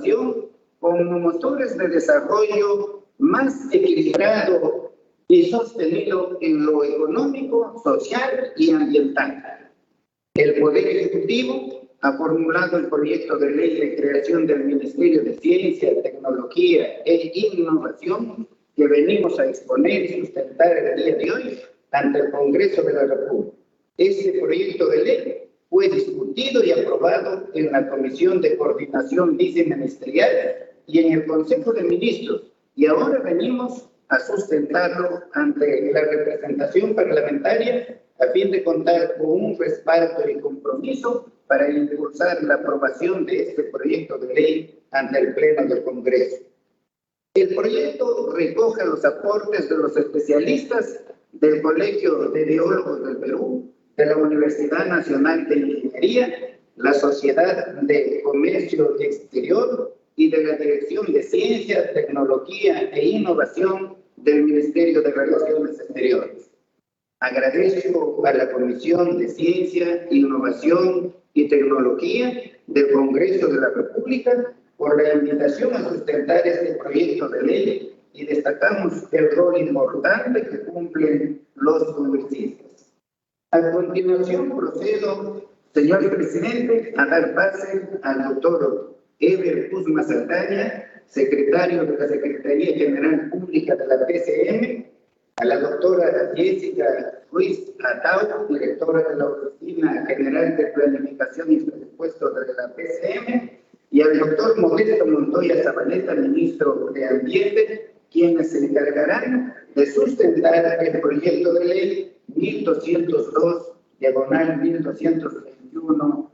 innovación como motores de desarrollo más equilibrado y sostenido en lo económico, social y ambiental. El Poder Ejecutivo ha formulado el proyecto de ley de creación del Ministerio de Ciencia, Tecnología e Innovación que venimos a exponer y sustentar el día de hoy ante el Congreso de la República. Este proyecto de ley fue discutido y aprobado en la Comisión de Coordinación Viceministerial y en el Consejo de Ministros, y ahora venimos a sustentarlo ante la representación parlamentaria a fin de contar con un respaldo y compromiso para impulsar la aprobación de este proyecto de ley ante el Pleno del Congreso. El proyecto recoge los aportes de los especialistas del Colegio de Biólogos del Perú, de la Universidad Nacional de Ingeniería, la Sociedad de Comercio Exterior y de la Dirección de Ciencia, Tecnología e Innovación del Ministerio de Relaciones Exteriores. Agradezco a la Comisión de Ciencia, Innovación y Tecnología del Congreso de la República por la invitación a sustentar este proyecto de ley y destacamos el rol importante que cumplen los congresistas. A continuación procedo, señor presidente, a dar pase al doctor Eber Kuzma Saldaña, secretario de la Secretaría General Pública de la PCM, a la doctora Jessica Ruiz Atau, directora de la Oficina General de Planificación y Presupuesto de la PCM, y al doctor Modesto Montoya Zabaleta, ministro de Ambiente, quienes se encargarán de sustentar el proyecto de ley 1202/1221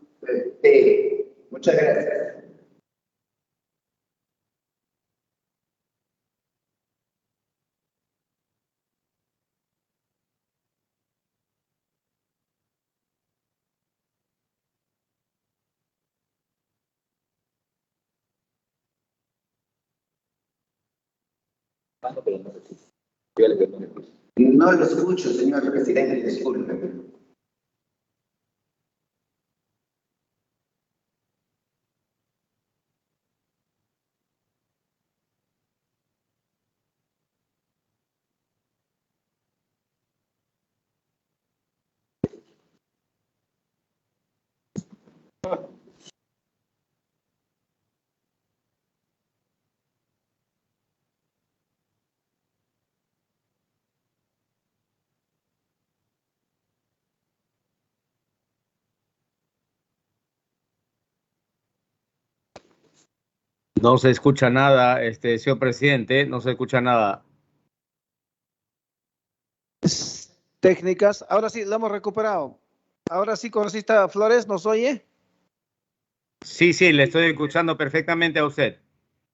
de. Muchas gracias. No lo escucho, señor presidente, disculpe. No se escucha nada, señor presidente, no se escucha nada. Técnicas, ahora sí, lo hemos recuperado. Ahora sí, congresista Flores, ¿nos oye? Sí, le estoy escuchando perfectamente a usted.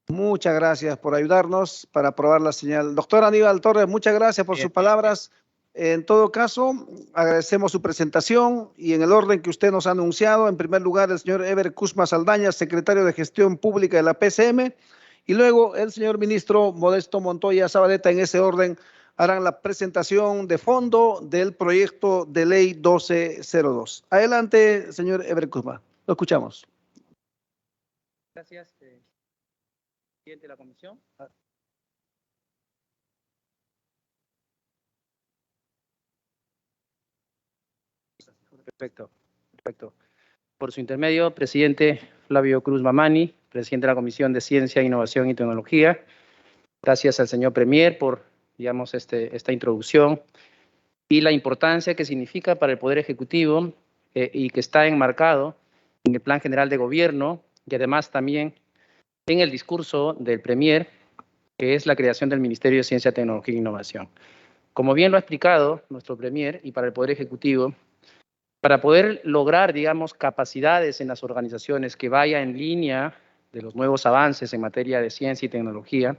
Muchas gracias por ayudarnos para aprobar la señal. Doctor Aníbal Torres, muchas gracias por sus palabras. En todo caso, agradecemos su presentación y en el orden que usted nos ha anunciado, en primer lugar el señor Eber Kuzma Saldaña, secretario de Gestión Pública de la PCM, y luego el señor ministro Modesto Montoya Zabaleta, en ese orden, harán la presentación de fondo del proyecto de ley 1202. Adelante, señor Eber Kuzma, lo escuchamos. Gracias, presidente de la comisión. Perfecto. Por su intermedio, presidente Flavio Cruz Mamani, presidente de la Comisión de Ciencia, Innovación y Tecnología. Gracias al señor Premier por, digamos, esta introducción y la importancia que significa para el Poder Ejecutivo y que está enmarcado en el Plan General de Gobierno y además también en el discurso del Premier, que es la creación del Ministerio de Ciencia, Tecnología e Innovación. Como bien lo ha explicado nuestro Premier y para el Poder Ejecutivo, para poder lograr, digamos, capacidades en las organizaciones que vaya en línea de los nuevos avances en materia de ciencia y tecnología,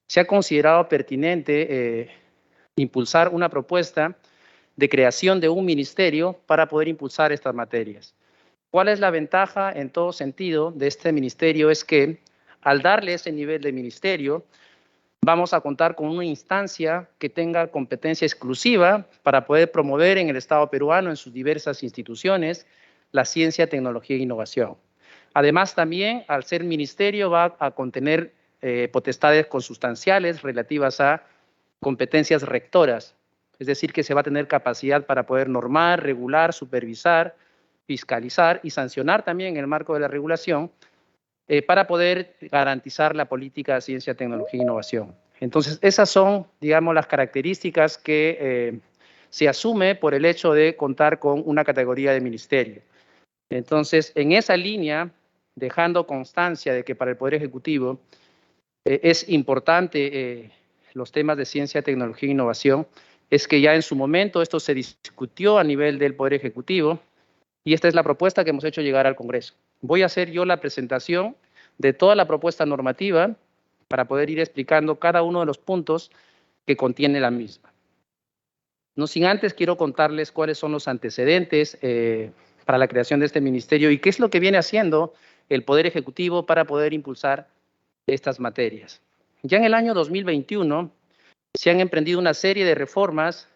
se ha considerado pertinente impulsar una propuesta de creación de un ministerio para poder impulsar estas materias. ¿Cuál es la ventaja en todo sentido de este ministerio? Es que al darle ese nivel de ministerio, vamos a contar con una instancia que tenga competencia exclusiva para poder promover en el Estado peruano, en sus diversas instituciones, la ciencia, tecnología e innovación. Además, también, al ser ministerio, va a contener potestades consustanciales relativas a competencias rectoras, es decir, que se va a tener capacidad para poder normar, regular, supervisar, fiscalizar y sancionar también en el marco de la regulación para poder garantizar la política de ciencia, tecnología e innovación. Entonces, esas son, digamos, las características que se asume por el hecho de contar con una categoría de ministerio. Entonces, en esa línea, dejando constancia de que para el Poder Ejecutivo es importante los temas de ciencia, tecnología e innovación, es que ya en su momento esto se discutió a nivel del Poder Ejecutivo y esta es la propuesta que hemos hecho llegar al Congreso. Voy a hacer yo la presentación de toda la propuesta normativa para poder ir explicando cada uno de los puntos que contiene la misma. No sin antes quiero contarles cuáles son los antecedentes para la creación de este ministerio y qué es lo que viene haciendo el Poder Ejecutivo para poder impulsar estas materias. Ya en el año 2021 se han emprendido una serie de reformas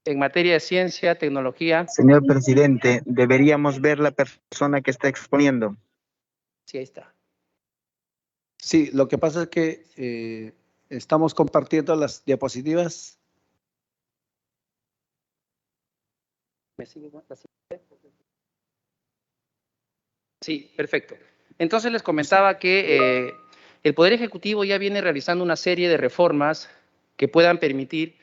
en materia de ciencia, tecnología. Señor presidente, deberíamos ver la persona que está exponiendo. Sí, ahí está. Sí, lo que pasa es que estamos compartiendo las diapositivas. ¿Me sigue la siguiente? Sí, perfecto. Entonces les comentaba que el Poder Ejecutivo ya viene realizando una serie de reformas que puedan permitir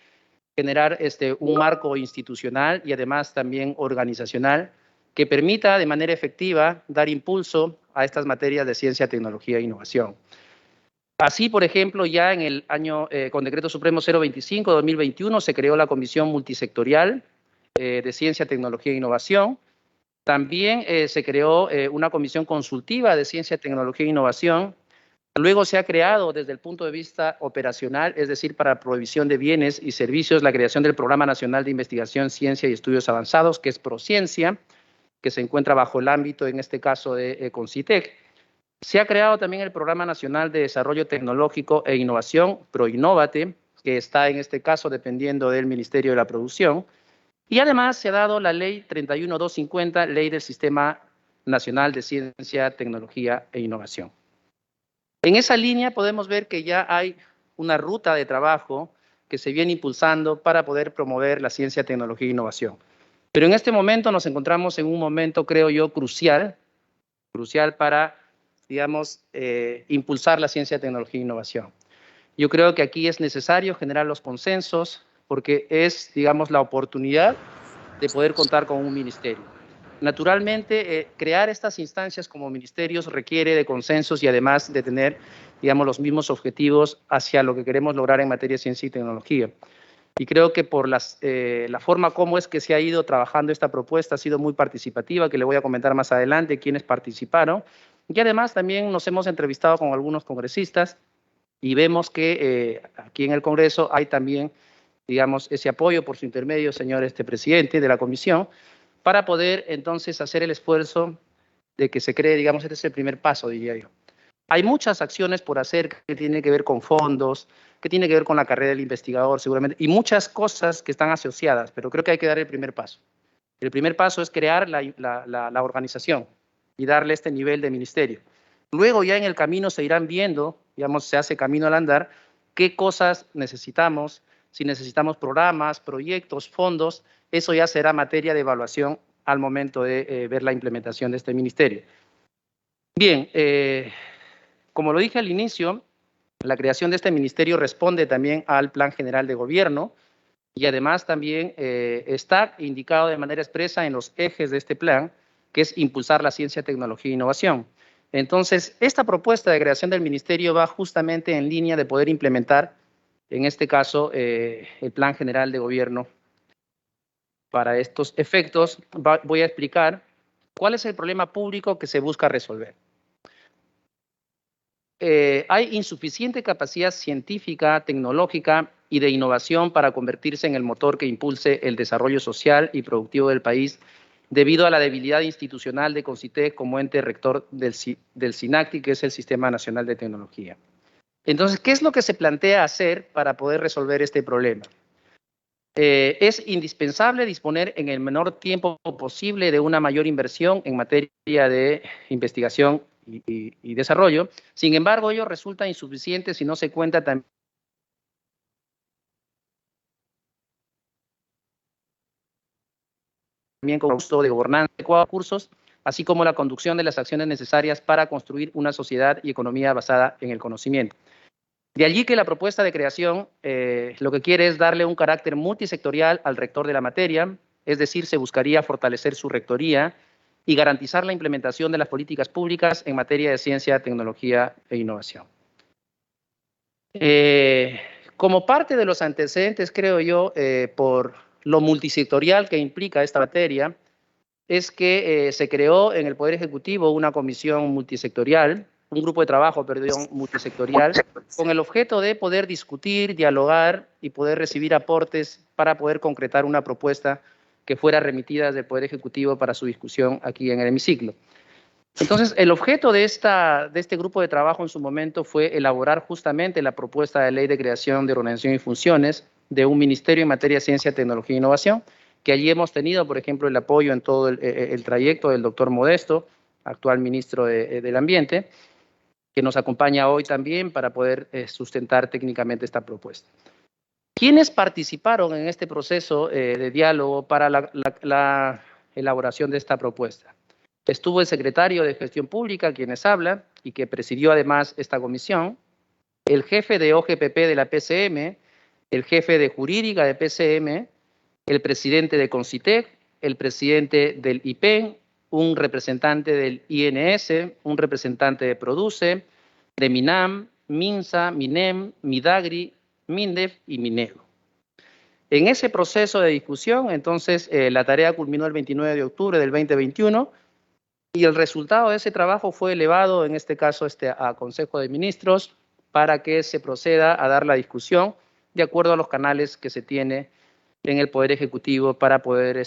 generar un marco institucional y además también organizacional que permita de manera efectiva dar impulso a estas materias de ciencia, tecnología e innovación. Así, por ejemplo, ya en el año, con Decreto Supremo 025/2021 se creó la Comisión Multisectorial de Ciencia, Tecnología e Innovación. También se creó una comisión consultiva de ciencia, tecnología e innovación. Luego se ha creado desde el punto de vista operacional, es decir, para provisión de bienes y servicios, la creación del Programa Nacional de Investigación, Ciencia y Estudios Avanzados, que es Prociencia, que se encuentra bajo el ámbito, en este caso, de Concitec. Se ha creado también el Programa Nacional de Desarrollo Tecnológico e Innovación, ProInnovate, que está en este caso dependiendo del Ministerio de la Producción. Y además se ha dado la Ley 31250, Ley del Sistema Nacional de Ciencia, Tecnología e Innovación. En esa línea podemos ver que ya hay una ruta de trabajo que se viene impulsando para poder promover la ciencia, tecnología e innovación. Pero en este momento nos encontramos en un momento, creo yo, crucial para, digamos, impulsar la ciencia, tecnología e innovación. Yo creo que aquí es necesario generar los consensos porque es, digamos, la oportunidad de poder contar con un ministerio. Naturalmente, crear estas instancias como ministerios requiere de consensos y además de tener, digamos, los mismos objetivos hacia lo que queremos lograr en materia de ciencia y tecnología. Y creo que por la forma como es que se ha ido trabajando esta propuesta ha sido muy participativa, que le voy a comentar más adelante quiénes participaron. Y además también nos hemos entrevistado con algunos congresistas y vemos que aquí en el Congreso hay también, digamos, ese apoyo por su intermedio, señor presidente de la comisión, para poder entonces hacer el esfuerzo de que se cree, digamos, este es el primer paso, diría yo. Hay muchas acciones por hacer que tienen que ver con fondos, que tienen que ver con la carrera del investigador seguramente, y muchas cosas que están asociadas, pero creo que hay que dar el primer paso. El primer paso es crear la organización y darle este nivel de ministerio. Luego ya en el camino se irán viendo, digamos, se hace camino al andar, qué cosas necesitamos, si necesitamos programas, proyectos, fondos, eso ya será materia de evaluación al momento de ver la implementación de este ministerio. Bien, como lo dije al inicio, la creación de este ministerio responde también al Plan General de Gobierno y además también está indicado de manera expresa en los ejes de este plan, que es impulsar la ciencia, tecnología e innovación. Entonces, esta propuesta de creación del ministerio va justamente en línea de poder implementar, en este caso, el Plan General de Gobierno. Para estos efectos, voy a explicar cuál es el problema público que se busca resolver. Hay insuficiente capacidad científica, tecnológica y de innovación para convertirse en el motor que impulse el desarrollo social y productivo del país debido a la debilidad institucional de Concitec como ente rector del SINACTI, que es el Sistema Nacional de Tecnología. Entonces, ¿qué es lo que se plantea hacer para poder resolver este problema? Es indispensable disponer en el menor tiempo posible de una mayor inversión en materia de investigación y Desarrollo. Sin embargo, ello resulta insuficiente si no se cuenta también con el uso de gobernanza adecuada, cursos, así como la conducción de las acciones necesarias para construir una sociedad y economía basada en el conocimiento. De allí que la propuesta de creación lo que quiere es darle un carácter multisectorial al rector de la materia, es decir, se buscaría fortalecer su rectoría y garantizar la implementación de las políticas públicas en materia de ciencia, tecnología e innovación. Como parte de los antecedentes, creo yo, por lo multisectorial que implica esta materia, es que se creó en el Poder Ejecutivo una comisión multisectorial, un grupo de trabajo, perdón, multisectorial, con el objeto de poder discutir, dialogar y poder recibir aportes para poder concretar una propuesta que fuera remitida del Poder Ejecutivo para su discusión aquí en el hemiciclo. Entonces, el objeto de este grupo de trabajo en su momento fue elaborar justamente la propuesta de ley de creación de organización y funciones de un ministerio en materia de ciencia, tecnología e innovación, que allí hemos tenido, por ejemplo, el apoyo en todo el trayecto del doctor Modesto, actual ministro del Ambiente, que nos acompaña hoy también para poder sustentar técnicamente esta propuesta. ¿Quiénes participaron en este proceso de diálogo para la elaboración de esta propuesta? Estuvo el secretario de Gestión Pública, quienes hablan, y que presidió además esta comisión, el jefe de OGPP de la PCM, el jefe de Jurídica de PCM, el presidente de Concitec, el presidente del IPEN, un representante del INS, un representante de Produce, de MINAM, MINSA, MINEM, MIDAGRI, MINDEF y MINEGO. En ese proceso de discusión, entonces, la tarea culminó el 29 de octubre del 2021 y el resultado de ese trabajo fue elevado, en este caso, a Consejo de Ministros para que se proceda a dar la discusión de acuerdo a los canales que se tiene en el Poder Ejecutivo para poder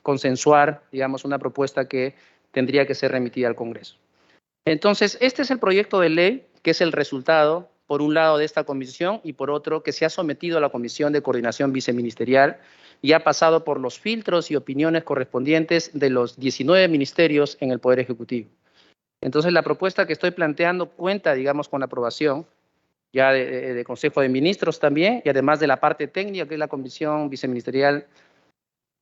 consensuar, digamos, una propuesta que tendría que ser remitida al Congreso. Entonces, este es el proyecto de ley, que es el resultado, por un lado, de esta comisión y por otro, que se ha sometido a la Comisión de Coordinación Viceministerial y ha pasado por los filtros y opiniones correspondientes de los 19 ministerios en el Poder Ejecutivo. Entonces, la propuesta que estoy planteando cuenta, digamos, con la aprobación ya de Consejo de Ministros también, y además de la parte técnica, que es la Comisión Viceministerial,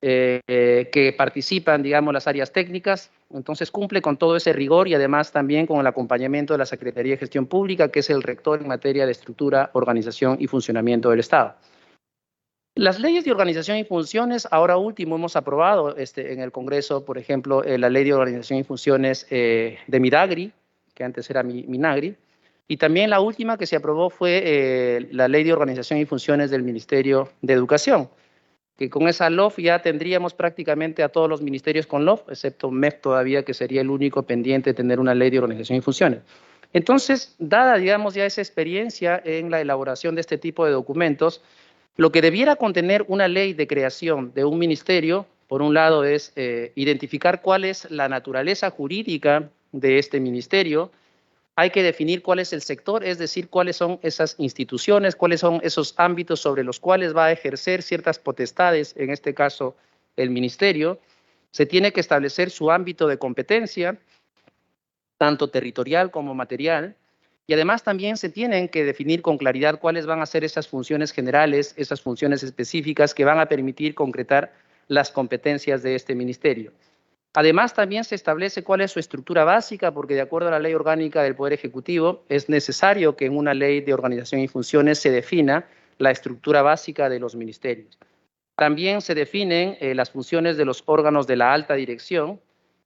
que participan, digamos, las áreas técnicas. Entonces cumple con todo ese rigor y además también con el acompañamiento de la Secretaría de Gestión Pública, que es el rector en materia de estructura, organización y funcionamiento del Estado. Las leyes de organización y funciones, ahora último hemos aprobado en el Congreso, por ejemplo, la ley de organización y funciones de Midagri, que antes era Minagri, y también la última que se aprobó fue la ley de organización y funciones del Ministerio de Educación, que con esa LOF ya tendríamos prácticamente a todos los ministerios con LOF, excepto MEF todavía, que sería el único pendiente de tener una ley de organización y funciones. Entonces, dada, digamos, ya esa experiencia en la elaboración de este tipo de documentos, lo que debiera contener una ley de creación de un ministerio, por un lado, es identificar cuál es la naturaleza jurídica de este ministerio. Hay que definir cuál es el sector, es decir, cuáles son esas instituciones, cuáles son esos ámbitos sobre los cuales va a ejercer ciertas potestades, en este caso el ministerio. Se tiene que establecer su ámbito de competencia, tanto territorial como material, y además también se tienen que definir con claridad cuáles van a ser esas funciones generales, esas funciones específicas que van a permitir concretar las competencias de este ministerio. Además, también se establece cuál es su estructura básica, porque de acuerdo a la Ley Orgánica del Poder Ejecutivo, es necesario que en una ley de organización y funciones se defina la estructura básica de los ministerios. También se definen las funciones de los órganos de la alta dirección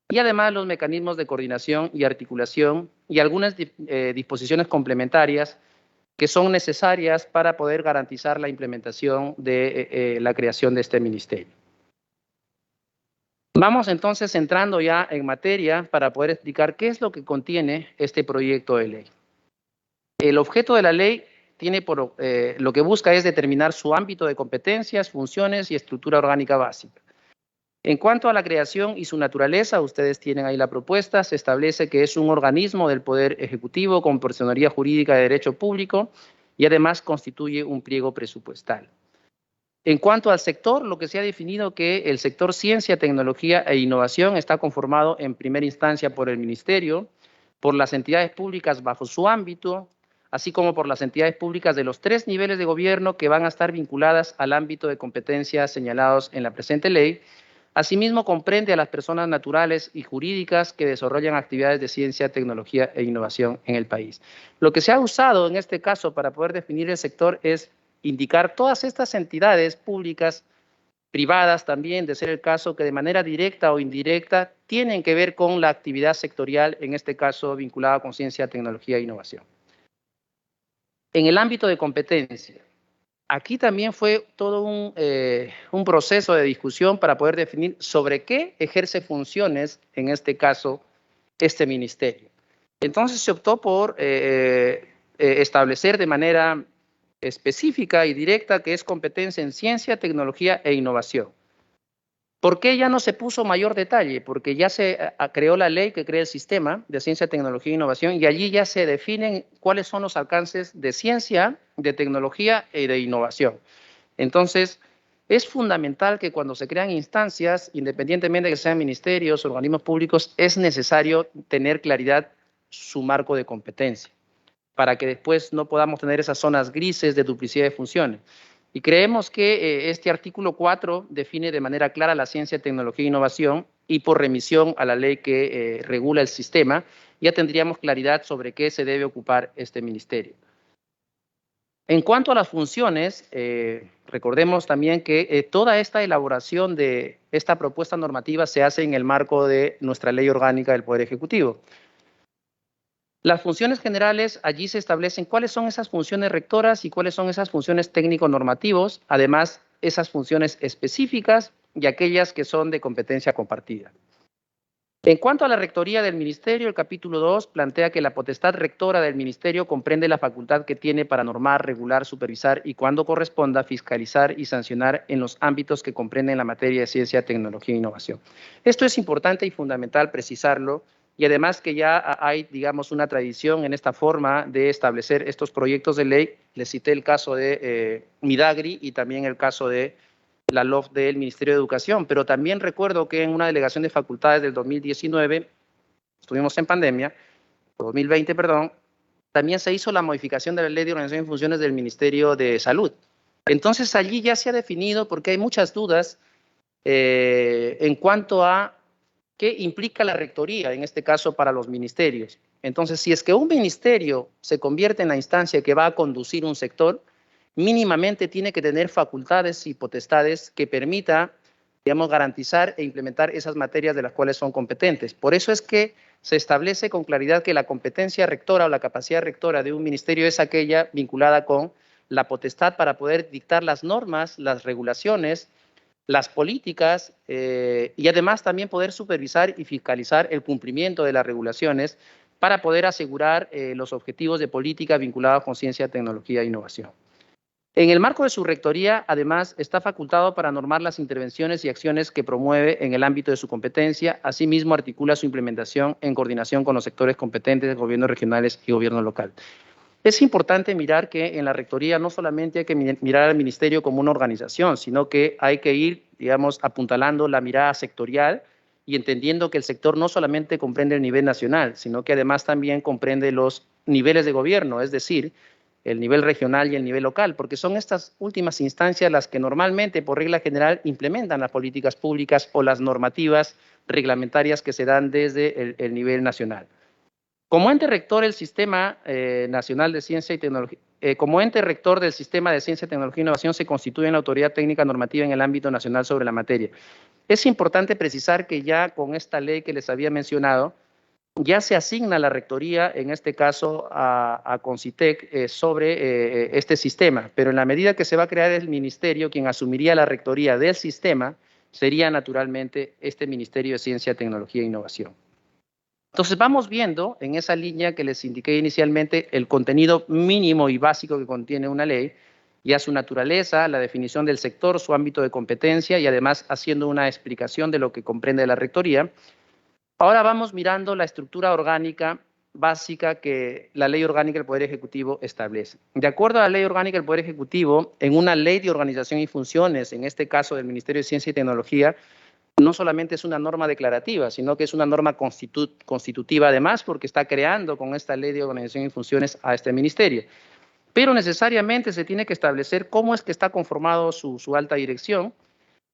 y además los mecanismos de coordinación y articulación y algunas disposiciones complementarias que son necesarias para poder garantizar la implementación de la creación de este ministerio. Vamos entonces entrando ya en materia para poder explicar qué es lo que contiene este proyecto de ley. El objeto de la ley tiene lo que busca es determinar su ámbito de competencias, funciones y estructura orgánica básica. En cuanto a la creación y su naturaleza, ustedes tienen ahí la propuesta, se establece que es un organismo del Poder Ejecutivo con personería jurídica de derecho público y además constituye un pliego presupuestal. En cuanto al sector, lo que se ha definido que el sector ciencia, tecnología e innovación está conformado en primera instancia por el Ministerio, por las entidades públicas bajo su ámbito, así como por las entidades públicas de los 3 niveles de gobierno que van a estar vinculadas al ámbito de competencia señalados en la presente ley. Asimismo, comprende a las personas naturales y jurídicas que desarrollan actividades de ciencia, tecnología e innovación en el país. Lo que se ha usado en este caso para poder definir el sector es indicar todas estas entidades públicas, privadas también, de ser el caso, que de manera directa o indirecta tienen que ver con la actividad sectorial, en este caso vinculada con ciencia, tecnología e innovación. En el ámbito de competencia, aquí también fue todo un proceso de discusión para poder definir sobre qué ejerce funciones, en este caso, este ministerio. Entonces se optó por establecer de manera específica y directa que es competencia en ciencia, tecnología e innovación. ¿Por qué ya no se puso mayor detalle? Porque ya se creó la ley que crea el sistema de ciencia, tecnología e innovación y allí ya se definen cuáles son los alcances de ciencia, de tecnología y de innovación. Entonces, es fundamental que cuando se crean instancias, independientemente de que sean ministerios, organismos públicos, es necesario tener claridad su marco de competencia, para que después no podamos tener esas zonas grises de duplicidad de funciones. Y creemos que este artículo 4 define de manera clara la ciencia, tecnología e innovación y por remisión a la ley que regula el sistema, ya tendríamos claridad sobre qué se debe ocupar este ministerio. En cuanto a las funciones, recordemos también que toda esta elaboración de esta propuesta normativa se hace en el marco de nuestra ley orgánica del Poder Ejecutivo. Las funciones generales, allí se establecen cuáles son esas funciones rectoras y cuáles son esas funciones técnico-normativos, además esas funciones específicas y aquellas que son de competencia compartida. En cuanto a la rectoría del ministerio, el capítulo 2 plantea que la potestad rectora del ministerio comprende la facultad que tiene para normar, regular, supervisar y, cuando corresponda, fiscalizar y sancionar en los ámbitos que comprenden la materia de ciencia, tecnología e innovación. Esto es importante y fundamental precisarlo, y además que ya hay, digamos, una tradición en esta forma de establecer estos proyectos de ley. Les cité el caso de Midagri y también el caso de la LOF del Ministerio de Educación, pero también recuerdo que en una delegación de facultades del 2019, estuvimos en pandemia, 2020, perdón, también se hizo la modificación de la Ley de Organización y Funciones del Ministerio de Salud. Entonces allí ya se ha definido, porque hay muchas dudas en cuanto a ¿qué implica la rectoría, en este caso, para los ministerios? Entonces, si es que un ministerio se convierte en la instancia que va a conducir un sector, mínimamente tiene que tener facultades y potestades que permita, digamos, garantizar e implementar esas materias de las cuales son competentes. Por eso es que se establece con claridad que la competencia rectora o la capacidad rectora de un ministerio es aquella vinculada con la potestad para poder dictar las normas, las regulaciones, las políticas y además también poder supervisar y fiscalizar el cumplimiento de las regulaciones para poder asegurar los objetivos de política vinculados con ciencia, tecnología e innovación. En el marco de su rectoría, además, está facultado para normar las intervenciones y acciones que promueve en el ámbito de su competencia. Asimismo, articula su implementación en coordinación con los sectores competentes de gobiernos regionales y gobierno local. Es importante mirar que en la rectoría no solamente hay que mirar al ministerio como una organización, sino que hay que ir, digamos, apuntalando la mirada sectorial y entendiendo que el sector no solamente comprende el nivel nacional, sino que además también comprende los niveles de gobierno, es decir, el nivel regional y el nivel local, porque son estas últimas instancias las que normalmente, por regla general, implementan las políticas públicas o las normativas reglamentarias que se dan desde el nivel nacional. Como ente rector del Sistema Nacional de Ciencia y Tecnología, como ente rector del Sistema de Ciencia, Tecnología e Innovación se constituye la autoridad técnica normativa en el ámbito nacional sobre la materia. Es importante precisar que ya con esta ley que les había mencionado, ya se asigna la rectoría, en este caso a Concitec, sobre este sistema, pero en la medida que se va a crear el ministerio, quien asumiría la rectoría del sistema sería naturalmente este Ministerio de Ciencia, Tecnología e Innovación. Entonces vamos viendo en esa línea que les indiqué inicialmente el contenido mínimo y básico que contiene una ley, ya su naturaleza, la definición del sector, su ámbito de competencia y además haciendo una explicación de lo que comprende la rectoría. Ahora vamos mirando la estructura orgánica básica que la Ley Orgánica del Poder Ejecutivo establece. De acuerdo a la Ley Orgánica del Poder Ejecutivo, en una ley de organización y funciones, en este caso del Ministerio de Ciencia y Tecnología, no solamente es una norma declarativa, sino que es una norma constitutiva además, porque está creando con esta ley de organización y funciones a este ministerio. Pero necesariamente se tiene que establecer cómo es que está conformado su alta dirección.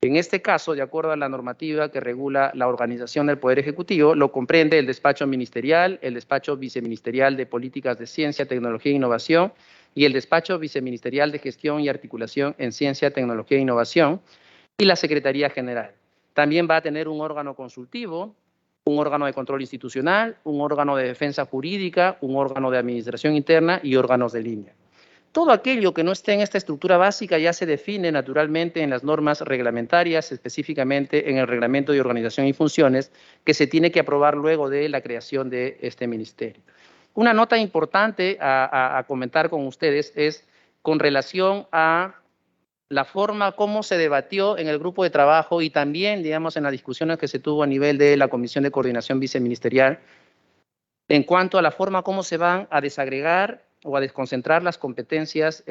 En este caso, de acuerdo a la normativa que regula la organización del Poder Ejecutivo, lo comprende el despacho ministerial, el despacho viceministerial de Políticas de Ciencia, Tecnología e Innovación y el despacho viceministerial de Gestión y Articulación en Ciencia, Tecnología e Innovación y la Secretaría General. También va a tener un órgano consultivo, un órgano de control institucional, un órgano de defensa jurídica, un órgano de administración interna y órganos de línea. Todo aquello que no esté en esta estructura básica ya se define naturalmente en las normas reglamentarias, específicamente en el Reglamento de Organización y Funciones, que se tiene que aprobar luego de la creación de este ministerio. Una nota importante a comentar con ustedes es con relación a la forma como se debatió en el grupo de trabajo y también, digamos, en las discusiones que se tuvo a nivel de la Comisión de Coordinación Viceministerial en cuanto a la forma como se van a desagregar o a desconcentrar las competencias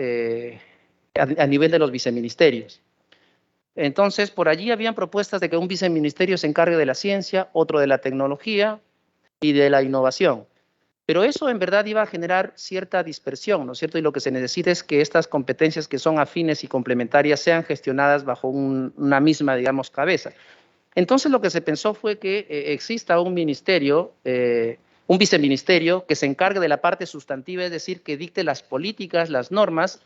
a nivel de los viceministerios. Entonces, por allí habían propuestas de que un viceministerio se encargue de la ciencia, otro de la tecnología y de la innovación. Pero eso en verdad iba a generar cierta dispersión, ¿no es cierto? Y lo que se necesita es que estas competencias que son afines y complementarias sean gestionadas bajo una misma, digamos, cabeza. Entonces lo que se pensó fue que exista un ministerio, un viceministerio que se encargue de la parte sustantiva, es decir, que dicte las políticas, las normas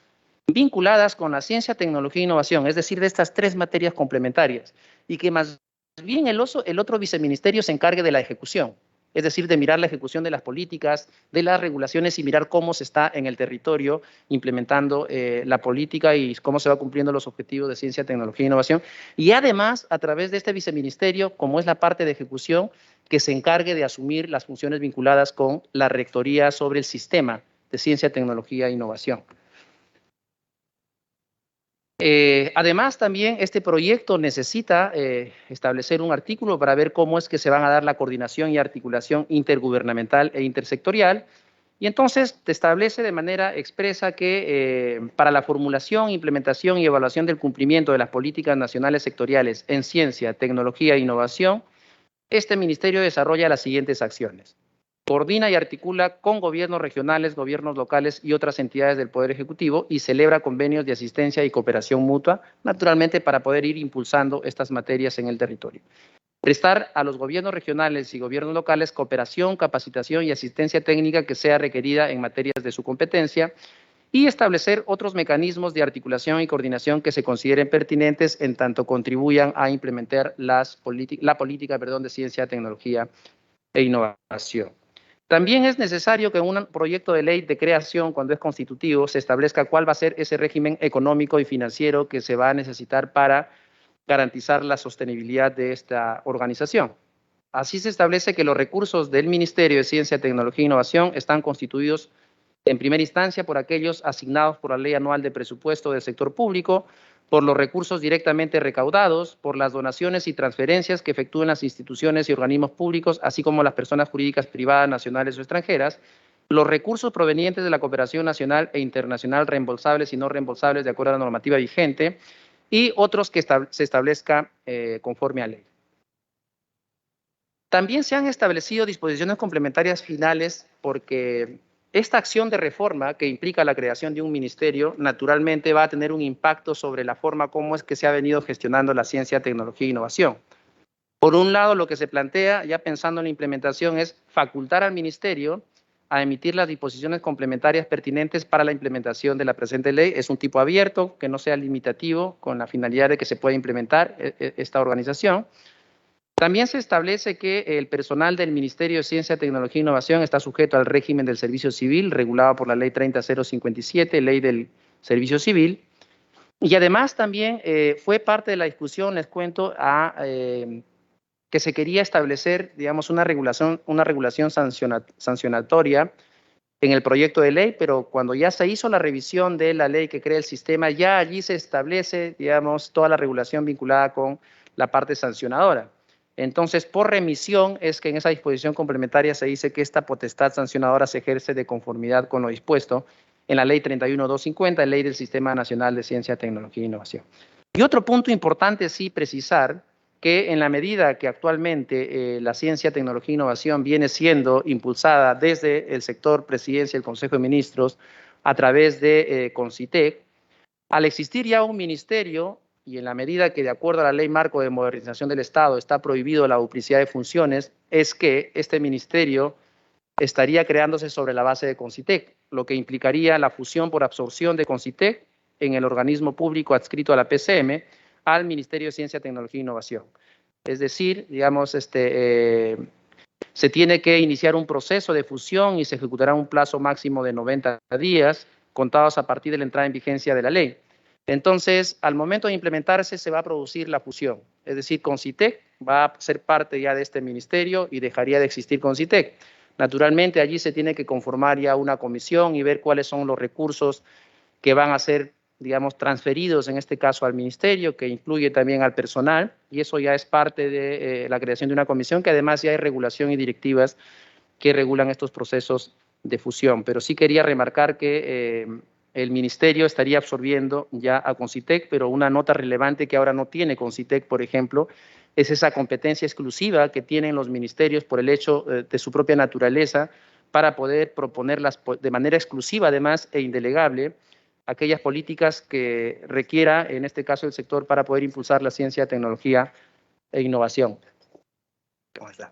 vinculadas con la ciencia, tecnología e innovación, es decir, de estas tres materias complementarias, y que más bien el otro viceministerio se encargue de la ejecución. Es decir, de mirar la ejecución de las políticas, de las regulaciones y mirar cómo se está en el territorio implementando la política y cómo se va cumpliendo los objetivos de ciencia, tecnología e innovación. Y además, a través de este viceministerio, como es la parte de ejecución, que se encargue de asumir las funciones vinculadas con la rectoría sobre el sistema de ciencia, tecnología e innovación. Además, también este proyecto necesita establecer un artículo para ver cómo es que se van a dar la coordinación y articulación intergubernamental e intersectorial. Y entonces te establece de manera expresa que para la formulación, implementación y evaluación del cumplimiento de las políticas nacionales sectoriales en ciencia, tecnología e innovación, este ministerio desarrolla las siguientes acciones. Coordina y articula con gobiernos regionales, gobiernos locales y otras entidades del Poder Ejecutivo y celebra convenios de asistencia y cooperación mutua, naturalmente para poder ir impulsando estas materias en el territorio. Prestar a los gobiernos regionales y gobiernos locales cooperación, capacitación y asistencia técnica que sea requerida en materias de su competencia y establecer otros mecanismos de articulación y coordinación que se consideren pertinentes en tanto contribuyan a implementar la política de ciencia, tecnología e innovación. También es necesario que en un proyecto de ley de creación, cuando es constitutivo, se establezca cuál va a ser ese régimen económico y financiero que se va a necesitar para garantizar la sostenibilidad de esta organización. Así se establece que los recursos del Ministerio de Ciencia, Tecnología e Innovación están constituidos en primera instancia por aquellos asignados por la Ley Anual de Presupuesto del Sector Público, por los recursos directamente recaudados, por las donaciones y transferencias que efectúen las instituciones y organismos públicos, así como las personas jurídicas privadas, nacionales o extranjeras, los recursos provenientes de la cooperación nacional e internacional reembolsables y no reembolsables de acuerdo a la normativa vigente, y otros que se establezca conforme a ley. También se han establecido disposiciones complementarias finales porque esta acción de reforma que implica la creación de un ministerio, naturalmente va a tener un impacto sobre la forma como es que se ha venido gestionando la ciencia, tecnología e innovación. Por un lado, lo que se plantea, ya pensando en la implementación, es facultar al ministerio a emitir las disposiciones complementarias pertinentes para la implementación de la presente ley. Es un tipo abierto, que no sea limitativo, con la finalidad de que se pueda implementar esta organización. También se establece que el personal del Ministerio de Ciencia, Tecnología e Innovación está sujeto al régimen del servicio civil, regulado por la Ley 30057, Ley del Servicio Civil. Y además también fue parte de la discusión, les cuento, que se quería establecer, digamos, una regulación sancionatoria en el proyecto de ley, pero cuando ya se hizo la revisión de la ley que crea el sistema, ya allí se establece, digamos, toda la regulación vinculada con la parte sancionadora. Entonces, por remisión es que en esa disposición complementaria se dice que esta potestad sancionadora se ejerce de conformidad con lo dispuesto en la Ley 31250, Ley del Sistema Nacional de Ciencia, Tecnología e Innovación. Y otro punto importante, sí, precisar que en la medida que actualmente la ciencia, tecnología e innovación viene siendo impulsada desde el sector presidencia, el Consejo de Ministros, a través de Concitec, al existir ya un ministerio y en la medida que de acuerdo a la Ley Marco de Modernización del Estado está prohibido la duplicidad de funciones, es que este ministerio estaría creándose sobre la base de Concitec, lo que implicaría la fusión por absorción de Concitec en el organismo público adscrito a la PCM, al Ministerio de Ciencia, Tecnología e Innovación. Es decir, digamos, se tiene que iniciar un proceso de fusión y se ejecutará un plazo máximo de 90 días, contados a partir de la entrada en vigencia de la ley. Entonces, al momento de implementarse, se va a producir la fusión. Es decir, Concitec va a ser parte ya de este ministerio y dejaría de existir Concitec. Naturalmente, allí se tiene que conformar ya una comisión y ver cuáles son los recursos que van a ser, digamos, transferidos en este caso al ministerio, que incluye también al personal, y eso ya es parte de la creación de una comisión, que además ya hay regulación y directivas que regulan estos procesos de fusión. Pero sí quería remarcar que el ministerio estaría absorbiendo ya a Concitec, pero una nota relevante que ahora no tiene Concitec, por ejemplo, es esa competencia exclusiva que tienen los ministerios por el hecho de su propia naturaleza para poder proponerlas de manera exclusiva, además, e indelegable, aquellas políticas que requiera, en este caso, el sector para poder impulsar la ciencia, tecnología e innovación. ¿Cómo está?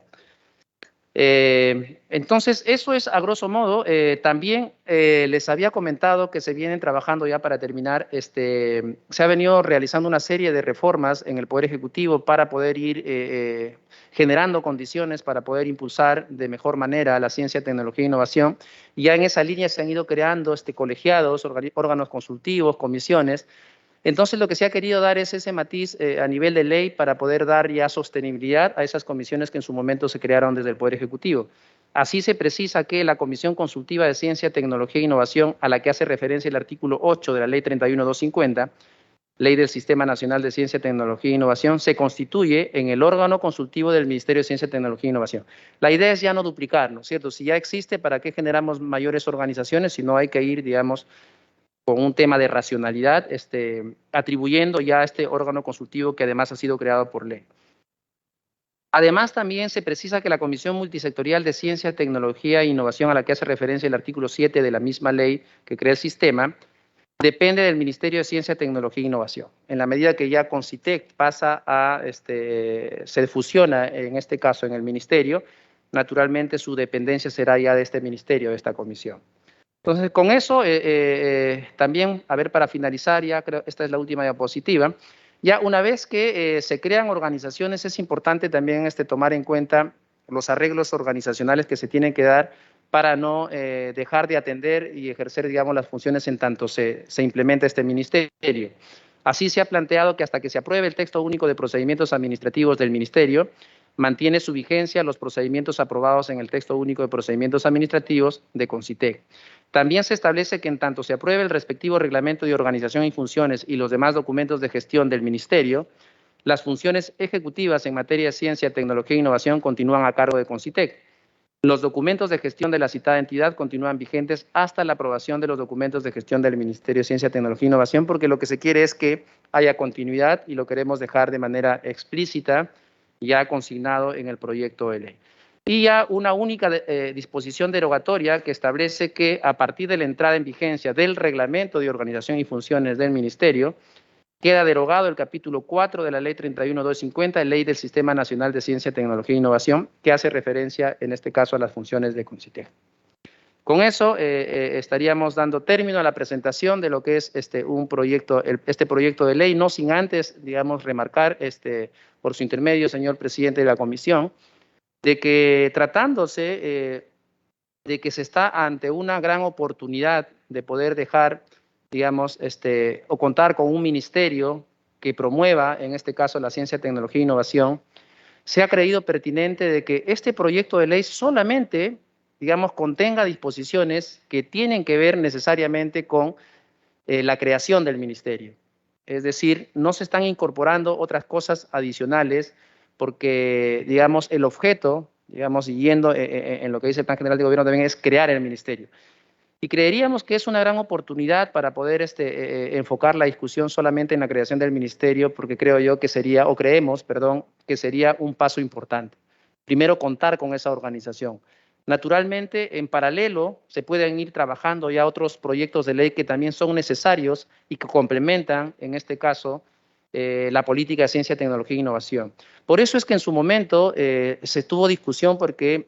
Entonces, eso es a grosso modo. También les había comentado que se vienen trabajando ya para terminar, se ha venido realizando una serie de reformas en el Poder Ejecutivo para poder ir generando condiciones para poder impulsar de mejor manera la ciencia, tecnología e innovación. Y ya en esa línea se han ido creando colegiados, órganos consultivos, comisiones. Entonces, lo que se ha querido dar es ese matiz a nivel de ley para poder dar ya sostenibilidad a esas comisiones que en su momento se crearon desde el Poder Ejecutivo. Así se precisa que la Comisión Consultiva de Ciencia, Tecnología e Innovación, a la que hace referencia el artículo 8 de la Ley 31.250, Ley del Sistema Nacional de Ciencia, Tecnología e Innovación, se constituye en el órgano consultivo del Ministerio de Ciencia, Tecnología e Innovación. La idea es ya no duplicar, ¿no es cierto? Si ya existe, ¿para qué generamos mayores organizaciones? Si no hay que ir, digamos, con un tema de racionalidad, atribuyendo ya a este órgano consultivo que además ha sido creado por ley. Además, también se precisa que la Comisión Multisectorial de Ciencia, Tecnología e Innovación, a la que hace referencia el artículo 7 de la misma ley que crea el sistema, depende del Ministerio de Ciencia, Tecnología e Innovación. En la medida que ya Concitec pasa a, se fusiona, en este caso, en el ministerio, naturalmente su dependencia será ya de este ministerio, de esta comisión. Entonces, con eso, también, a ver, para finalizar, ya creo, esta es la última diapositiva, ya una vez que se crean organizaciones, es importante también tomar en cuenta los arreglos organizacionales que se tienen que dar para no dejar de atender y ejercer, digamos, las funciones en tanto se implementa este ministerio. Así se ha planteado que hasta que se apruebe el texto único de procedimientos administrativos del ministerio, mantiene su vigencia los procedimientos aprobados en el texto único de procedimientos administrativos de Concitec. También se establece que en tanto se apruebe el respectivo reglamento de organización y funciones y los demás documentos de gestión del ministerio, las funciones ejecutivas en materia de ciencia, tecnología e innovación continúan a cargo de Concitec. Los documentos de gestión de la citada entidad continúan vigentes hasta la aprobación de los documentos de gestión del Ministerio de Ciencia, Tecnología e Innovación, porque lo que se quiere es que haya continuidad y lo queremos dejar de manera explícita, ya consignado en el proyecto de ley. Y ya una única disposición derogatoria que establece que a partir de la entrada en vigencia del reglamento de organización y funciones del Ministerio, queda derogado el capítulo 4 de la Ley 31.250, Ley del Sistema Nacional de Ciencia, Tecnología e Innovación, que hace referencia, en este caso, a las funciones de Concitec. Con eso estaríamos dando término a la presentación de lo que es este proyecto de ley, no sin antes, digamos, remarcar, por su intermedio, señor presidente de la comisión, de que tratándose de que se está ante una gran oportunidad de poder dejar, digamos, o contar con un ministerio que promueva, en este caso, la ciencia, tecnología e innovación, se ha creído pertinente de que este proyecto de ley solamente, digamos, contenga disposiciones que tienen que ver necesariamente con la creación del ministerio. Es decir, no se están incorporando otras cosas adicionales porque, digamos, el objeto, digamos, siguiendo en lo que dice el Plan General de Gobierno también es crear el ministerio. Y creeríamos que es una gran oportunidad para poder enfocar la discusión solamente en la creación del ministerio, porque creo yo que sería, o creemos, perdón, que sería un paso importante. Primero, contar con esa organización. Naturalmente, en paralelo, se pueden ir trabajando ya otros proyectos de ley que también son necesarios y que complementan, en este caso, la política de ciencia, tecnología e innovación. Por eso es que en su momento se tuvo discusión porque,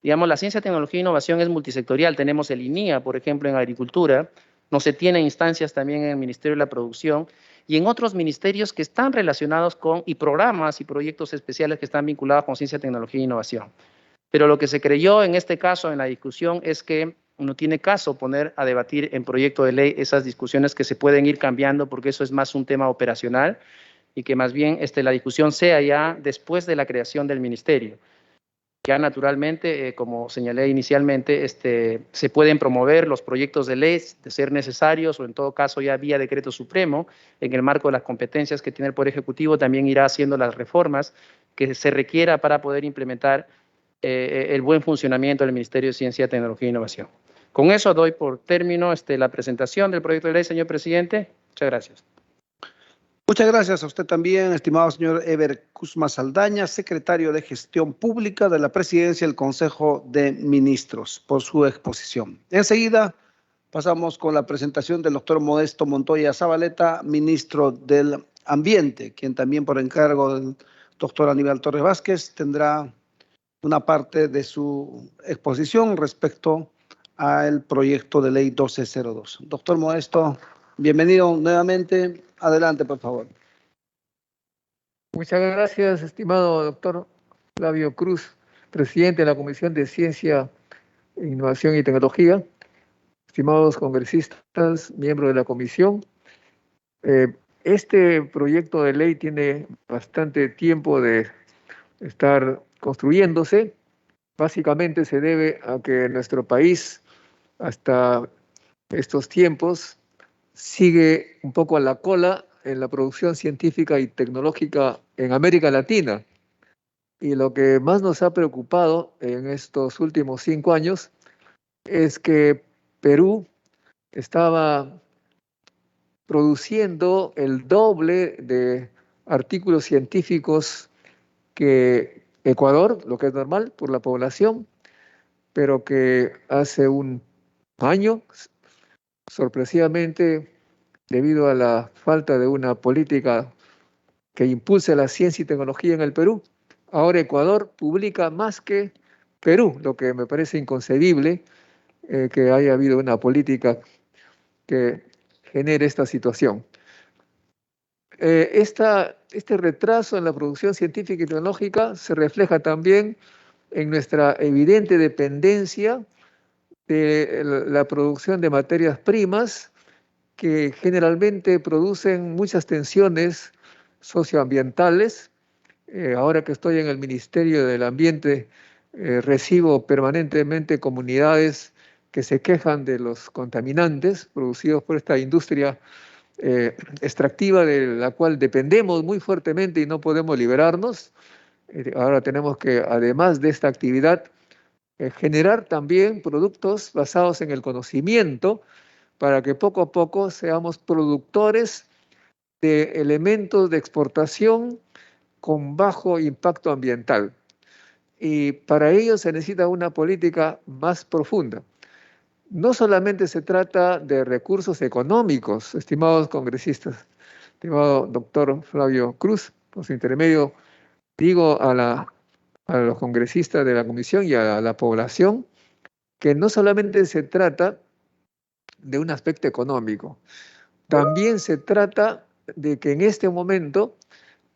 digamos, la ciencia, tecnología e innovación es multisectorial. Tenemos el INIA, por ejemplo, en agricultura, no se tienen instancias también en el Ministerio de la Producción y en otros ministerios que están relacionados con, y programas y proyectos especiales que están vinculados con ciencia, tecnología e innovación. Pero lo que se creyó en este caso, en la discusión, es que no tiene caso poner a debatir en proyecto de ley esas discusiones que se pueden ir cambiando, porque eso es más un tema operacional, y que más bien la discusión sea ya después de la creación del ministerio. Ya naturalmente, como señalé inicialmente, se pueden promover los proyectos de ley de ser necesarios o en todo caso ya vía decreto supremo, en el marco de las competencias que tiene el Poder Ejecutivo, también irá haciendo las reformas que se requiera para poder implementar el buen funcionamiento del Ministerio de Ciencia, Tecnología e Innovación. Con eso doy por término la presentación del proyecto de ley, señor presidente. Muchas gracias. Muchas gracias a usted también, estimado señor Eber Kuzma Saldaña, secretario de Gestión Pública de la Presidencia del Consejo de Ministros, por su exposición. Enseguida pasamos con la presentación del doctor Modesto Montoya Zabaleta, ministro del Ambiente, quien también por encargo del doctor Aníbal Torres Vázquez tendrá una parte de su exposición respecto al proyecto de ley 1202. Doctor Modesto, bienvenido nuevamente. Adelante, por favor. Muchas gracias, estimado doctor Flavio Cruz, presidente de la Comisión de Ciencia, Innovación y Tecnología, estimados congresistas, miembros de la comisión. Este proyecto de ley tiene bastante tiempo de estar construyéndose. Básicamente se debe a que nuestro país, hasta estos tiempos, sigue un poco a la cola en la producción científica y tecnológica en América Latina. Y lo que más nos ha preocupado en estos últimos 5 años es que Perú estaba produciendo el doble de artículos científicos que Ecuador, lo que es normal por la población, pero que hace un año, sorpresivamente, debido a la falta de una política que impulse la ciencia y tecnología en el Perú, ahora Ecuador publica más que Perú, lo que me parece inconcebible que haya habido una política que genere esta situación. Este retraso en la producción científica y tecnológica se refleja también en nuestra evidente dependencia de la producción de materias primas que generalmente producen muchas tensiones socioambientales. Ahora que estoy en el Ministerio del Ambiente, recibo permanentemente comunidades que se quejan de los contaminantes producidos por esta industria extractiva de la cual dependemos muy fuertemente y no podemos liberarnos. Ahora tenemos que, además de esta actividad, generar también productos basados en el conocimiento para que poco a poco seamos productores de elementos de exportación con bajo impacto ambiental. Y para ello se necesita una política más profunda. No solamente se trata de recursos económicos, estimados congresistas, estimado doctor Flavio Cruz, por su intermedio, digo a los congresistas de la comisión y a la población que no solamente se trata de un aspecto económico, también se trata de que en este momento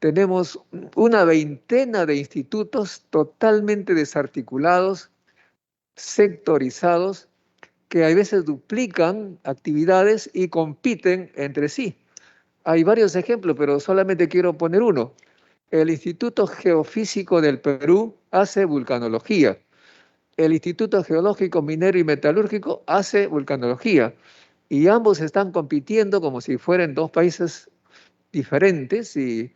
tenemos una veintena de institutos totalmente desarticulados, sectorizados, que a veces duplican actividades y compiten entre sí. Hay varios ejemplos, pero solamente quiero poner uno. El Instituto Geofísico del Perú hace vulcanología. El Instituto Geológico Minero y Metalúrgico hace vulcanología. Y ambos están compitiendo como si fueran dos países diferentes y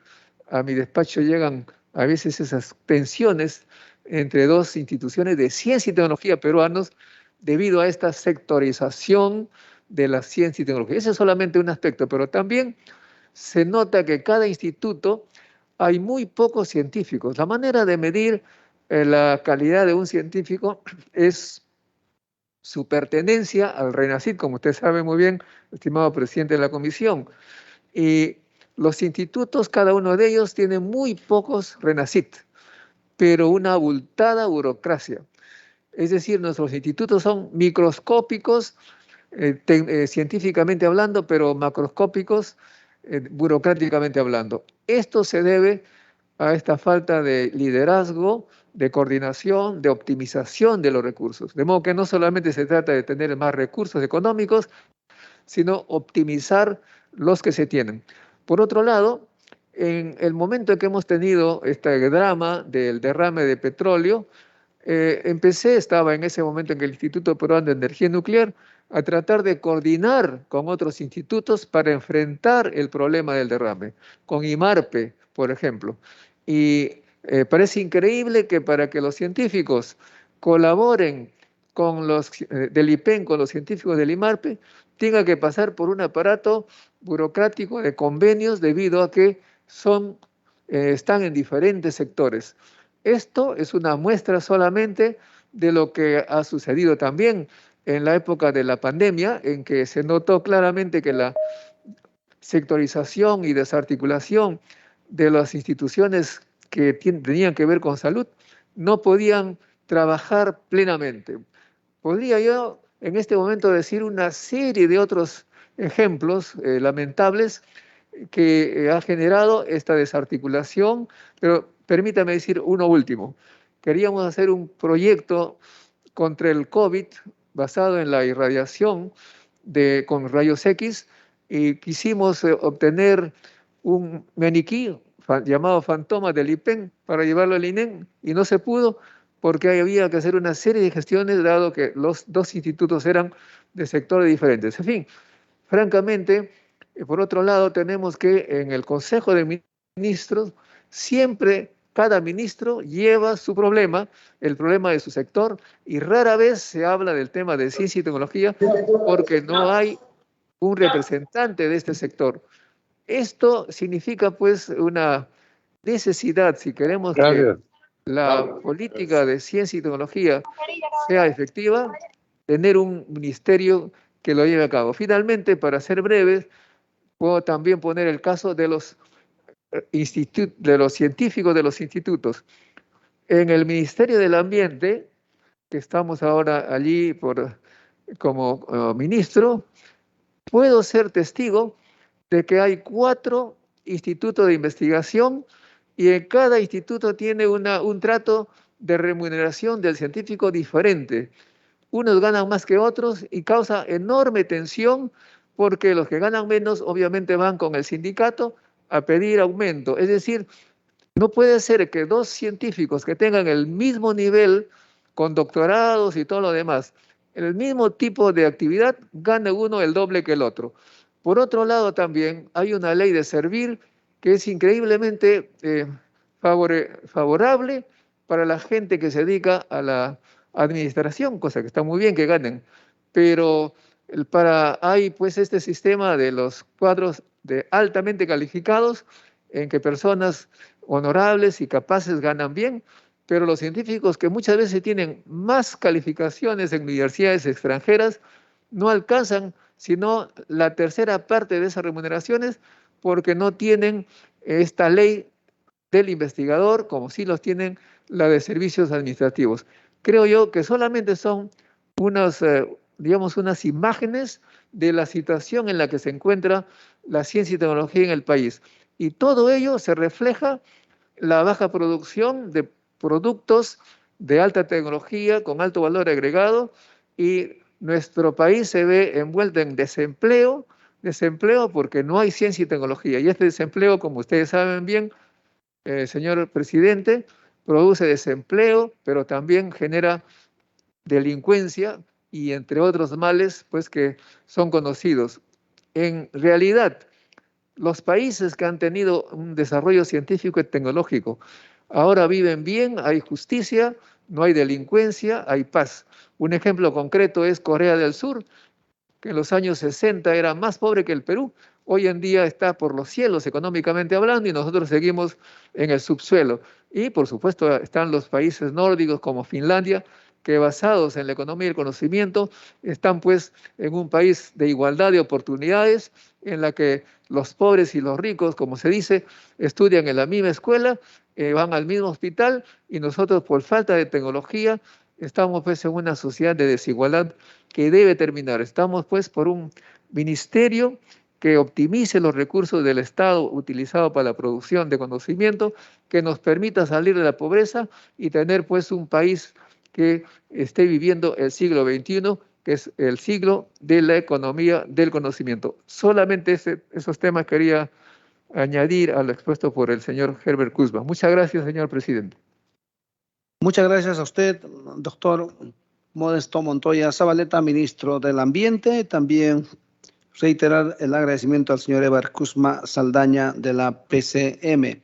a mi despacho llegan a veces esas tensiones entre dos instituciones de ciencia y tecnología peruanos debido a esta sectorización de la ciencia y tecnología. Ese es solamente un aspecto, pero también se nota que cada instituto hay muy pocos científicos. La manera de medir la calidad de un científico es su pertenencia al RENACYT, como usted sabe muy bien, estimado presidente de la comisión. Y los institutos, cada uno de ellos tiene muy pocos RENACYT, pero una abultada burocracia. Es decir, nuestros institutos son microscópicos, científicamente hablando, pero macroscópicos, burocráticamente hablando. Esto se debe a esta falta de liderazgo, de coordinación, de optimización de los recursos. De modo que no solamente se trata de tener más recursos económicos, sino optimizar los que se tienen. Por otro lado, en el momento en que hemos tenido este drama del derrame de petróleo, estaba en ese momento en el Instituto Peruano de Energía Nuclear, a tratar de coordinar con otros institutos para enfrentar el problema del derrame, con IMARPE, por ejemplo. Y parece increíble que para que los científicos colaboren con los del IPEN, con los científicos del IMARPE, tenga que pasar por un aparato burocrático de convenios debido a que están en diferentes sectores. Esto es una muestra solamente de lo que ha sucedido también en la época de la pandemia, en que se notó claramente que la sectorización y desarticulación de las instituciones que tenían que ver con salud no podían trabajar plenamente. Podría yo en este momento decir una serie de otros ejemplos lamentables que ha generado esta desarticulación, pero permítame decir uno último. Queríamos hacer un proyecto contra el COVID basado en la irradiación con rayos X y quisimos obtener un maniquí llamado Fantoma del IPEN para llevarlo al INEN y no se pudo porque había que hacer una serie de gestiones dado que los dos institutos eran de sectores diferentes. En fin, francamente, por otro lado, tenemos que en el Consejo de Ministros siempre cada ministro lleva su problema, el problema de su sector, y rara vez se habla del tema de ciencia y tecnología porque no hay un representante de este sector. Esto significa pues una necesidad, si queremos que la política de ciencia y tecnología sea efectiva, tener un ministerio que lo lleve a cabo. Finalmente, para ser breves, puedo también poner el caso de los científicos de los institutos. En el Ministerio del Ambiente, que estamos ahora allí como ministro, puedo ser testigo de que hay 4 institutos de investigación y en cada instituto tiene un trato de remuneración del científico diferente. Unos ganan más que otros y causa enorme tensión porque los que ganan menos obviamente van con el sindicato a pedir aumento. Es decir, no puede ser que 2 científicos que tengan el mismo nivel, con doctorados y todo lo demás, el mismo tipo de actividad, gane uno el doble que el otro. Por otro lado también hay una ley de servir que es increíblemente favorable para la gente que se dedica a la administración, cosa que está muy bien que ganen, pero hay pues este sistema de los cuadros de altamente calificados en que personas honorables y capaces ganan bien, pero los científicos que muchas veces tienen más calificaciones en universidades extranjeras no alcanzan sino la tercera parte de esas remuneraciones porque no tienen esta ley del investigador como sí los tienen la de servicios administrativos. Creo yo que solamente son unas imágenes de la situación en la que se encuentra la ciencia y tecnología en el país. Y todo ello se refleja la baja producción de productos de alta tecnología con alto valor agregado y nuestro país se ve envuelto en desempleo porque no hay ciencia y tecnología. Y este desempleo, como ustedes saben bien, señor presidente, produce desempleo, pero también genera delincuencia y entre otros males, pues que son conocidos. En realidad, los países que han tenido un desarrollo científico y tecnológico ahora viven bien, hay justicia, no hay delincuencia, hay paz. Un ejemplo concreto es Corea del Sur, que en los años 60 era más pobre que el Perú. Hoy en día está por los cielos económicamente hablando y nosotros seguimos en el subsuelo. Y por supuesto están los países nórdicos como Finlandia, que basados en la economía y el conocimiento están pues en un país de igualdad de oportunidades en la que los pobres y los ricos, como se dice, estudian en la misma escuela, van al mismo hospital y nosotros por falta de tecnología estamos pues en una sociedad de desigualdad que debe terminar. Estamos pues por un ministerio que optimice los recursos del Estado utilizados para la producción de conocimiento, que nos permita salir de la pobreza y tener pues un país que esté viviendo el siglo XXI, que es el siglo de la economía del conocimiento. Solamente esos temas quería añadir a lo expuesto por el señor Herbert Kuzma. Muchas gracias, señor presidente. Muchas gracias a usted, doctor Modesto Montoya Zabaleta, ministro del Ambiente. También reiterar el agradecimiento al señor Herbert Kuzma Saldaña de la PCM.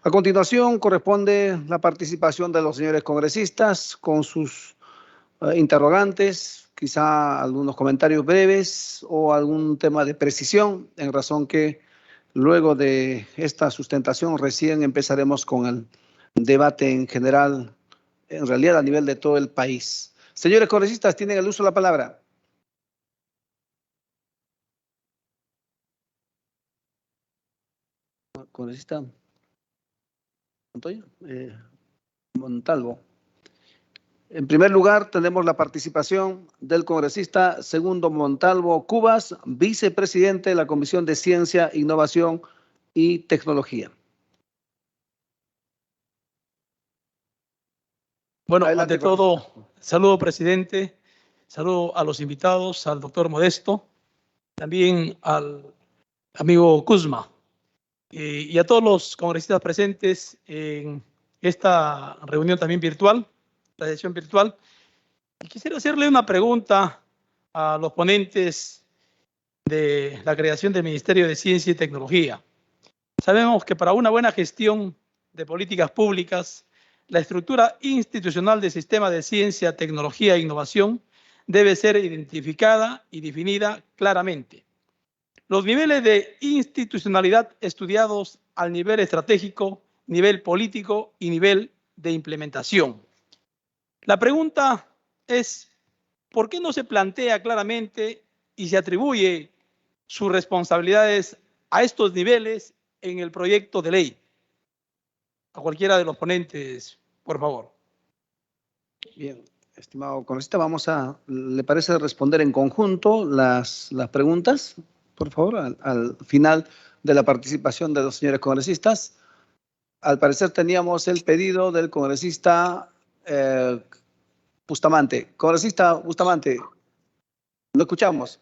A continuación corresponde la participación de los señores congresistas con sus interrogantes, quizá algunos comentarios breves o algún tema de precisión, en razón que luego de esta sustentación recién empezaremos con el debate en general, en realidad a nivel de todo el país. Señores congresistas, tienen el uso de la palabra. Congresista Montoya, Montalvo. En primer lugar, tenemos la participación del congresista Segundo Montalvo Cubas, vicepresidente de la Comisión de Ciencia, Innovación y Tecnología. Bueno, Adelante, ante todo, saludo, presidente, saludo a los invitados, al doctor Modesto, también al amigo Kuzma y a todos los congresistas presentes en esta reunión también virtual, la sesión virtual. Y quisiera hacerle una pregunta a los ponentes de la creación del Ministerio de Ciencia y Tecnología. Sabemos que para una buena gestión de políticas públicas, la estructura institucional del sistema de ciencia, tecnología e innovación debe ser identificada y definida claramente. Los niveles de institucionalidad estudiados al nivel estratégico, nivel político y nivel de implementación. La pregunta es, ¿por qué no se plantea claramente y se atribuye sus responsabilidades a estos niveles en el proyecto de ley? A cualquiera de los ponentes, por favor. Bien, estimado congresista, ¿le parece responder en conjunto las preguntas? Por favor, al final de la participación de los señores congresistas. Al parecer teníamos el pedido del congresista Bustamante. Congresista Bustamante, lo escuchamos.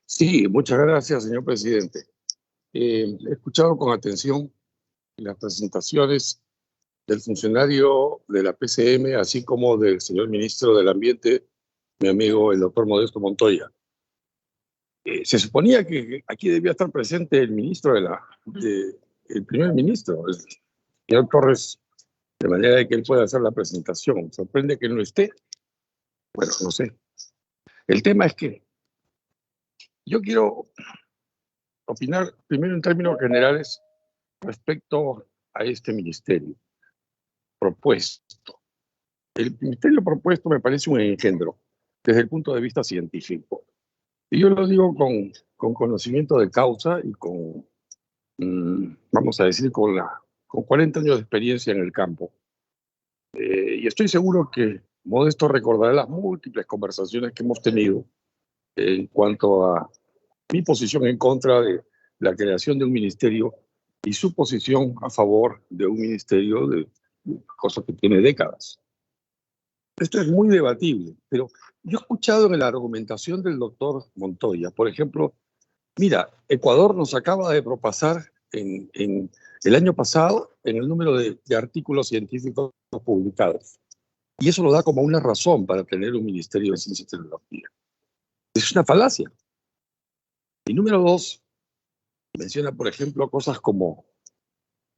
Sí, muchas gracias, señor presidente. He escuchado con atención las presentaciones del funcionario de la PCM, así como del señor ministro del Ambiente, mi amigo el doctor Modesto Montoya. Se suponía que aquí debía estar presente el ministro el primer ministro, el señor Torres, de manera de que él pueda hacer la presentación. Sorprende que él no esté. Bueno, no sé. El tema es que yo quiero opinar primero en términos generales respecto a este ministerio propuesto. El ministerio propuesto me parece un engendro desde el punto de vista científico. Y yo lo digo con conocimiento de causa y con, vamos a decir, con 40 años de experiencia en el campo. Y estoy seguro que Modesto recordará las múltiples conversaciones que hemos tenido en cuanto a mi posición en contra de la creación de un ministerio y su posición a favor de un ministerio de cosa que tiene décadas. Esto es muy debatible, pero yo he escuchado en la argumentación del doctor Montoya, por ejemplo, mira, Ecuador nos acaba de propasar en el año pasado en el número de artículos científicos publicados. Y eso lo da como una razón para tener un Ministerio de Ciencia y Tecnología. Es una falacia. Y número dos, menciona, por ejemplo, cosas como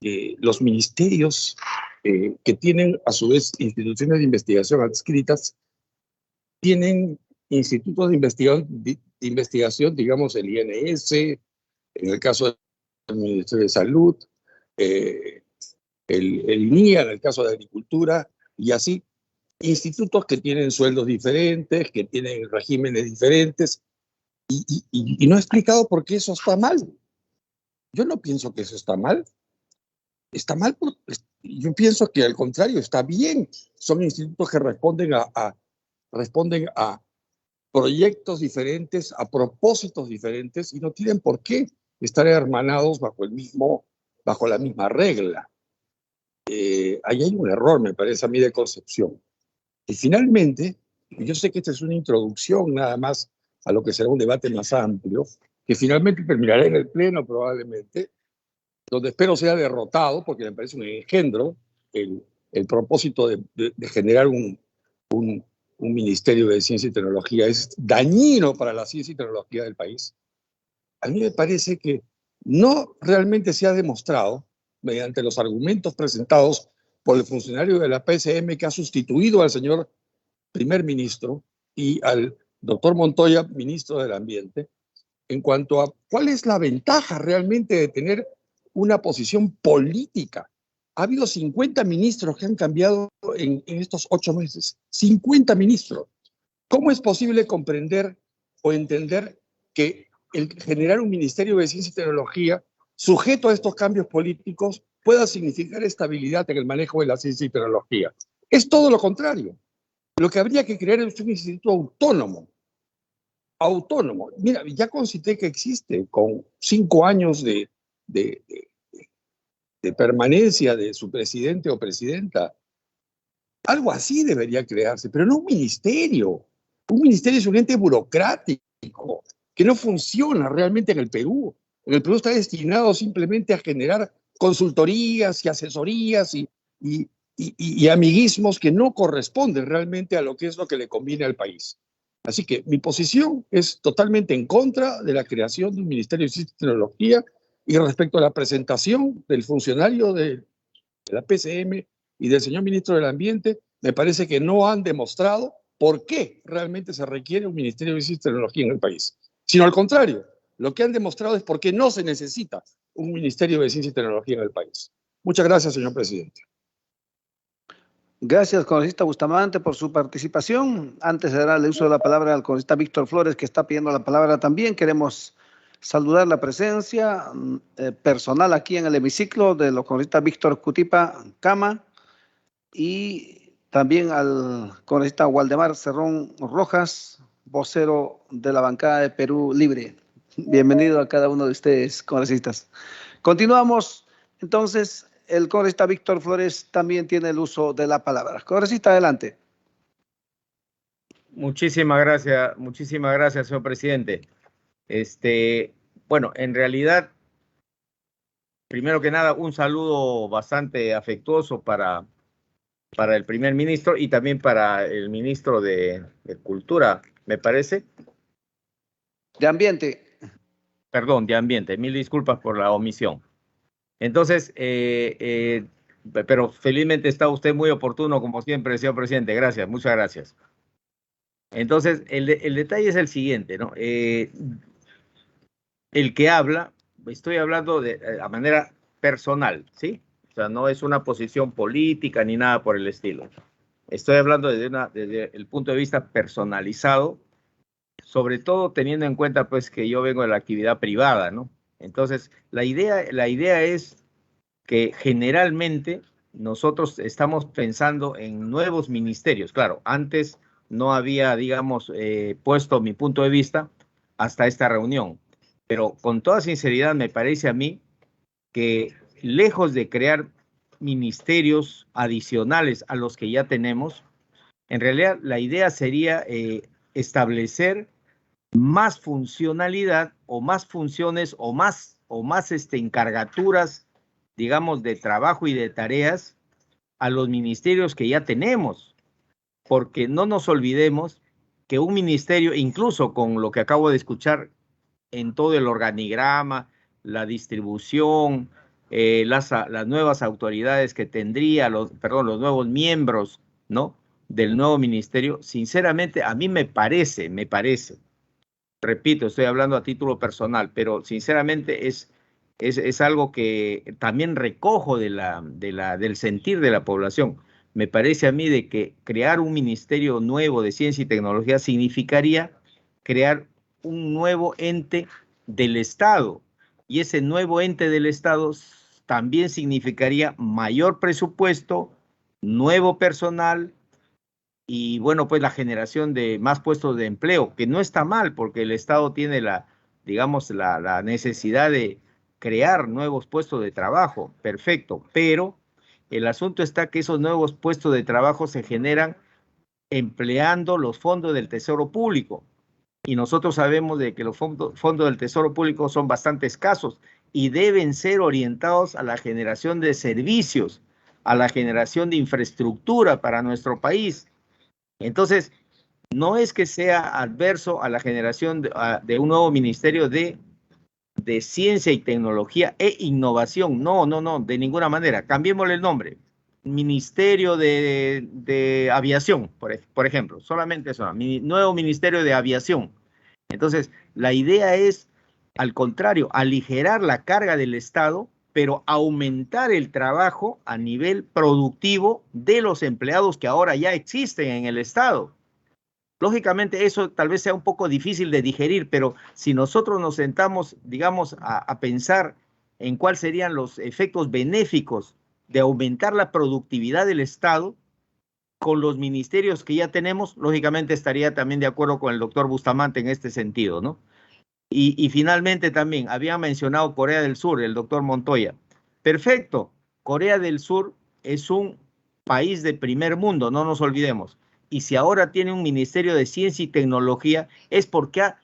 los ministerios que tienen a su vez instituciones de investigación adscritas, tienen institutos de investigación, digamos el INS, en el caso del Ministerio de Salud, el INIA en el caso de Agricultura, y así, institutos que tienen sueldos diferentes, que tienen regímenes diferentes, y no he explicado por qué eso está mal. Yo no pienso que eso está mal. Está mal, yo pienso que al contrario, está bien. Son institutos que responden a proyectos diferentes, a propósitos diferentes, y no tienen por qué estar hermanados bajo la misma regla. Ahí hay un error, me parece a mí, de concepción. Y finalmente, yo sé que esta es una introducción nada más a lo que será un debate más amplio, que finalmente terminará en el Pleno probablemente, donde espero sea derrotado, porque me parece un engendro el propósito de generar un Ministerio de Ciencia y Tecnología. Es dañino para la ciencia y tecnología del país. A mí me parece que no realmente se ha demostrado, mediante los argumentos presentados por el funcionario de la PCM que ha sustituido al señor primer ministro y al doctor Montoya, ministro del Ambiente, en cuanto a cuál es la ventaja realmente de tener una posición política. Ha habido 50 ministros que han cambiado en estos 8 meses. 50 ministros. ¿Cómo es posible comprender o entender que el generar un Ministerio de Ciencia y Tecnología sujeto a estos cambios políticos pueda significar estabilidad en el manejo de la ciencia y tecnología? Es todo lo contrario. Lo que habría que crear es un instituto autónomo. Autónomo. Mira, ya concité que existe con 5 años de permanencia de su presidente o presidenta. Algo así debería crearse, pero no un ministerio. Un ministerio es un ente burocrático que no funciona realmente en el Perú. En el Perú está destinado simplemente a generar consultorías y asesorías y amiguismos que no corresponden realmente a lo que es lo que le conviene al país. Así que mi posición es totalmente en contra de la creación de un Ministerio de Ciencia y Tecnología, y respecto a la presentación del funcionario de la PCM y del señor ministro del Ambiente, me parece que no han demostrado por qué realmente se requiere un Ministerio de Ciencia y Tecnología en el país, sino al contrario, lo que han demostrado es por qué no se necesita un Ministerio de Ciencia y Tecnología en el país. Muchas gracias, señor presidente. Gracias, congresista Bustamante, por su participación. Antes de darle uso de la palabra al congresista Víctor Flores, que está pidiendo la palabra también, queremos saludar la presencia personal aquí en el hemiciclo de los congresistas Víctor Cutipa Cama y también al congresista Waldemar Cerrón Rojas, vocero de la bancada de Perú Libre. Bienvenido a cada uno de ustedes, congresistas. Continuamos, entonces, el congresista Víctor Flores también tiene el uso de la palabra. Congresista, adelante. Muchísimas gracias, señor presidente. Bueno, en realidad, primero que nada, un saludo bastante afectuoso para el primer ministro y también para el ministro de Cultura, me parece. De Ambiente. Perdón, de Ambiente. Mil disculpas por la omisión. Entonces, pero felizmente está usted muy oportuno, como siempre, señor presidente. Gracias, muchas gracias. Entonces, el detalle es el siguiente, ¿no? El que habla, estoy hablando de a manera personal, ¿sí? O sea, no es una posición política ni nada por el estilo. Estoy hablando desde el punto de vista personalizado, sobre todo teniendo en cuenta, pues, que yo vengo de la actividad privada, ¿no? Entonces, la idea es que generalmente nosotros estamos pensando en nuevos ministerios. Claro, antes no había, digamos, puesto mi punto de vista hasta esta reunión. Pero con toda sinceridad me parece a mí que lejos de crear ministerios adicionales a los que ya tenemos, en realidad la idea sería establecer más funcionalidad o más funciones o más encargaturas, digamos, de trabajo y de tareas a los ministerios que ya tenemos. Porque no nos olvidemos que un ministerio, incluso con lo que acabo de escuchar, en todo el organigrama, la distribución, las nuevas autoridades que tendría, los nuevos miembros, ¿no?, del nuevo ministerio, sinceramente, a mí me parece, repito, estoy hablando a título personal, pero sinceramente es algo que también recojo del sentir de la población. Me parece a mí de que crear un ministerio nuevo de ciencia y tecnología significaría crear un nuevo ente del Estado, y ese nuevo ente del Estado también significaría mayor presupuesto, nuevo personal y, bueno, pues la generación de más puestos de empleo, que no está mal porque el Estado tiene digamos, la necesidad de crear nuevos puestos de trabajo, perfecto, pero el asunto está que esos nuevos puestos de trabajo se generan empleando los fondos del Tesoro Público. Y nosotros sabemos de que los fondos del Tesoro Público son bastante escasos y deben ser orientados a la generación de servicios, a la generación de infraestructura para nuestro país. Entonces, no es que sea adverso a la generación de un nuevo ministerio de ciencia y tecnología e innovación. No, de ninguna manera. Cambiémosle el nombre. Ministerio de Aviación, por ejemplo. Solamente eso. Nuevo Ministerio de Aviación. Entonces, la idea es, al contrario, aligerar la carga del Estado, pero aumentar el trabajo a nivel productivo de los empleados que ahora ya existen en el Estado. Lógicamente eso tal vez sea un poco difícil de digerir, pero si nosotros nos sentamos, digamos, a pensar en cuáles serían los efectos benéficos de aumentar la productividad del Estado con los ministerios que ya tenemos, lógicamente estaría también de acuerdo con el doctor Bustamante en este sentido, ¿no? Y finalmente también, había mencionado Corea del Sur, el doctor Montoya. Perfecto, Corea del Sur es un país de primer mundo, no nos olvidemos. Y si ahora tiene un Ministerio de Ciencia y Tecnología, es porque ha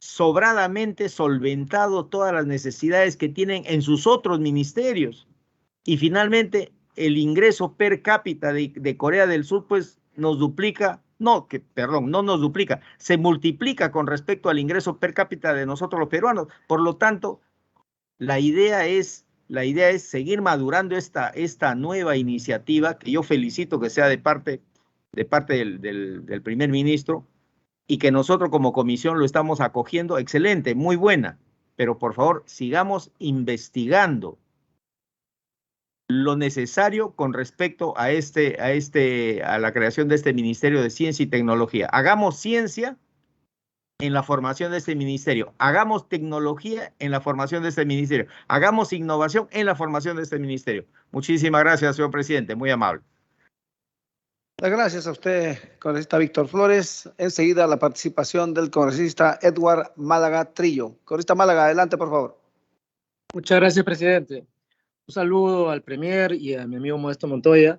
sobradamente solventado todas las necesidades que tienen en sus otros ministerios. Y finalmente, el ingreso per cápita de Corea del Sur, pues nos duplica, no nos duplica, se multiplica con respecto al ingreso per cápita de nosotros los peruanos. Por lo tanto, la idea es seguir madurando esta nueva iniciativa, que yo felicito que sea de parte del primer ministro, y que nosotros como comisión lo estamos acogiendo. Excelente, muy buena, pero por favor sigamos investigando lo necesario con respecto a la creación de este Ministerio de Ciencia y Tecnología. Hagamos ciencia en la formación de este ministerio, hagamos tecnología en la formación de este ministerio, hagamos innovación en la formación de este ministerio. Muchísimas gracias, señor presidente, muy amable. Gracias a usted, congresista Víctor Flores. Enseguida la participación del congresista Edward Málaga Trillo. Congresista Málaga, adelante, por favor. Muchas gracias, presidente. Un saludo al Premier y a mi amigo Modesto Montoya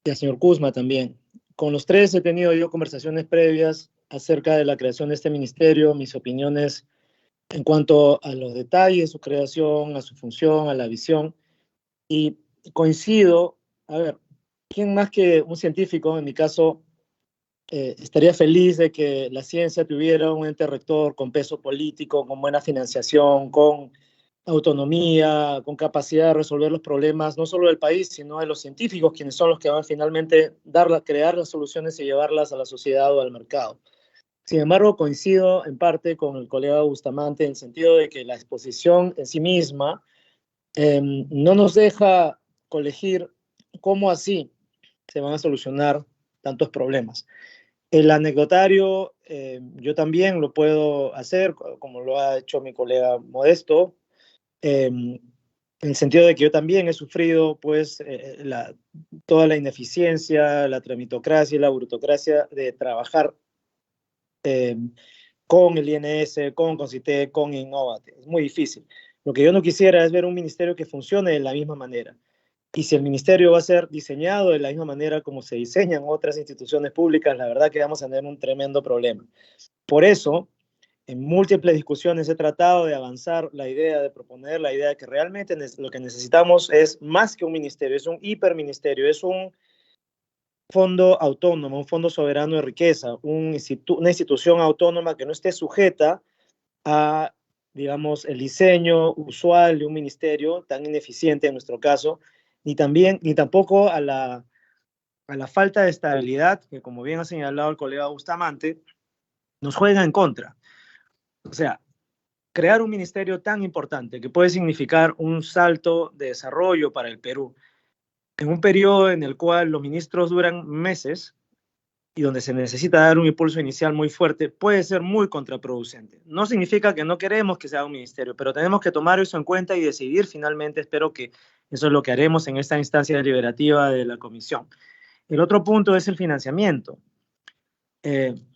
y al señor Kuzma también. Con los tres he tenido yo conversaciones previas acerca de la creación de este ministerio, mis opiniones en cuanto a los detalles de su creación, a su función, a la visión. Y coincido, a ver, ¿quién más que un científico, en mi caso, estaría feliz de que la ciencia tuviera un ente rector con peso político, con buena financiación, con autonomía, con capacidad de resolver los problemas, no solo del país, sino de los científicos, quienes son los que van finalmente crear las soluciones y llevarlas a la sociedad o al mercado? Sin embargo, coincido en parte con el colega Bustamante en el sentido de que la exposición en sí misma no nos deja colegir cómo así se van a solucionar tantos problemas. El anecdotario, yo también lo puedo hacer, como lo ha hecho mi colega Modesto, en el sentido de que yo también he sufrido pues toda la ineficiencia, la tramitocracia y la burocracia de trabajar con el INS, con CONCITEC, con Innovate. Es muy difícil. Lo que yo no quisiera es ver un ministerio que funcione de la misma manera. Y si el ministerio va a ser diseñado de la misma manera como se diseñan otras instituciones públicas, la verdad que vamos a tener un tremendo problema. Por eso, en múltiples discusiones he tratado de avanzar la idea, de proponer la idea de que realmente lo que necesitamos es más que un ministerio, es un hiperministerio, es un fondo autónomo, un fondo soberano de riqueza, una institución autónoma que no esté sujeta a digamos, el diseño usual de un ministerio tan ineficiente en nuestro caso, ni tampoco a la falta de estabilidad que, como bien ha señalado el colega Bustamante, nos juega en contra. O sea, crear un ministerio tan importante que puede significar un salto de desarrollo para el Perú, en un periodo en el cual los ministros duran meses y donde se necesita dar un impulso inicial muy fuerte, puede ser muy contraproducente. No significa que no queremos que sea un ministerio, pero tenemos que tomar eso en cuenta y decidir finalmente. Espero que eso es lo que haremos en esta instancia deliberativa de la comisión. El otro punto es el financiamiento.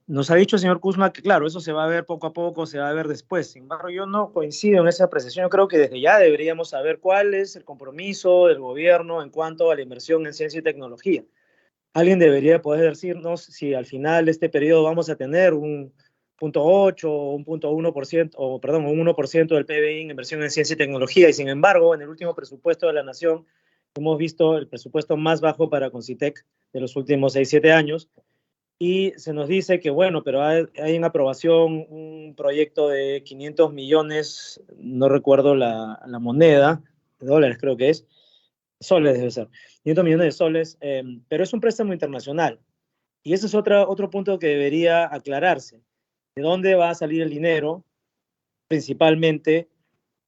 Nos ha dicho el señor Kuzma que, claro, eso se va a ver poco a poco, se va a ver después. Sin embargo, yo no coincido en esa apreciación. Yo creo que desde ya deberíamos saber cuál es el compromiso del gobierno en cuanto a la inversión en ciencia y tecnología. Alguien debería poder decirnos si al final de este periodo vamos a tener un 0.8 o un 0.1%, o perdón, un 1% del PBI en inversión en ciencia y tecnología. Y sin embargo, en el último presupuesto de la Nación, hemos visto el presupuesto más bajo para Concitec de los últimos 6-7 años. Y se nos dice que, bueno, pero hay en aprobación un proyecto de 500 millones, no recuerdo la moneda, de dólares creo que es, soles debe ser, 500 millones de soles, pero es un préstamo internacional. Y ese es otro punto que debería aclararse. ¿De dónde va a salir el dinero? Principalmente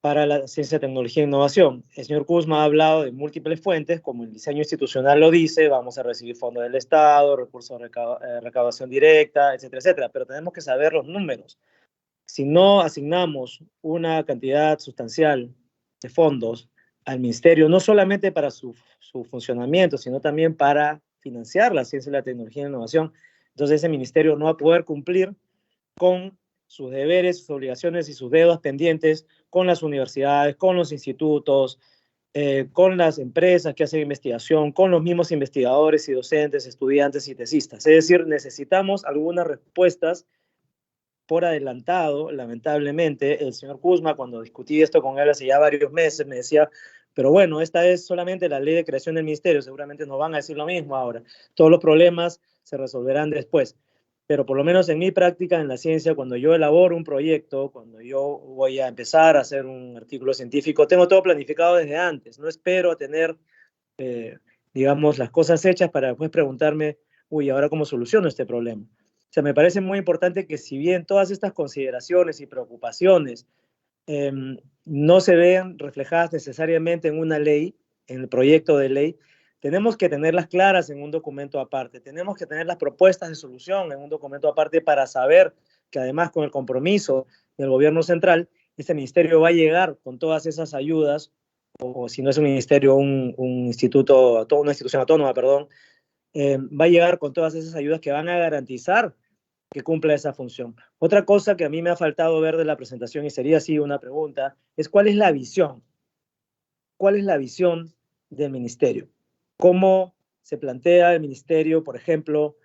para la ciencia, tecnología e innovación. El señor Kuzma ha hablado de múltiples fuentes, como el diseño institucional lo dice, vamos a recibir fondos del Estado, recursos de recaudación directa, etcétera, etcétera, pero tenemos que saber los números. Si no asignamos una cantidad sustancial de fondos al ministerio, no solamente para su funcionamiento, sino también para financiar la ciencia, la tecnología e innovación, entonces ese ministerio no va a poder cumplir con sus deberes, sus obligaciones y sus deudas pendientes con las universidades, con los institutos, con las empresas que hacen investigación, con los mismos investigadores y docentes, estudiantes y tesistas. Es decir, necesitamos algunas respuestas por adelantado. Lamentablemente, el señor Kuzma, cuando discutí esto con él hace ya varios meses, me decía, pero bueno, esta es solamente la ley de creación del ministerio, seguramente nos van a decir lo mismo ahora. Todos los problemas se resolverán después. Pero por lo menos en mi práctica en la ciencia, cuando yo elaboro un proyecto, cuando yo voy a empezar a hacer un artículo científico, tengo todo planificado desde antes. No espero a tener, digamos, las cosas hechas para después preguntarme, uy, ¿ahora cómo soluciono este problema? O sea, me parece muy importante que si bien todas estas consideraciones y preocupaciones no se vean reflejadas necesariamente en una ley, en el proyecto de ley, tenemos que tenerlas claras en un documento aparte, tenemos que tener las propuestas de solución en un documento aparte para saber que además con el compromiso del gobierno central, este ministerio va a llegar con todas esas ayudas, o si no es un ministerio, un instituto, una institución autónoma, perdón, va a llegar con todas esas ayudas que van a garantizar que cumpla esa función. Otra cosa que a mí me ha faltado ver de la presentación, y sería así una pregunta, es ¿cuál es la visión? ¿Cuál es la visión del ministerio? ¿Cómo se plantea el ministerio, por ejemplo,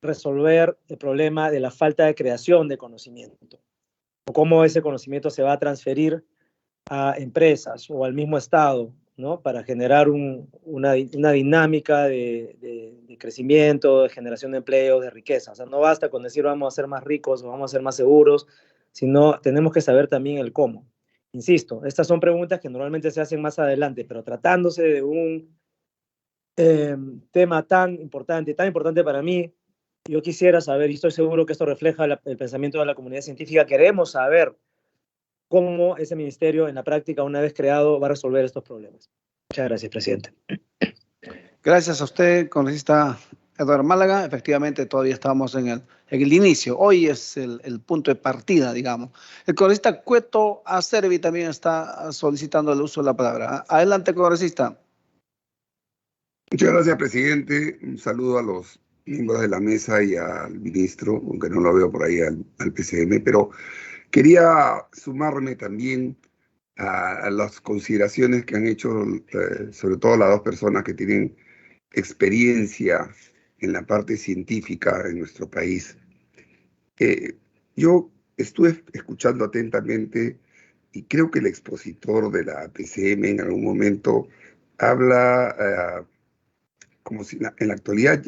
resolver el problema de la falta de creación de conocimiento? ¿O cómo ese conocimiento se va a transferir a empresas o al mismo Estado, ¿no? Para generar una dinámica de crecimiento, de generación de empleo, de riqueza? O sea, no basta con decir vamos a ser más ricos o vamos a ser más seguros, sino tenemos que saber también el cómo. Insisto, estas son preguntas que normalmente se hacen más adelante, pero tratándose de un tema tan importante para mí, yo quisiera saber, y estoy seguro que esto refleja el pensamiento de la comunidad científica, queremos saber cómo ese ministerio en la práctica, una vez creado, va a resolver estos problemas. Muchas gracias, presidente. Gracias a usted, congresista Eduardo Málaga. Efectivamente, todavía estamos en el inicio. Hoy es el punto de partida, digamos. El congresista Cueto Acerbi también está solicitando el uso de la palabra. Adelante, congresista. Muchas gracias, presidente. Un saludo a los miembros de la mesa y al ministro, aunque no lo veo por ahí al PCM, pero quería sumarme también a las consideraciones que han hecho, sobre todo las dos personas que tienen experiencia en la parte científica en nuestro país. Yo estuve escuchando atentamente y creo que el expositor de la PCM en algún momento habla como si en la actualidad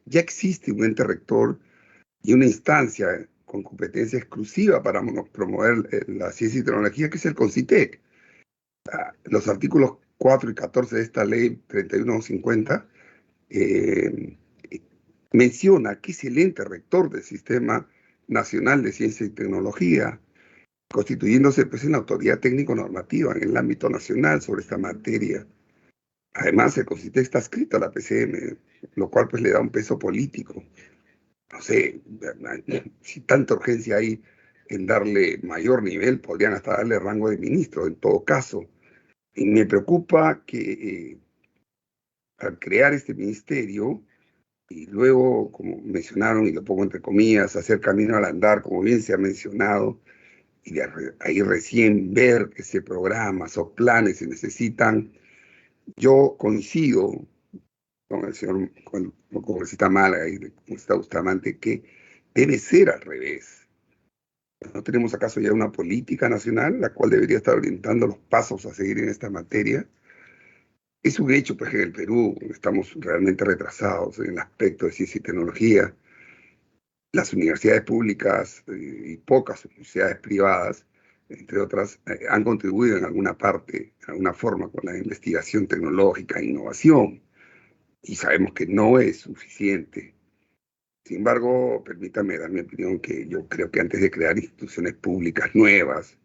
ya existe un ente rector y una instancia con competencia exclusiva para promover la ciencia y tecnología, que es el CONCITEC. Los artículos 4 y 14 de esta ley 3150 menciona que es el ente rector del Sistema Nacional de Ciencia y Tecnología, constituyéndose pues en la autoridad técnico-normativa en el ámbito nacional sobre esta materia. Además, el CONCITEC está adscrito a la PCM, lo cual pues le da un peso político. No sé, si tanta urgencia hay en darle mayor nivel, podrían hasta darle rango de ministro, en todo caso. Y me preocupa que al crear este ministerio, y luego, como mencionaron, y lo pongo entre comillas, hacer camino al andar, como bien se ha mencionado, y de ahí recién ver que ese programa, esos planes se necesitan. Yo coincido con el señor, con el congresista Málaga y el congresista Bustamante, que debe ser al revés. ¿No tenemos acaso ya una política nacional la cual debería estar orientando los pasos a seguir en esta materia? Es un hecho, pues, que en el Perú estamos realmente retrasados en el aspecto de ciencia y tecnología. Las universidades públicas y pocas universidades privadas, entre otras, han contribuido en alguna parte, en alguna forma, con la investigación tecnológica e innovación. Y sabemos que no es suficiente. Sin embargo, permítame dar mi opinión, que yo creo que antes de crear instituciones públicas nuevas,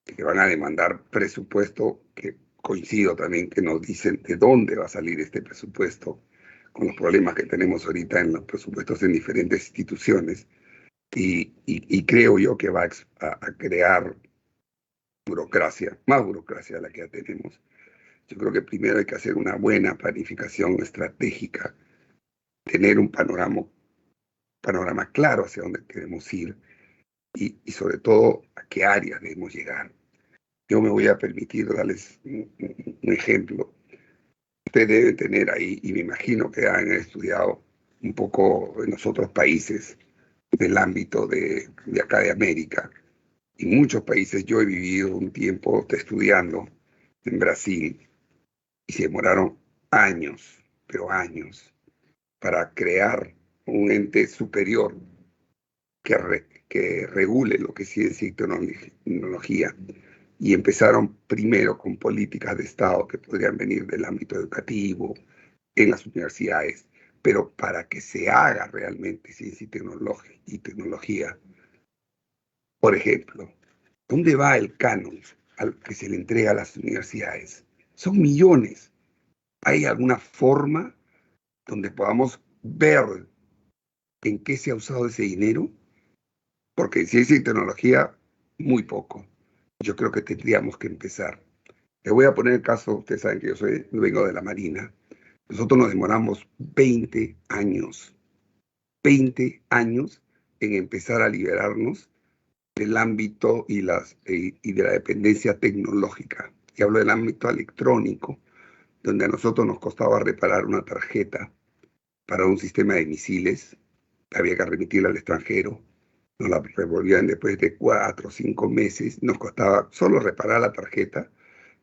que van a demandar presupuesto, que coincido también que nos dicen de dónde va a salir este presupuesto, con los problemas que tenemos ahorita en los presupuestos en diferentes instituciones, y creo yo que va a crear burocracia, más burocracia de la que ya tenemos. Yo creo que primero hay que hacer una buena planificación estratégica, tener un panorama claro hacia dónde queremos ir y sobre todo a qué áreas debemos llegar. Yo me voy a permitir darles un ejemplo. Ustedes deben tener ahí, y me imagino que han estudiado un poco en los otros países del ámbito de acá de América. En muchos países yo he vivido un tiempo estudiando en Brasil y se demoraron años, pero años, para crear un ente superior que regule lo que es ciencia y tecnología. Y empezaron primero con políticas de Estado que podrían venir del ámbito educativo, en las universidades, pero para que se haga realmente ciencia y tecnología. Por ejemplo, ¿dónde va el canon al que se le entrega a las universidades? Son millones. ¿Hay alguna forma donde podamos ver en qué se ha usado ese dinero? Porque en ciencia y tecnología, muy poco. Yo creo que tendríamos que empezar. Les voy a poner el caso, ustedes saben que yo vengo de la Marina. Nosotros nos demoramos 20 años en empezar a liberarnos del ámbito y de la dependencia tecnológica. Y hablo del ámbito electrónico, donde a nosotros nos costaba reparar una tarjeta para un sistema de misiles, había que remitirla al extranjero, nos la revolvían después de 4 o 5 meses, nos costaba solo reparar la tarjeta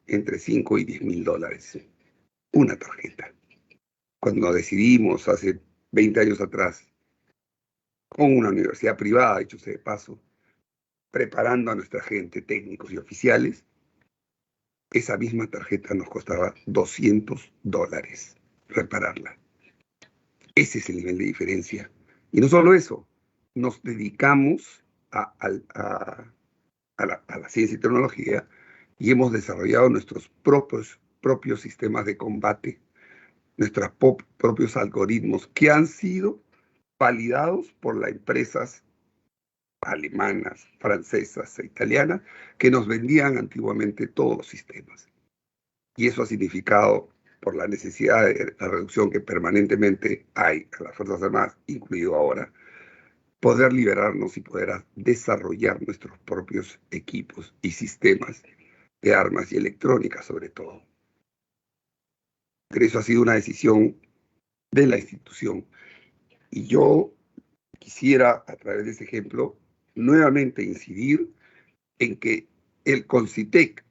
entre 5 y 10 mil dólares. Una tarjeta. Cuando decidimos hace 20 años atrás, con una universidad privada, dicho sea de paso, preparando a nuestra gente, técnicos y oficiales, esa misma tarjeta nos costaba $200 repararla. Ese es el nivel de diferencia. Y no solo eso, nos dedicamos a la ciencia y tecnología y hemos desarrollado nuestros propios sistemas de combate, nuestros propios algoritmos que han sido validados por las empresas alemanas, francesas e italianas que nos vendían antiguamente todos los sistemas. Y eso ha significado, por la necesidad de la reducción que permanentemente hay a las Fuerzas Armadas, incluido ahora, poder liberarnos y poder desarrollar nuestros propios equipos y sistemas de armas y electrónica, sobre todo. Pero eso ha sido una decisión de la institución. Y yo quisiera, a través de ese ejemplo, nuevamente incidir en que el CONCITEC,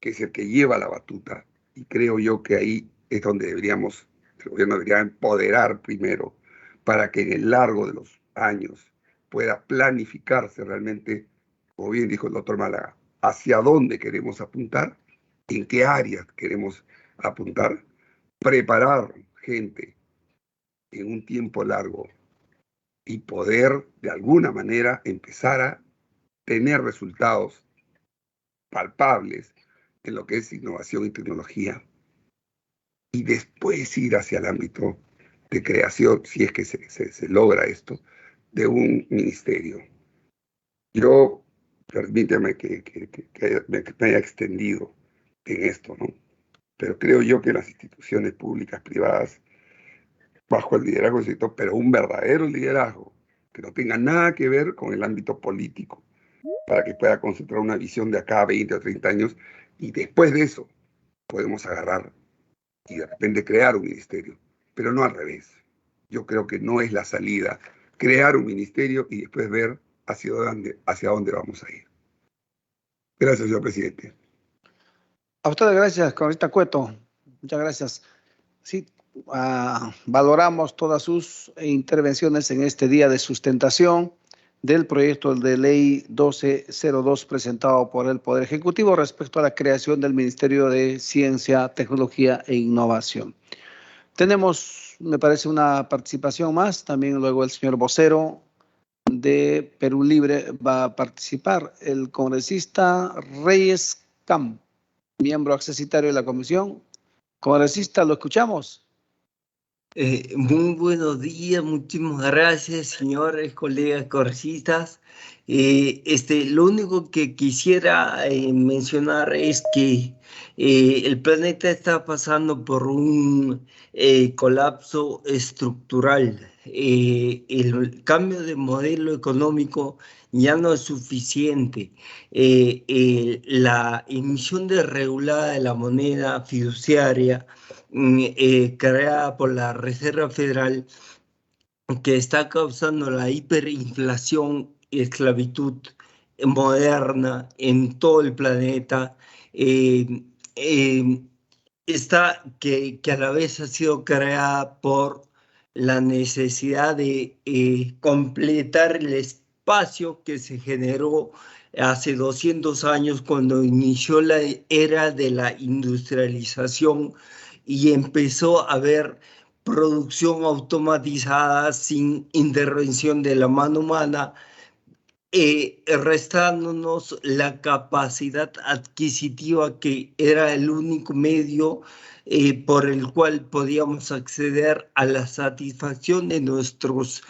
que es el que lleva la batuta, y creo yo que ahí es donde el gobierno debería empoderar primero, para que en el largo de los años pueda planificarse realmente, como bien dijo el doctor Málaga, hacia dónde queremos apuntar, en qué áreas queremos apuntar, preparar gente en un tiempo largo y poder de alguna manera empezar a tener resultados palpables en lo que es innovación y tecnología, y después ir hacia el ámbito de creación, si es que se logra esto, de un ministerio. Yo, permíteme que me haya extendido en esto, ¿no? Pero creo yo que las instituciones públicas, privadas, bajo el liderazgo del sector, pero un verdadero liderazgo que no tenga nada que ver con el ámbito político, para que pueda concentrar una visión de acá a 20 o 30 años, y después de eso podemos agarrar y de repente crear un ministerio, pero no al revés. Yo creo que no es la salida crear un ministerio y después ver hacia dónde vamos a ir. Gracias, señor presidente. A ustedes gracias, congresista Cueto. Muchas gracias. Sí, valoramos todas sus intervenciones en este día de sustentación del proyecto de ley 1202 presentado por el Poder Ejecutivo respecto a la creación del Ministerio de Ciencia, Tecnología e Innovación. Tenemos, me parece, una participación más. También luego el señor vocero de Perú Libre va a participar. El congresista Reyes Camp, miembro accesitario de la comisión. Congresista, ¿lo escuchamos? Muy buenos días, muchísimas gracias, señores, colegas congresistas. Lo único que quisiera mencionar es que el planeta está pasando por un colapso estructural. El cambio de modelo económico ya no es suficiente. La emisión desregulada de la moneda fiduciaria creada por la Reserva Federal, que está causando la hiperinflación y esclavitud moderna en todo el planeta, que a la vez ha sido creada por la necesidad de completar el espacio que se generó hace 200 años cuando inició la era de la industrialización y empezó a haber producción automatizada sin intervención de la mano humana, restándonos la capacidad adquisitiva que era el único medio por el cual podíamos acceder a la satisfacción de nuestras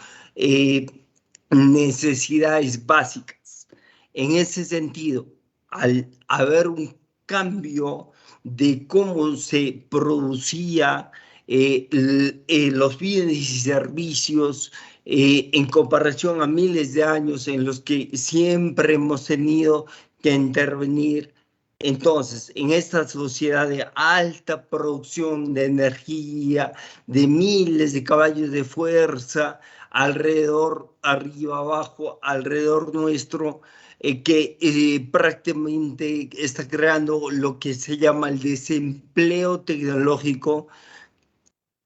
necesidades básicas. En ese sentido, al haber un cambio de cómo se producía los bienes y servicios en comparación a miles de años en los que siempre hemos tenido que intervenir. Entonces, en esta sociedad de alta producción de energía, de miles de caballos de fuerza, alrededor, arriba, abajo, alrededor nuestro, que prácticamente está creando lo que se llama el desempleo tecnológico.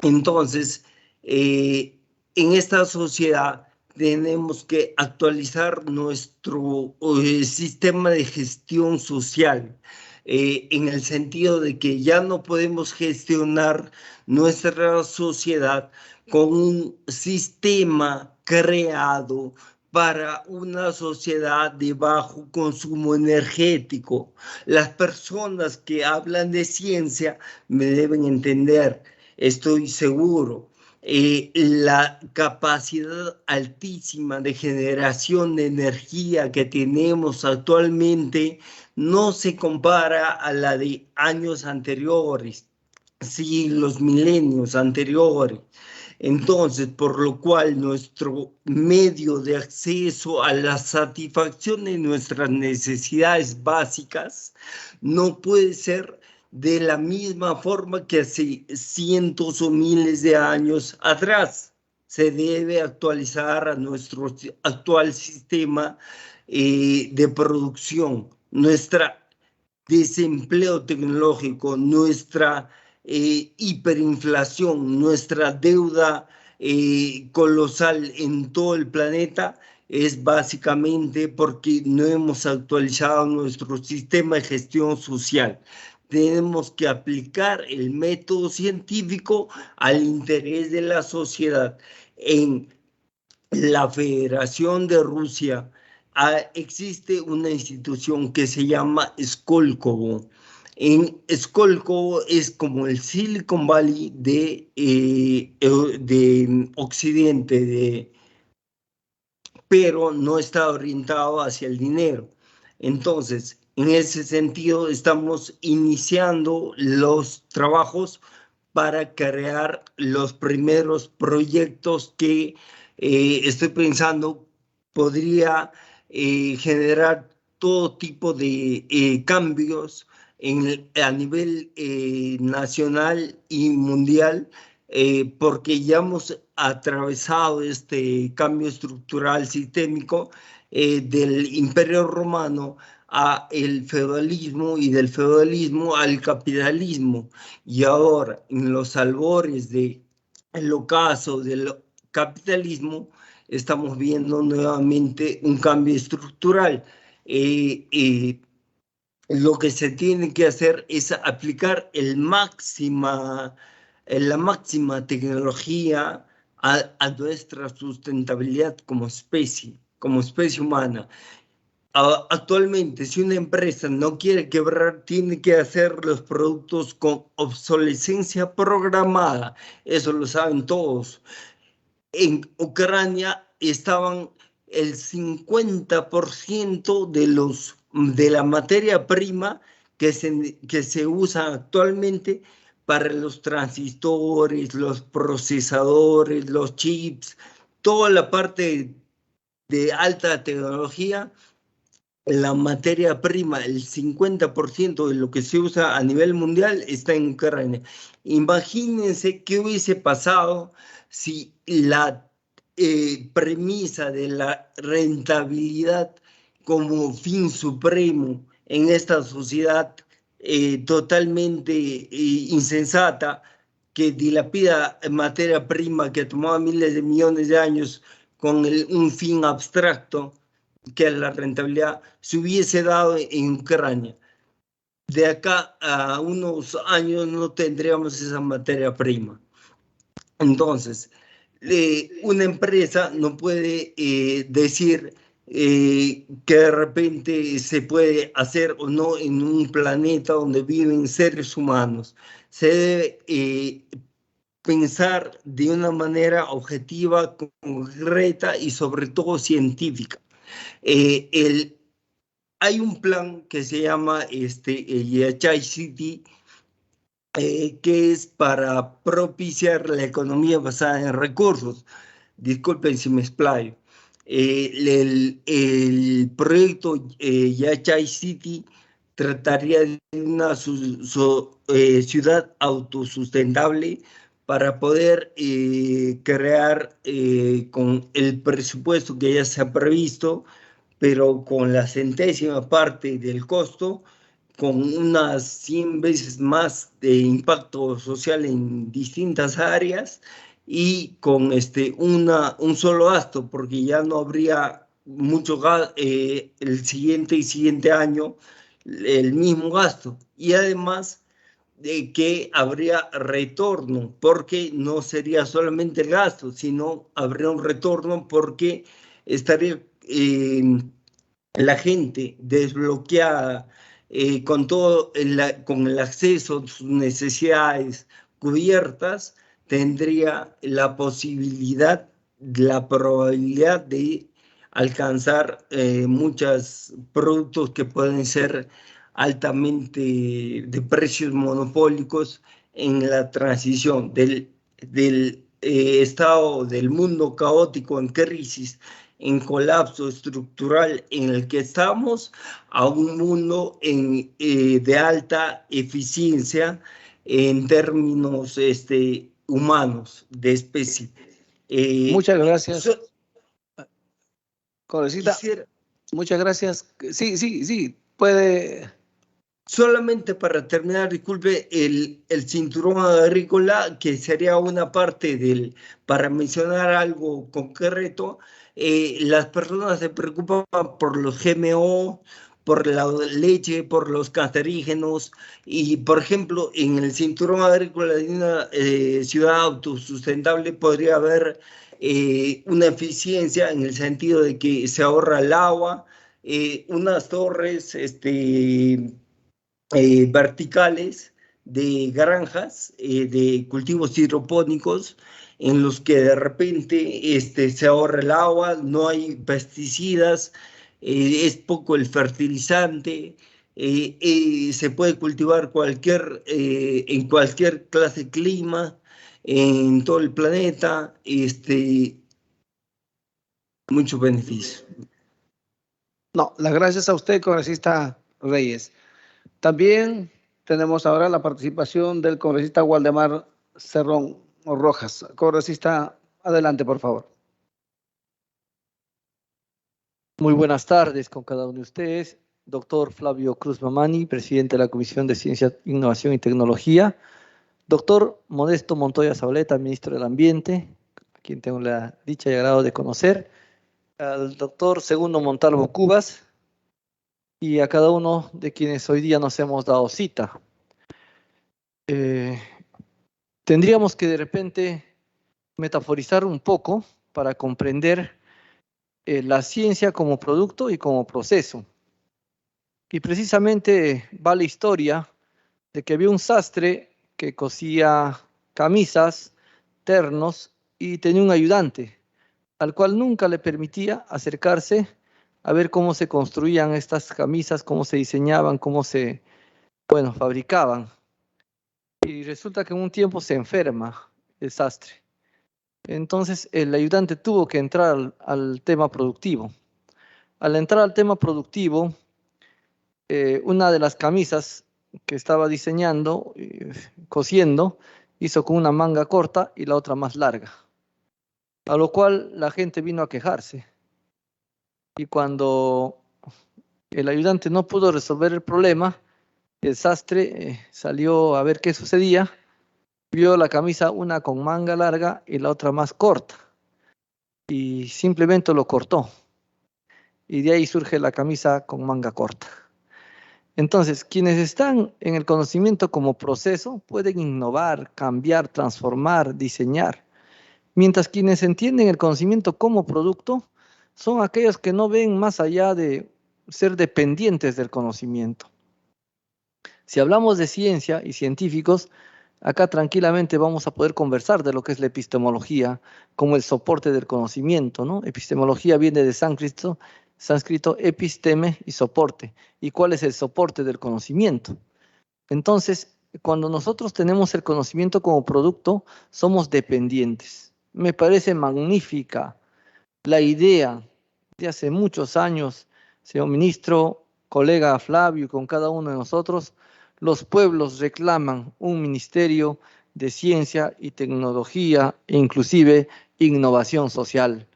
Entonces, en esta sociedad tenemos que actualizar nuestro sistema de gestión social, en el sentido de que ya no podemos gestionar nuestra sociedad con un sistema creado para una sociedad de bajo consumo energético. Las personas que hablan de ciencia me deben entender, estoy seguro. La capacidad altísima de generación de energía que tenemos actualmente no se compara a la de años anteriores, siglos, milenios anteriores. Entonces, por lo cual nuestro medio de acceso a la satisfacción de nuestras necesidades básicas no puede ser de la misma forma que hace cientos o miles de años atrás. Se debe actualizar a nuestro actual sistema de producción, nuestro desempleo tecnológico, nuestra hiperinflación, nuestra deuda colosal en todo el planeta, es básicamente porque no hemos actualizado nuestro sistema de gestión social. Tenemos que aplicar el método científico al interés de la sociedad. En la Federación de Rusia existe una institución que se llama Skolkovo. En Skolkovo es como el Silicon Valley de Occidente, pero no está orientado hacia el dinero. Entonces, en ese sentido, estamos iniciando los trabajos para crear los primeros proyectos que estoy pensando podría generar todo tipo de cambios a nivel nacional y mundial, porque ya hemos atravesado este cambio estructural sistémico del Imperio Romano a el feudalismo y del feudalismo al capitalismo. Y ahora, en los albores del ocaso del capitalismo, estamos viendo nuevamente un cambio estructural. Lo que se tiene que hacer es aplicar la máxima tecnología a nuestra sustentabilidad como especie humana. Actualmente, si una empresa no quiere quebrar, tiene que hacer los productos con obsolescencia programada. Eso lo saben todos. En Ucrania estaban el 50% de la materia prima que se usa actualmente para los transistores, los procesadores, los chips, toda la parte de alta tecnología. La materia prima, el 50% de lo que se usa a nivel mundial está en Ucrania. Imagínense qué hubiese pasado si la premisa de la rentabilidad como fin supremo en esta sociedad totalmente insensata, que dilapida materia prima que tomaba miles de millones de años con un fin abstracto, que la rentabilidad se hubiese dado en Ucrania. De acá a unos años no tendríamos esa materia prima. Entonces, una empresa no puede decir que de repente se puede hacer o no en un planeta donde viven seres humanos. Se debe pensar de una manera objetiva, concreta y sobre todo científica. Hay un plan que se llama Yachay City, que es para propiciar la economía basada en recursos. Disculpen si me explayo. El proyecto Yachay City trataría de una ciudad autosustentable para poder crear con el presupuesto que ya se ha previsto, pero con la centésima parte del costo, con unas 100 veces más de impacto social en distintas áreas y con un solo gasto, porque ya no habría mucho gasto el siguiente año, el mismo gasto. Y además de que habría retorno, porque no sería solamente el gasto, sino habría un retorno porque estaría la gente desbloqueada con el acceso a sus necesidades cubiertas, tendría la posibilidad, la probabilidad de alcanzar muchos productos que pueden ser altamente de precios monopólicos en la transición del estado del mundo caótico en crisis, en colapso estructural en el que estamos, a un mundo de alta eficiencia en términos humanos, de especie. Muchas gracias. Congresista, muchas gracias. Sí, puede. Solamente para terminar, disculpe, el cinturón agrícola, que sería una parte para mencionar algo concreto, las personas se preocupan por los GMO, por la leche, por los cancerígenos, y por ejemplo, en el cinturón agrícola de una ciudad autosustentable podría haber una eficiencia en el sentido de que se ahorra el agua, unas torres verticales de granjas, de cultivos hidropónicos, en los que de repente se ahorra el agua, no hay pesticidas, es poco el fertilizante, se puede cultivar en cualquier clase de clima, en todo el planeta, mucho beneficio. No, las gracias a usted, congresista Reyes. También tenemos ahora la participación del congresista Waldemar Cerrón Rojas. Congresista, adelante, por favor. Muy buenas tardes con cada uno de ustedes. Doctor Flavio Cruz Mamani, presidente de la Comisión de Ciencia, Innovación y Tecnología. Doctor Modesto Montoya Zabaleta, ministro del Ambiente, a quien tengo la dicha y agrado de conocer. Al doctor Segundo Montalvo Cubas y a cada uno de quienes hoy día nos hemos dado cita. Tendríamos que de repente metaforizar un poco para comprender la ciencia como producto y como proceso. Y precisamente va la historia de que había un sastre que cosía camisas, ternos y tenía un ayudante, al cual nunca le permitía acercarse a ver cómo se construían estas camisas, cómo se diseñaban, cómo se, fabricaban. Y resulta que en un tiempo se enferma el sastre. Entonces el ayudante tuvo que entrar al tema productivo. Al entrar al tema productivo, una de las camisas que estaba diseñando, cosiendo, hizo con una manga corta y la otra más larga. A lo cual la gente vino a quejarse. Y cuando el ayudante no pudo resolver el problema, el sastre salió a ver qué sucedía. Vio la camisa una con manga larga y la otra más corta. Y simplemente lo cortó. Y de ahí surge la camisa con manga corta. Entonces, quienes están en el conocimiento como proceso pueden innovar, cambiar, transformar, diseñar. Mientras quienes entienden el conocimiento como producto son aquellos que no ven más allá de ser dependientes del conocimiento. Si hablamos de ciencia y científicos, acá tranquilamente vamos a poder conversar de lo que es la epistemología como el soporte del conocimiento, ¿no? Epistemología viene de sánscrito episteme y soporte. ¿Y cuál es el soporte del conocimiento? Entonces, cuando nosotros tenemos el conocimiento como producto, somos dependientes. Me parece magnífica la idea de hace muchos años, señor ministro, colega Flavio, con cada uno de nosotros, los pueblos reclaman un ministerio de ciencia y tecnología e inclusive innovación social,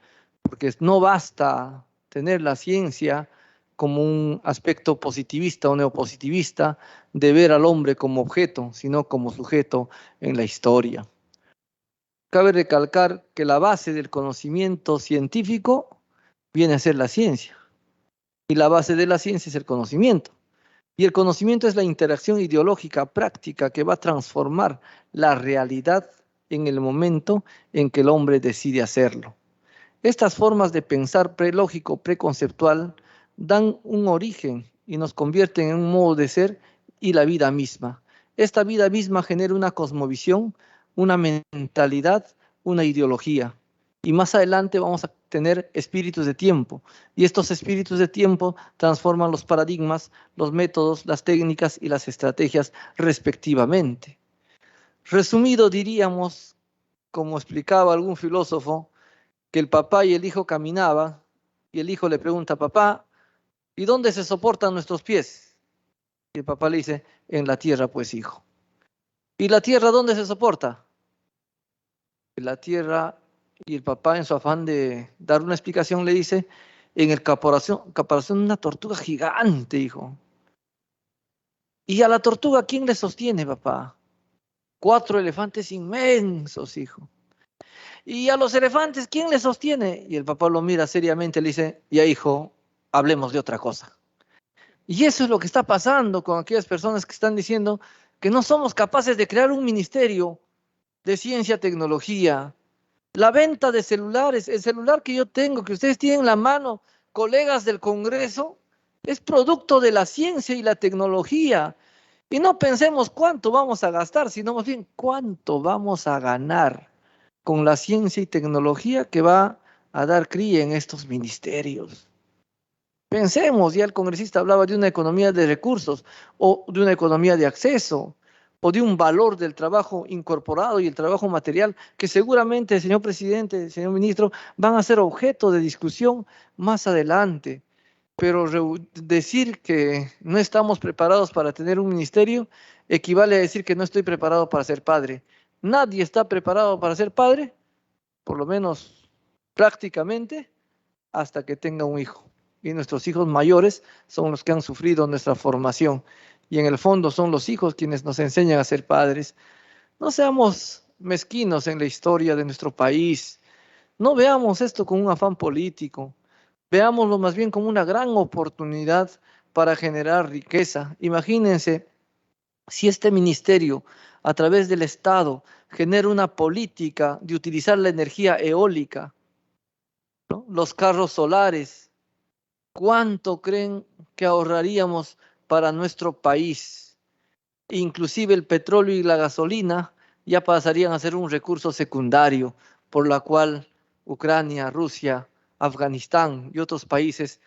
porque no basta tener la ciencia como un aspecto positivista o neopositivista de ver al hombre como objeto, sino como sujeto en la historia. Cabe recalcar que la base del conocimiento científico viene a ser la ciencia, y la base de la ciencia es el conocimiento. Y el conocimiento es la interacción ideológica práctica que va a transformar la realidad en el momento en que el hombre decide hacerlo. Estas formas de pensar prelógico, preconceptual, dan un origen y nos convierten en un modo de ser y la vida misma. Esta vida misma genera una cosmovisión, una mentalidad, una ideología. Y más adelante vamos a tener espíritus de tiempo. Y estos espíritus de tiempo transforman los paradigmas, los métodos, las técnicas y las estrategias respectivamente. Resumido, diríamos, como explicaba algún filósofo, que el papá y el hijo caminaban y el hijo le pregunta, papá, ¿y dónde se soportan nuestros pies? Y el papá le dice, en la tierra, pues, hijo. ¿Y la tierra dónde se soporta? En la tierra, y el papá en su afán de dar una explicación le dice, en el caparazón de una tortuga gigante, hijo. ¿Y a la tortuga quién le sostiene, papá? 4 elefantes inmensos, hijo. ¿Y a los elefantes quién les sostiene? Y el papá lo mira seriamente y le dice, ya hijo, hablemos de otra cosa. Y eso es lo que está pasando con aquellas personas que están diciendo que no somos capaces de crear un ministerio de ciencia, tecnología. La venta de celulares, el celular que yo tengo, que ustedes tienen en la mano, colegas del Congreso, es producto de la ciencia y la tecnología. Y no pensemos cuánto vamos a gastar, sino más bien cuánto vamos a ganar con la ciencia y tecnología que va a dar cría en estos ministerios. Pensemos, ya el congresista hablaba de una economía de recursos o de una economía de acceso o de un valor del trabajo incorporado y el trabajo material que seguramente, señor presidente, señor ministro, van a ser objeto de discusión más adelante. Pero decir que no estamos preparados para tener un ministerio equivale a decir que no estoy preparado para ser padre. Nadie está preparado para ser padre, por lo menos prácticamente, hasta que tenga un hijo. Y nuestros hijos mayores son los que han sufrido nuestra formación. Y en el fondo son los hijos quienes nos enseñan a ser padres. No seamos mezquinos en la historia de nuestro país. No veamos esto con un afán político. Veámoslo más bien como una gran oportunidad para generar riqueza. Imagínense si este ministerio, a través del Estado, genera una política de utilizar la energía eólica, ¿no? Los carros solares. ¿Cuánto creen que ahorraríamos para nuestro país? Inclusive el petróleo y la gasolina ya pasarían a ser un recurso secundario, por la cual Ucrania, Rusia, Afganistán y otros países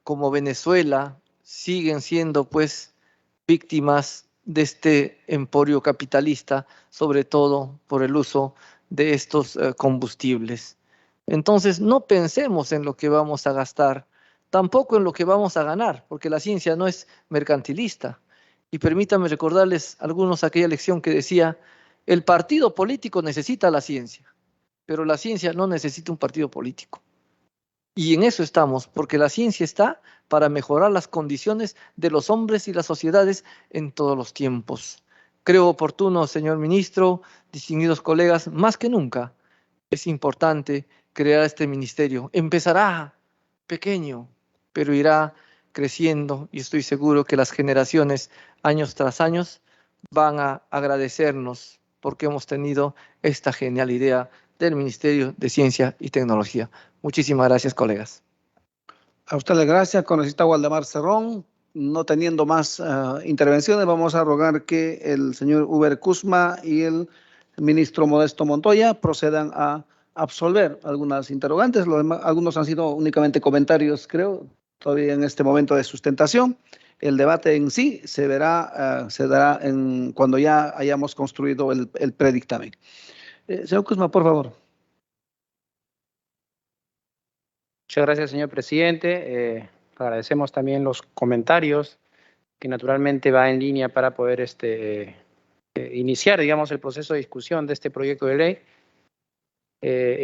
como Venezuela siguen siendo pues víctimas de este emporio capitalista, sobre todo por el uso de estos combustibles. Entonces no pensemos en lo que vamos a gastar, tampoco en lo que vamos a ganar, porque la ciencia no es mercantilista. Y permítanme recordarles algunos aquella lección que decía, el partido político necesita la ciencia, pero la ciencia no necesita un partido político. Y en eso estamos, porque la ciencia está para mejorar las condiciones de los hombres y las sociedades en todos los tiempos. Creo oportuno, señor ministro, distinguidos colegas, más que nunca es importante crear este ministerio. Empezará pequeño, pero irá creciendo y estoy seguro que las generaciones, años tras años, van a agradecernos porque hemos tenido esta genial idea del Ministerio de Ciencia y Tecnología. Muchísimas gracias, colegas. A usted le gracias, congresista Waldemar Cerrón. No teniendo más intervenciones, vamos a rogar que el señor Uber Kuzma y el ministro Modesto Montoya procedan a absolver algunas interrogantes. Algunos han sido únicamente comentarios, creo, todavía en este momento de sustentación. El debate en sí se dará cuando ya hayamos construido el predictamen. Señor Kuzma, por favor. Muchas gracias, señor presidente. Agradecemos también los comentarios, que naturalmente va en línea para poder iniciar, digamos, el proceso de discusión de este proyecto de ley.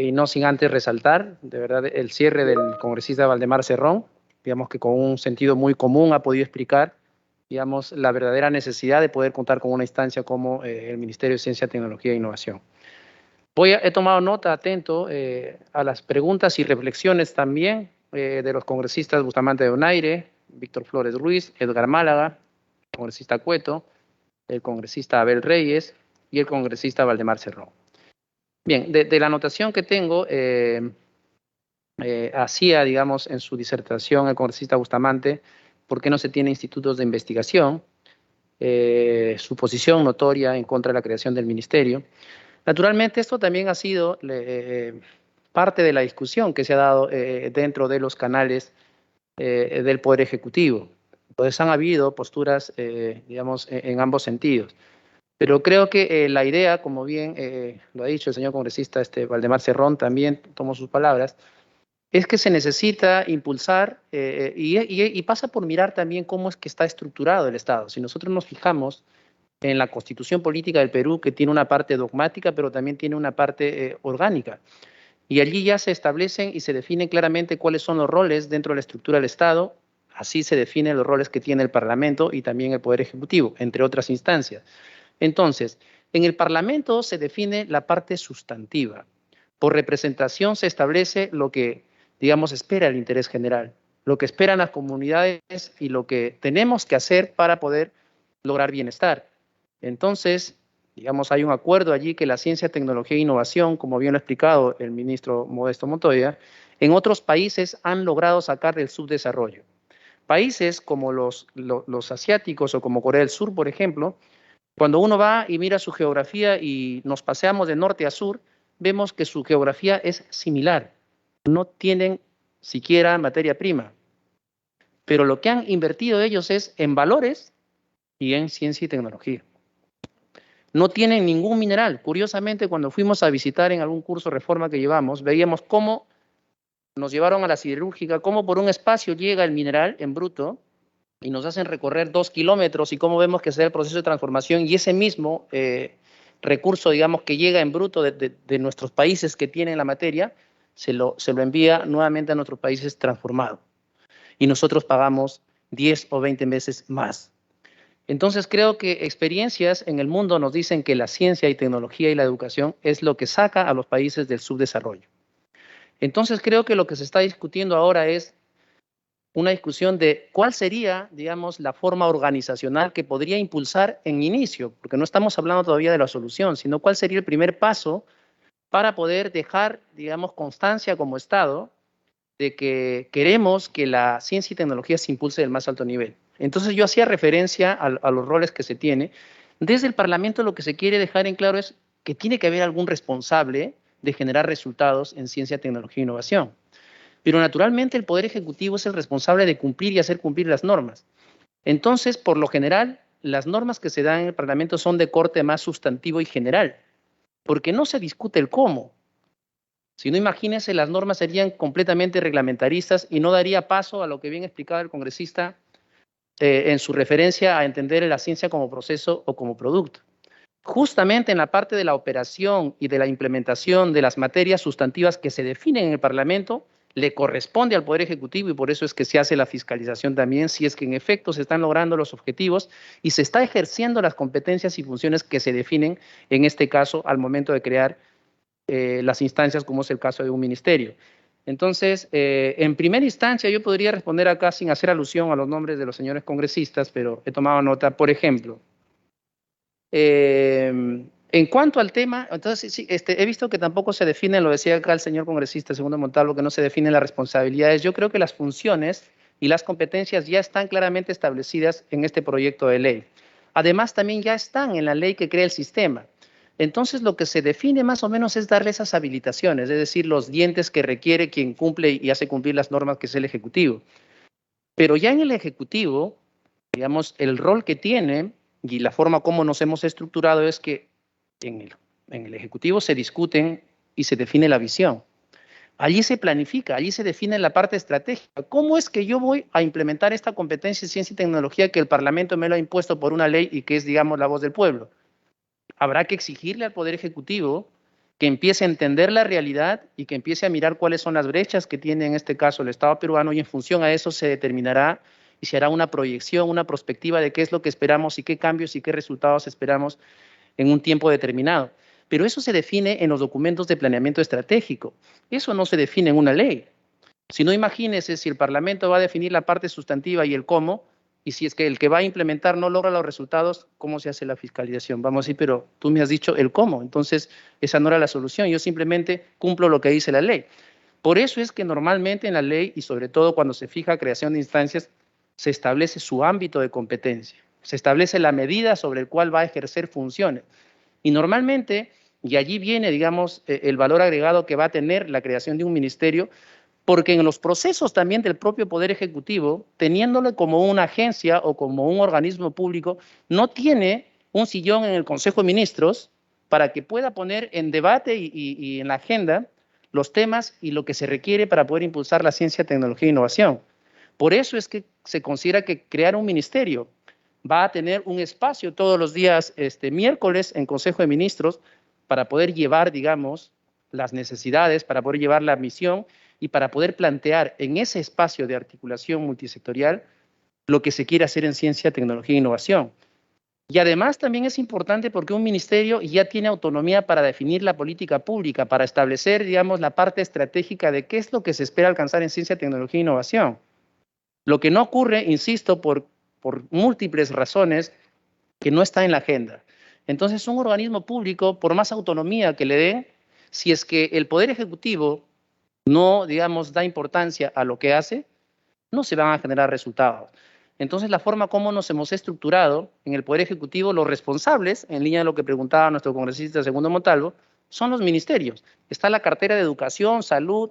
Y no sin antes resaltar, de verdad, el cierre del congresista Waldemar Cerrón, digamos que con un sentido muy común ha podido explicar, digamos, la verdadera necesidad de poder contar con una instancia como el Ministerio de Ciencia, Tecnología e Innovación. He tomado nota atento a las preguntas y reflexiones también de los congresistas Bustamante de Donaire, Víctor Flores Ruiz, Edgar Málaga, el congresista Cueto, el congresista Abel Reyes y el congresista Waldemar Cerrón. Bien, de la anotación que tengo, hacía, digamos, en su disertación el congresista Bustamante, ¿por qué no se tiene institutos de investigación? Su posición notoria en contra de la creación del ministerio. Naturalmente, esto también ha sido parte de la discusión que se ha dado dentro de los canales del Poder Ejecutivo. Entonces, han habido posturas, digamos, en ambos sentidos. Pero creo que la idea, como bien lo ha dicho el señor congresista Waldemar Cerrón, también tomo sus palabras, es que se necesita impulsar y pasa por mirar también cómo es que está estructurado el Estado. Si nosotros nos fijamos en la Constitución Política del Perú, que tiene una parte dogmática, pero también tiene una parte orgánica. Y allí ya se establecen y se definen claramente cuáles son los roles dentro de la estructura del Estado. Así se definen los roles que tiene el Parlamento y también el Poder Ejecutivo, entre otras instancias. Entonces, en el Parlamento se define la parte sustantiva. Por representación se establece lo que, digamos, espera el interés general, lo que esperan las comunidades y lo que tenemos que hacer para poder lograr bienestar. Entonces, digamos, hay un acuerdo allí que la ciencia, tecnología e innovación, como bien lo ha explicado el ministro Modesto Montoya, en otros países han logrado sacar del subdesarrollo. Países como los asiáticos o como Corea del Sur, por ejemplo, cuando uno va y mira su geografía y nos paseamos de norte a sur, vemos que su geografía es similar. No tienen siquiera materia prima. Pero lo que han invertido ellos es en valores y en ciencia y tecnología. No tienen ningún mineral. Curiosamente, cuando fuimos a visitar en algún curso de reforma que llevamos, veíamos cómo nos llevaron a la siderúrgica, cómo por un espacio llega el mineral en bruto y nos hacen recorrer 2 kilómetros y cómo vemos que se da el proceso de transformación y ese mismo recurso, digamos, que llega en bruto de nuestros países que tienen la materia, se lo envía nuevamente a nuestros países transformado. Y nosotros pagamos 10 o 20 veces más. Entonces creo que experiencias en el mundo nos dicen que la ciencia y tecnología y la educación es lo que saca a los países del subdesarrollo. Entonces creo que lo que se está discutiendo ahora es una discusión de cuál sería, digamos, la forma organizacional que podría impulsar en inicio, porque no estamos hablando todavía de la solución, sino cuál sería el primer paso para poder dejar, digamos, constancia como Estado de que queremos que la ciencia y tecnología se impulse del más alto nivel. Entonces yo hacía referencia a los roles que se tiene. Desde el Parlamento lo que se quiere dejar en claro es que tiene que haber algún responsable de generar resultados en ciencia, tecnología e innovación. Pero naturalmente el Poder Ejecutivo es el responsable de cumplir y hacer cumplir las normas. Entonces, por lo general, las normas que se dan en el Parlamento son de corte más sustantivo y general, porque no se discute el cómo. Si no, imagínense, las normas serían completamente reglamentaristas y no daría paso a lo que bien explicaba el congresista en su referencia a entender la ciencia como proceso o como producto. Justamente en la parte de la operación y de la implementación de las materias sustantivas que se definen en el Parlamento, le corresponde al Poder Ejecutivo y por eso es que se hace la fiscalización también, si es que en efecto se están logrando los objetivos y se está ejerciendo las competencias y funciones que se definen, en este caso, al momento de crear las instancias, como es el caso de un ministerio. Entonces, en primera instancia, yo podría responder acá sin hacer alusión a los nombres de los señores congresistas, pero he tomado nota, por ejemplo, en cuanto al tema, entonces sí, he visto que tampoco se define, lo decía acá el señor congresista segundo Montalvo, que no se definen las responsabilidades. Yo creo que las funciones y las competencias ya están claramente establecidas en este proyecto de ley. Además, también ya están en la ley que crea el sistema. Entonces, lo que se define más o menos es darle esas habilitaciones, es decir, los dientes que requiere quien cumple y hace cumplir las normas, que es el Ejecutivo. Pero ya en el Ejecutivo, digamos, el rol que tiene y la forma como nos hemos estructurado es que en el Ejecutivo se discuten y se define la visión. Allí se planifica, allí se define la parte estratégica. ¿Cómo es que yo voy a implementar esta competencia en ciencia y tecnología que el Parlamento me lo ha impuesto por una ley y que es, digamos, la voz del pueblo? Habrá que exigirle al Poder Ejecutivo que empiece a entender la realidad y que empiece a mirar cuáles son las brechas que tiene en este caso el Estado peruano y en función a eso se determinará y se hará una proyección, una prospectiva de qué es lo que esperamos y qué cambios y qué resultados esperamos en un tiempo determinado. Pero eso se define en los documentos de planeamiento estratégico. Eso no se define en una ley. Si no, imagínese si el Parlamento va a definir la parte sustantiva y el cómo, y si es que el que va a implementar no logra los resultados, ¿cómo se hace la fiscalización? Vamos a decir, pero tú me has dicho el cómo, entonces esa no era la solución, yo simplemente cumplo lo que dice la ley. Por eso es que normalmente en la ley, y sobre todo cuando se fija creación de instancias, se establece su ámbito de competencia, se establece la medida sobre el cual va a ejercer funciones. Y normalmente, y allí viene, digamos, el valor agregado que va a tener la creación de un ministerio, porque en los procesos también del propio Poder Ejecutivo, teniéndolo como una agencia o como un organismo público, no tiene un sillón en el Consejo de Ministros para que pueda poner en debate y en la agenda los temas y lo que se requiere para poder impulsar la ciencia, tecnología e innovación. Por eso es que se considera que crear un ministerio va a tener un espacio todos los días miércoles en Consejo de Ministros para poder llevar, digamos, las necesidades, para poder llevar la misión y para poder plantear en ese espacio de articulación multisectorial lo que se quiere hacer en ciencia, tecnología e innovación. Y además también es importante porque un ministerio ya tiene autonomía para definir la política pública, para establecer, digamos, la parte estratégica de qué es lo que se espera alcanzar en ciencia, tecnología e innovación. Lo que no ocurre, insisto, por múltiples razones, que no está en la agenda. Entonces, un organismo público, por más autonomía que le dé, si es que el Poder Ejecutivo no, digamos, da importancia a lo que hace, no se van a generar resultados. Entonces, la forma como nos hemos estructurado en el Poder Ejecutivo, los responsables, en línea de lo que preguntaba nuestro congresista Segundo Montalvo, son los ministerios. Está la cartera de Educación, Salud,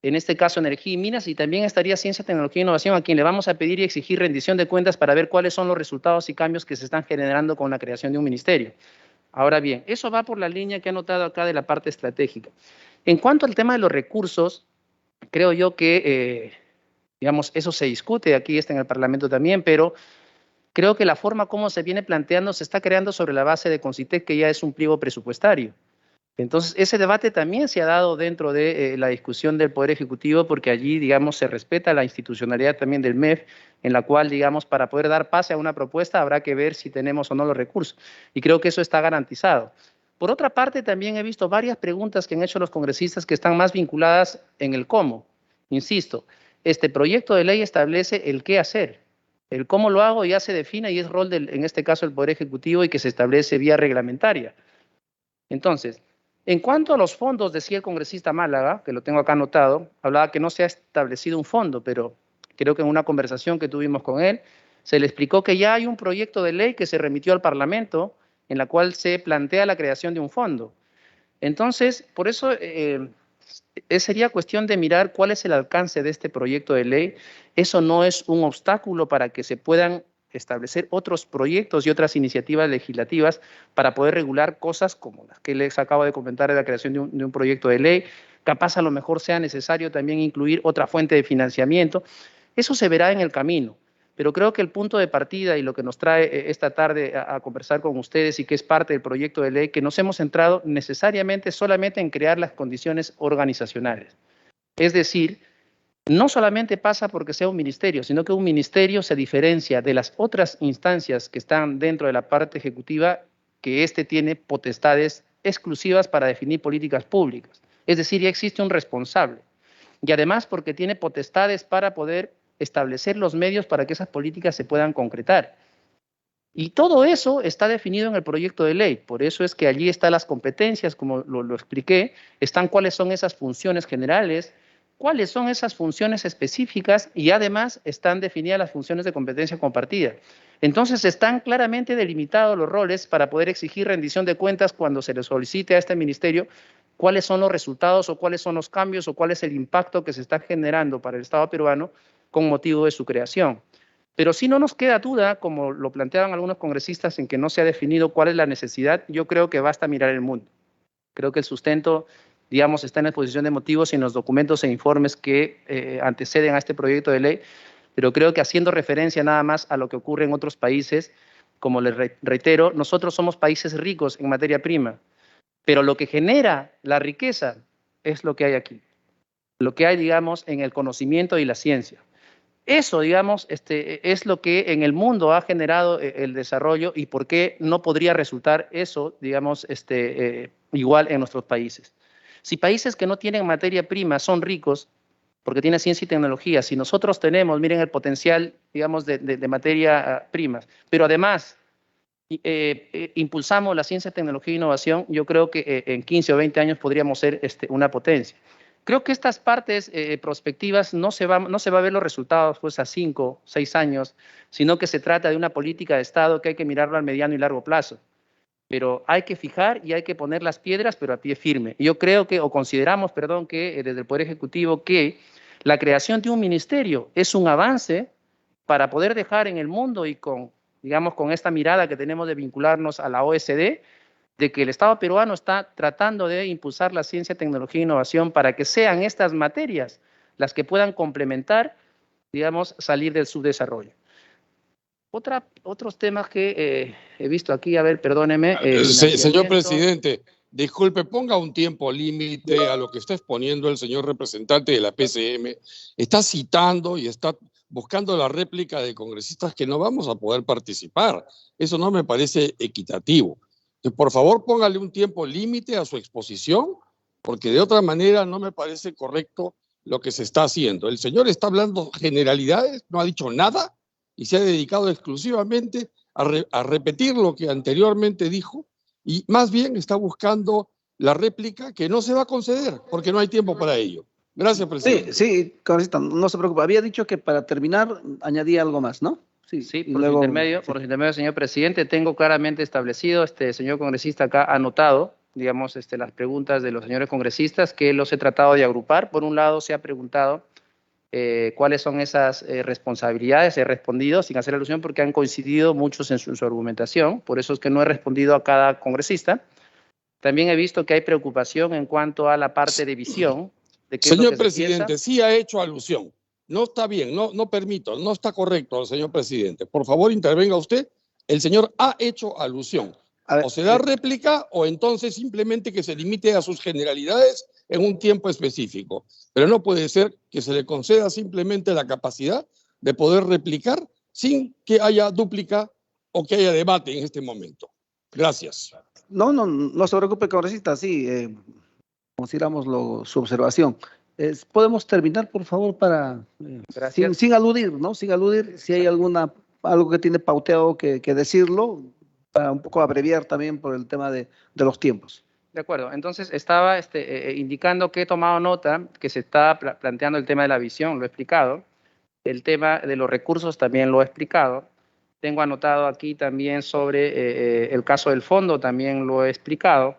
en este caso Energía y Minas, y también estaría Ciencia, Tecnología e Innovación, a quien le vamos a pedir y exigir rendición de cuentas para ver cuáles son los resultados y cambios que se están generando con la creación de un ministerio. Ahora bien, eso va por la línea que he notado acá de la parte estratégica. En cuanto al tema de los recursos, creo yo que, digamos, eso se discute, aquí está en el Parlamento también, pero creo que la forma como se viene planteando se está creando sobre la base de Concitec, que ya es un pliego presupuestario. Entonces, ese debate también se ha dado dentro de la discusión del Poder Ejecutivo, porque allí, digamos, se respeta la institucionalidad también del MEF, en la cual, digamos, para poder dar pase a una propuesta habrá que ver si tenemos o no los recursos. Y creo que eso está garantizado. Por otra parte, también he visto varias preguntas que han hecho los congresistas que están más vinculadas en el cómo. Insisto, este proyecto de ley establece el qué hacer. El cómo lo hago ya se define y es rol, en este caso, del Poder Ejecutivo y que se establece vía reglamentaria. Entonces, en cuanto a los fondos, decía el congresista Málaga, que lo tengo acá anotado, hablaba que no se ha establecido un fondo, pero creo que en una conversación que tuvimos con él, se le explicó que ya hay un proyecto de ley que se remitió al Parlamento, en la cual se plantea la creación de un fondo. Entonces, por eso sería cuestión de mirar cuál es el alcance de este proyecto de ley. Eso no es un obstáculo para que se puedan establecer otros proyectos y otras iniciativas legislativas para poder regular cosas como las que les acabo de comentar de la creación de un proyecto de ley. Capaz a lo mejor sea necesario también incluir otra fuente de financiamiento. Eso se verá en el camino, pero creo que el punto de partida y lo que nos trae esta tarde a conversar con ustedes y que es parte del proyecto de ley, que nos hemos centrado necesariamente solamente en crear las condiciones organizacionales. Es decir, no solamente pasa porque sea un ministerio, sino que un ministerio se diferencia de las otras instancias que están dentro de la parte ejecutiva, que éste tiene potestades exclusivas para definir políticas públicas. Es decir, ya existe un responsable. Y además porque tiene potestades para poder establecer los medios para que esas políticas se puedan concretar. Y todo eso está definido en el proyecto de ley. Por eso es que allí están las competencias, como lo expliqué, están cuáles son esas funciones generales, cuáles son esas funciones específicas y además están definidas las funciones de competencia compartida. Entonces están claramente delimitados los roles para poder exigir rendición de cuentas cuando se le solicite a este ministerio cuáles son los resultados o cuáles son los cambios o cuál es el impacto que se está generando para el Estado peruano con motivo de su creación. Pero si no nos queda duda, como lo planteaban algunos congresistas, en que no se ha definido cuál es la necesidad, yo creo que basta mirar el mundo. Creo que el sustento, digamos, está en la exposición de motivos y en los documentos e informes que anteceden a este proyecto de ley, pero creo que haciendo referencia nada más a lo que ocurre en otros países, como les reitero, nosotros somos países ricos en materia prima, pero lo que genera la riqueza es lo que hay aquí, lo que hay, digamos, en el conocimiento y la ciencia. Eso, digamos, es lo que en el mundo ha generado el desarrollo y por qué no podría resultar eso, digamos, igual en nuestros países. Si países que no tienen materia prima son ricos, porque tienen ciencia y tecnología, si nosotros tenemos, miren el potencial, digamos, de materia primas, pero además impulsamos la ciencia, tecnología e innovación, yo creo que en 15 o 20 años podríamos ser una potencia. Creo que estas partes prospectivas no se va a ver los resultados pues a 5, 6 años, sino que se trata de una política de Estado que hay que mirarlo al mediano y largo plazo. Pero hay que fijar y hay que poner las piedras, pero a pie firme. Yo creo que, o consideramos, perdón, que desde el Poder Ejecutivo que la creación de un ministerio es un avance para poder dejar en el mundo y con, digamos, con esta mirada que tenemos de vincularnos a la OSD, de que el Estado peruano está tratando de impulsar la ciencia, tecnología e innovación para que sean estas materias las que puedan complementar, digamos, salir del subdesarrollo. Otros temas que he visto aquí, a ver, perdóneme. Señor presidente, disculpe, ponga un tiempo límite a lo que está exponiendo el señor representante de la PCM. Está citando y está buscando la réplica de congresistas que no vamos a poder participar. Eso no me parece equitativo. Entonces, por favor, póngale un tiempo límite a su exposición, porque de otra manera no me parece correcto lo que se está haciendo. El señor está hablando generalidades, no ha dicho nada y se ha dedicado exclusivamente a repetir lo que anteriormente dijo y más bien está buscando la réplica que no se va a conceder porque no hay tiempo para ello. Gracias, presidente. Sí, congresista, no se preocupe. Había dicho que para terminar añadía algo más, ¿no? Sí, por su intermedio, señor presidente, tengo claramente establecido, señor congresista acá anotado, digamos, las preguntas de los señores congresistas que los he tratado de agrupar. Por un lado, se ha preguntado cuáles son esas responsabilidades. He respondido sin hacer alusión porque han coincidido muchos en su argumentación, por eso es que no he respondido a cada congresista. También he visto que hay preocupación en cuanto a la parte de visión. De qué Señor es lo que presidente, sí ha hecho alusión. No está bien, no permito, no está correcto, señor presidente. Por favor, intervenga usted. El señor ha hecho alusión. O se da réplica o entonces simplemente que se limite a sus generalidades en un tiempo específico. Pero no puede ser que se le conceda simplemente la capacidad de poder replicar sin que haya dúplica o que haya debate en este momento. Gracias. No se preocupe, congresista, sí, consideramos su observación. ¿Podemos terminar, por favor, para sin aludir, ¿no? Sin aludir, si hay algo que tiene pauteado que decirlo, para un poco abreviar también por el tema de los tiempos. De acuerdo, entonces estaba indicando que he tomado nota, que se está planteando el tema de la visión, lo he explicado. El tema de los recursos también lo he explicado. Tengo anotado aquí también sobre el caso del fondo, también lo he explicado.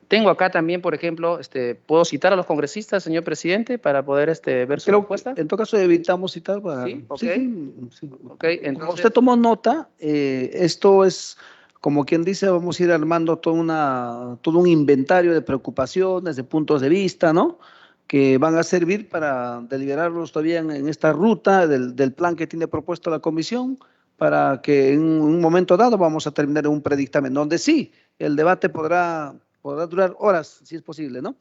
Tengo acá también, por ejemplo, ¿puedo citar a los congresistas, señor presidente, para poder ver su respuesta? En todo caso, evitamos citar. Sí, ok. Sí. Okay, entonces, como usted tomó nota, esto es, como quien dice, vamos a ir armando todo un inventario de preocupaciones, de puntos de vista, ¿no? Que van a servir para deliberarlos todavía en esta ruta del plan que tiene propuesto la comisión, para que en un momento dado vamos a terminar en un predictamen, donde sí, el debate podrá durar horas, si es posible, ¿no?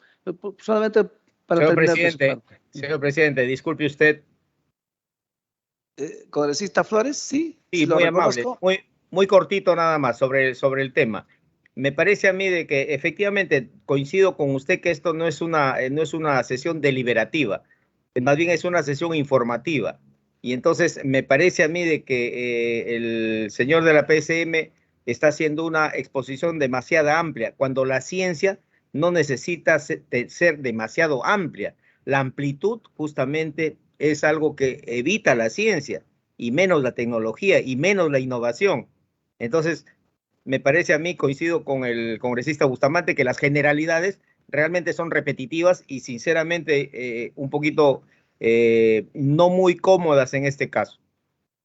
Solamente para terminar. Señor presidente, disculpe usted. Congresista Flores, sí. Sí, muy amable, muy cortito nada más sobre el tema. Me parece a mí de que efectivamente coincido con usted que esto no es una sesión deliberativa, más bien es una sesión informativa. Y entonces me parece a mí de que el señor de la PSM está haciendo una exposición demasiado amplia, cuando la ciencia no necesita ser demasiado amplia. La amplitud justamente es algo que evita la ciencia, y menos la tecnología, y menos la innovación. Entonces, me parece a mí, coincido con el congresista Bustamante, que las generalidades realmente son repetitivas y sinceramente un poquito no muy cómodas en este caso.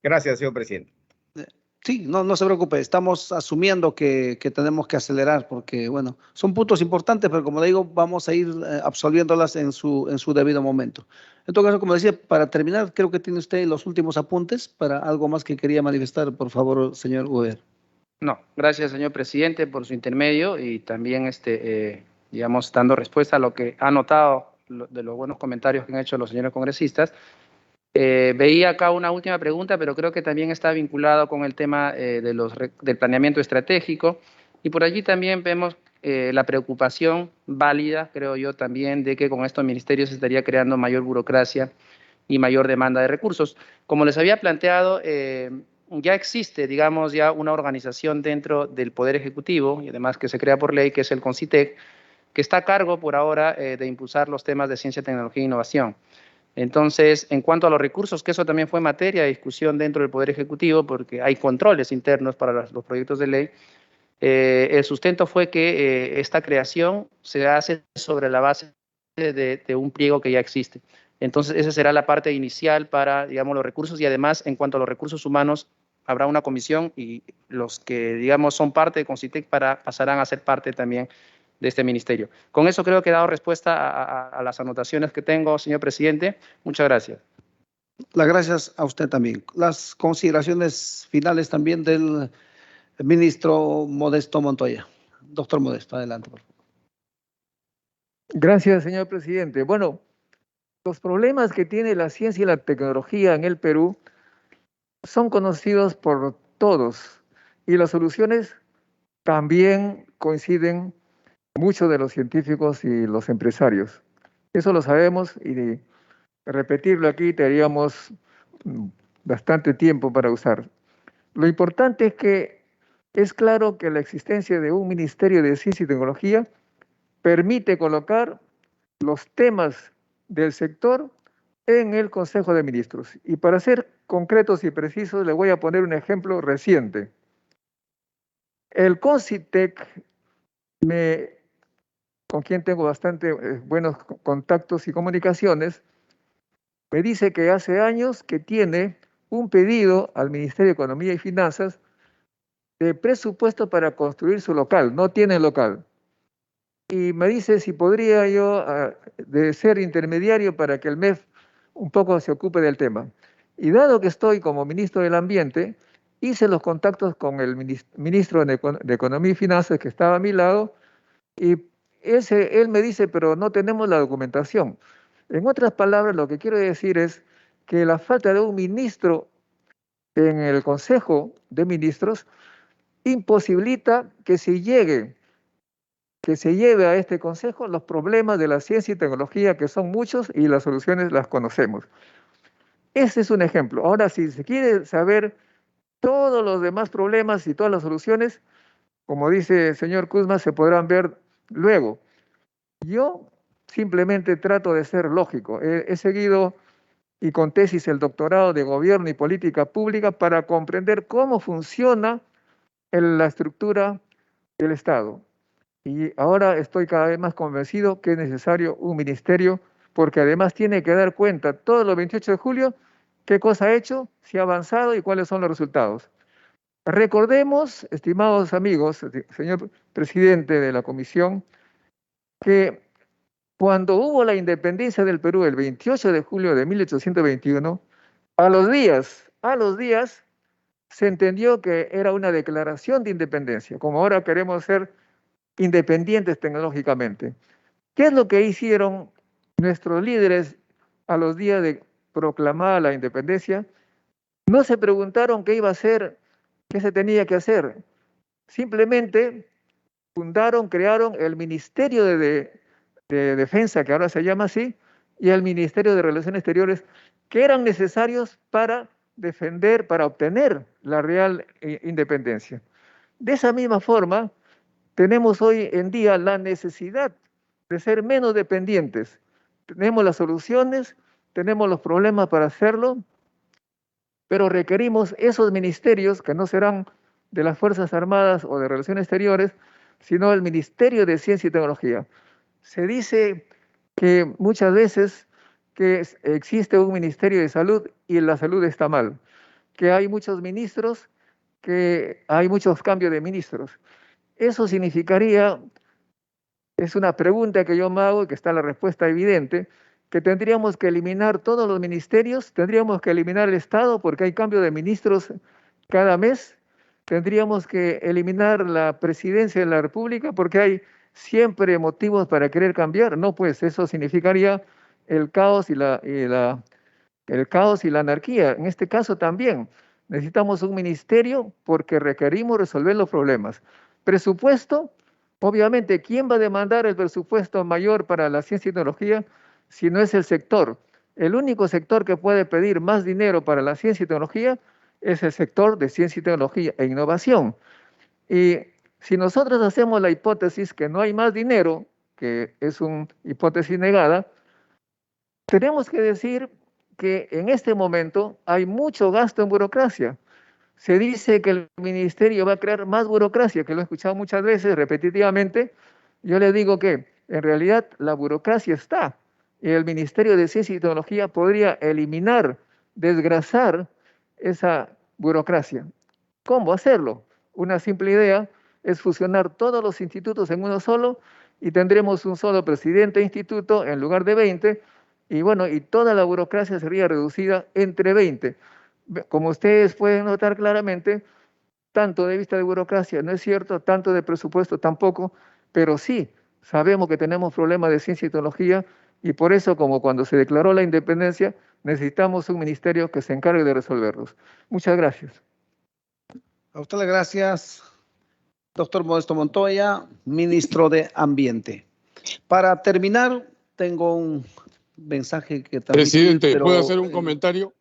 Gracias, señor presidente. Sí, no se preocupe, estamos asumiendo que tenemos que acelerar porque, bueno, son puntos importantes, pero como le digo, vamos a ir absolviéndolas en su debido momento. En todo caso, como decía, para terminar, creo que tiene usted los últimos apuntes para algo más que quería manifestar, por favor, señor Uber. No, gracias, señor presidente, por su intermedio y también, digamos, dando respuesta a lo que ha notado de los buenos comentarios que han hecho los señores congresistas. Veía acá una última pregunta, pero creo que también está vinculado con el tema del planeamiento estratégico. Y por allí también vemos la preocupación válida, creo yo también, de que con estos ministerios se estaría creando mayor burocracia y mayor demanda de recursos. Como les había planteado, ya existe, digamos, ya una organización dentro del Poder Ejecutivo, y además que se crea por ley, que es el CONCITEC, que está a cargo por ahora de impulsar los temas de ciencia, tecnología e innovación. Entonces, en cuanto a los recursos, que eso también fue materia de discusión dentro del Poder Ejecutivo, porque hay controles internos para los proyectos de ley, el sustento fue que esta creación se hace sobre la base de un pliego que ya existe. Entonces, esa será la parte inicial para, digamos, los recursos y además, en cuanto a los recursos humanos, habrá una comisión y los que, digamos, son parte de CONCITEC pasarán a ser parte también de este ministerio. Con eso creo que he dado respuesta a las anotaciones que tengo, señor presidente. Muchas gracias. Las gracias a usted también. Las consideraciones finales también del ministro Modesto Montoya. Doctor Modesto, adelante, por favor. Gracias, señor presidente. Bueno, Los problemas que tiene la ciencia y la tecnología en el Perú son conocidos por todos y las soluciones también coinciden muchos de los científicos y los empresarios. Eso lo sabemos y de repetirlo aquí tendríamos bastante tiempo para usar. Lo importante es que es claro que la existencia de un Ministerio de Ciencia y Tecnología permite colocar los temas del sector en el Consejo de Ministros. Y para ser concretos y precisos, le voy a poner un ejemplo reciente. El CONCITEC, con quien tengo bastante buenos contactos y comunicaciones, me dice que hace años que tiene un pedido al Ministerio de Economía y Finanzas de presupuesto para construir su local. No tiene local. Y me dice si podría yo de ser intermediario para que el MEF un poco se ocupe del tema. Y dado que estoy como ministro del Ambiente, hice los contactos con el ministro de Economía y Finanzas que estaba a mi lado y él me dice, pero no tenemos la documentación. En otras palabras, lo que quiero decir es que la falta de un ministro en el Consejo de Ministros imposibilita que se lleve a este Consejo los problemas de la ciencia y tecnología, que son muchos y las soluciones las conocemos. Ese es un ejemplo. Ahora, si se quiere saber todos los demás problemas y todas las soluciones, como dice el señor Kuzma, se podrán ver luego. Yo simplemente trato de ser lógico. He seguido y con tesis el doctorado de Gobierno y Política Pública para comprender cómo funciona la estructura del Estado. Y ahora estoy cada vez más convencido que es necesario un ministerio, porque además tiene que dar cuenta todos los 28 de julio qué cosa ha hecho, si ha avanzado y cuáles son los resultados. Recordemos, estimados amigos, señor presidente de la comisión, que cuando hubo la independencia del Perú el 28 de julio de 1821, a los días se entendió que era una declaración de independencia, como ahora queremos ser independientes tecnológicamente. ¿Qué es lo que hicieron nuestros líderes a los días de proclamar la independencia? No se preguntaron qué iba a hacer, qué se tenía que hacer. Simplemente crearon el Ministerio de Defensa, que ahora se llama así, y el Ministerio de Relaciones Exteriores, que eran necesarios para defender, para obtener la real independencia. De esa misma forma, tenemos hoy en día la necesidad de ser menos dependientes. Tenemos las soluciones, tenemos los problemas para hacerlo, pero requerimos esos ministerios que no serán de las Fuerzas Armadas o de Relaciones Exteriores, sino el Ministerio de Ciencia y Tecnología. Se dice que muchas veces que existe un Ministerio de Salud y la salud está mal, que hay muchos ministros, que hay muchos cambios de ministros. Eso significaría, es una pregunta que yo me hago y que está la respuesta evidente, que tendríamos que eliminar todos los ministerios, tendríamos que eliminar el Estado porque hay cambio de ministros cada mes, tendríamos que eliminar la presidencia de la República porque hay siempre motivos para querer cambiar. No, pues eso significaría el caos y la anarquía. En este caso también necesitamos un ministerio porque requerimos resolver los problemas. Presupuesto, obviamente, ¿quién va a demandar el presupuesto mayor para la ciencia y tecnología si no es el sector? El único sector que puede pedir más dinero para la ciencia y tecnología es el sector de ciencia y tecnología e innovación. Y si nosotros hacemos la hipótesis que no hay más dinero, que es una hipótesis negada, tenemos que decir que en este momento hay mucho gasto en burocracia. Se dice que el ministerio va a crear más burocracia, que lo he escuchado muchas veces repetitivamente. Yo le digo que en realidad la burocracia está y el Ministerio de Ciencia y Tecnología podría eliminar, desgrasar esa burocracia. ¿Cómo hacerlo? Una simple idea es fusionar todos los institutos en uno solo y tendremos un solo presidente de instituto en lugar de 20 y bueno, y toda la burocracia sería reducida entre 20. Como ustedes pueden notar claramente, tanto de vista de burocracia no es cierto, tanto de presupuesto tampoco, pero sí sabemos que tenemos problemas de ciencia y tecnología y por eso, como cuando se declaró la independencia, necesitamos un ministerio que se encargue de resolverlos. Muchas gracias. A usted las gracias, doctor Modesto Montoya, ministro de Ambiente. Para terminar, tengo un mensaje que también... Presidente, ¿puedo hacer un comentario?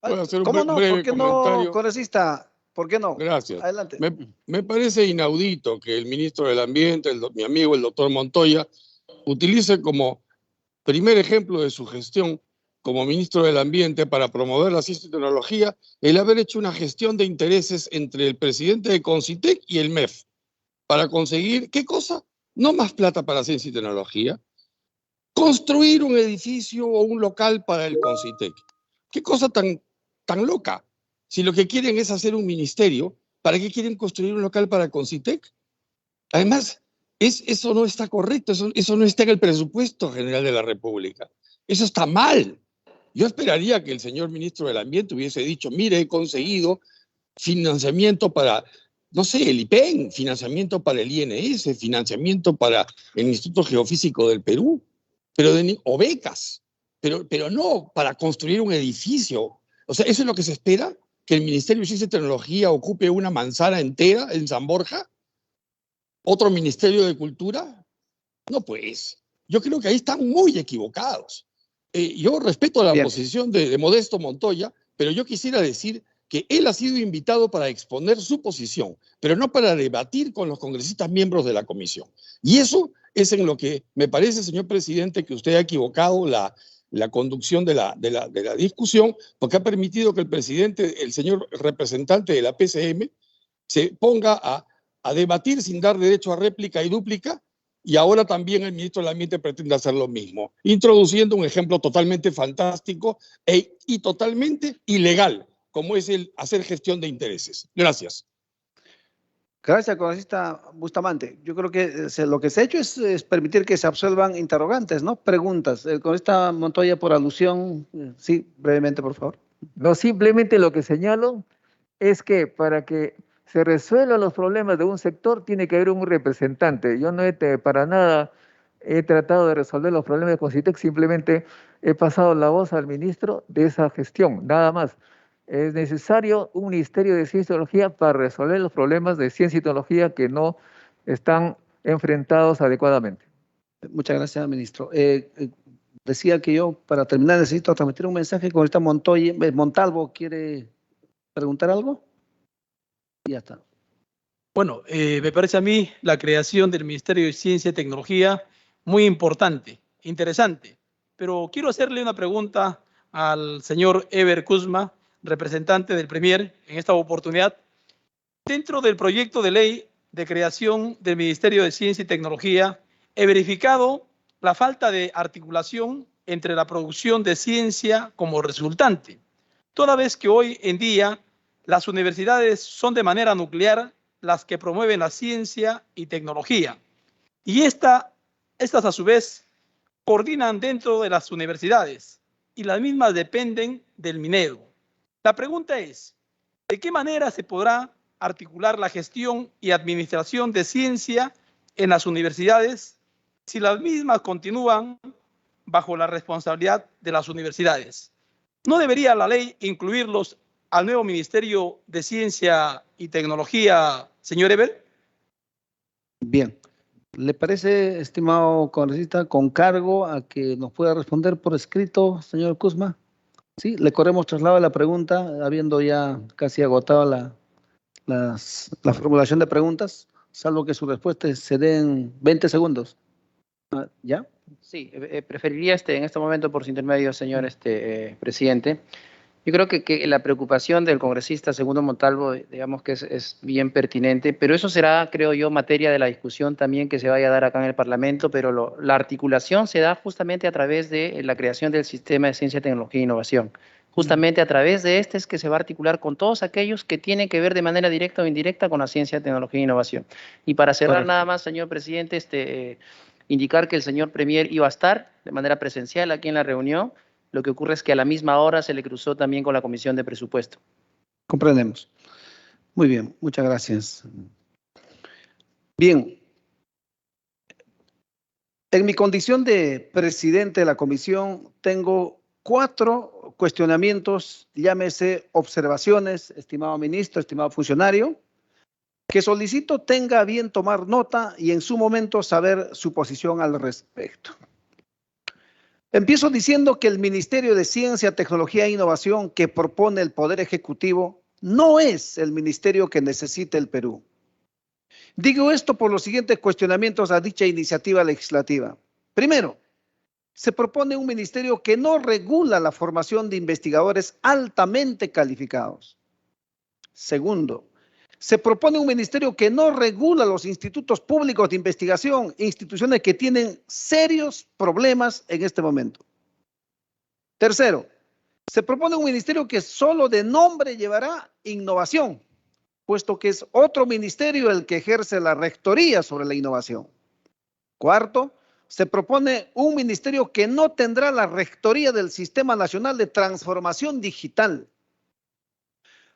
¿Puedo hacer un ¿Cómo no? breve ¿Por qué comentario? no, congresista? ¿Por qué no? Gracias. Adelante. Me parece inaudito que el ministro del Ambiente, mi amigo el doctor Montoya, utilice como primer ejemplo de su gestión como ministro del Ambiente para promover la ciencia y tecnología el haber hecho una gestión de intereses entre el presidente de Concitec y el MEF para conseguir, ¿qué cosa? No más plata para ciencia y tecnología, construir un edificio o un local para el Concitec. ¿Qué cosa tan loca? Si lo que quieren es hacer un ministerio, ¿para qué quieren construir un local para el Concitec? Además, eso no está correcto, eso no está en el presupuesto general de la República. Eso está mal. Yo esperaría que el señor ministro del Ambiente hubiese dicho, mire, he conseguido financiamiento para, no sé, el IPEN, financiamiento para el INS, financiamiento para el Instituto Geofísico del Perú, o becas, pero no para construir un edificio. O sea, ¿eso es lo que se espera? ¿Que el Ministerio de Ciencia y Tecnología ocupe una manzana entera en San Borja? ¿Otro Ministerio de Cultura? No, pues, yo creo que ahí están muy equivocados. Yo respeto la posición de Modesto Montoya, pero yo quisiera decir que él ha sido invitado para exponer su posición, pero no para debatir con los congresistas miembros de la comisión. Y eso es en lo que me parece, señor presidente, que usted ha equivocado la conducción de la discusión, porque ha permitido que el presidente, el señor representante de la PCM, se ponga a debatir sin dar derecho a réplica y dúplica, y ahora también el ministro del Ambiente pretende hacer lo mismo, introduciendo un ejemplo totalmente fantástico y totalmente ilegal, como es el hacer gestión de intereses. Gracias. Gracias, congresista Bustamante. Yo creo que lo que se ha hecho es permitir que se absuelvan interrogantes, ¿no? Preguntas. El congresista Montoya, por alusión, sí, brevemente, por favor. No, simplemente lo que señalo es que para que se resuelvan los problemas de un sector tiene que haber un representante. Yo no para nada he tratado de resolver los problemas de Concitec, simplemente he pasado la voz al ministro de esa gestión, nada más. Es necesario un Ministerio de Ciencia y Tecnología para resolver los problemas de ciencia y tecnología que no están enfrentados adecuadamente. Muchas gracias, ministro. Decía que yo, para terminar, necesito transmitir un mensaje con esta Montalvo. ¿Quiere preguntar algo? Ya está. Bueno, me parece a mí la creación del Ministerio de Ciencia y Tecnología muy importante, interesante, pero quiero hacerle una pregunta al señor Eber Kuzma, representante del Premier, en esta oportunidad. Dentro del proyecto de ley de creación del Ministerio de Ciencia y Tecnología, he verificado la falta de articulación entre la producción de ciencia como resultante, toda vez que hoy en día las universidades son de manera nuclear las que promueven la ciencia y tecnología, y estas a su vez coordinan dentro de las universidades y las mismas dependen del minero. La pregunta es, ¿de qué manera se podrá articular la gestión y administración de ciencia en las universidades si las mismas continúan bajo la responsabilidad de las universidades? ¿No debería la ley incluirlos al nuevo Ministerio de Ciencia y Tecnología, señor Eber? Bien. ¿Le parece, estimado congresista, con cargo a que nos pueda responder por escrito, señor Kuzma? Sí, le corremos traslado a la pregunta, habiendo ya casi agotado la formulación de preguntas, salvo que su respuesta se dé en 20 segundos. ¿Ya? Sí, preferiría en este momento, por su intermedio, señor presidente. Yo creo que la preocupación del congresista Segundo Montalvo, digamos que es bien pertinente, pero eso será, creo yo, materia de la discusión también que se vaya a dar acá en el Parlamento, pero la articulación se da justamente a través de la creación del Sistema de Ciencia, Tecnología e Innovación. Justamente a través de este es que se va a articular con todos aquellos que tienen que ver de manera directa o indirecta con la ciencia, tecnología e innovación. Y para cerrar nada más, señor presidente, indicar que el señor Premier iba a estar de manera presencial aquí en la reunión. Lo que ocurre es que a la misma hora se le cruzó también con la Comisión de Presupuesto. Comprendemos. Muy bien, muchas gracias. Bien. En mi condición de presidente de la comisión, tengo 4 cuestionamientos, llámese observaciones, estimado ministro, estimado funcionario, que solicito tenga a bien tomar nota y en su momento saber su posición al respecto. Empiezo diciendo que el Ministerio de Ciencia, Tecnología e Innovación que propone el Poder Ejecutivo no es el ministerio que necesita el Perú. Digo esto por los siguientes cuestionamientos a dicha iniciativa legislativa. Primero, se propone un ministerio que no regula la formación de investigadores altamente calificados. Segundo, se propone un ministerio que no regula los institutos públicos de investigación, instituciones que tienen serios problemas en este momento. Tercero, se propone un ministerio que solo de nombre llevará innovación, puesto que es otro ministerio el que ejerce la rectoría sobre la innovación. Cuarto, se propone un ministerio que no tendrá la rectoría del Sistema Nacional de Transformación Digital.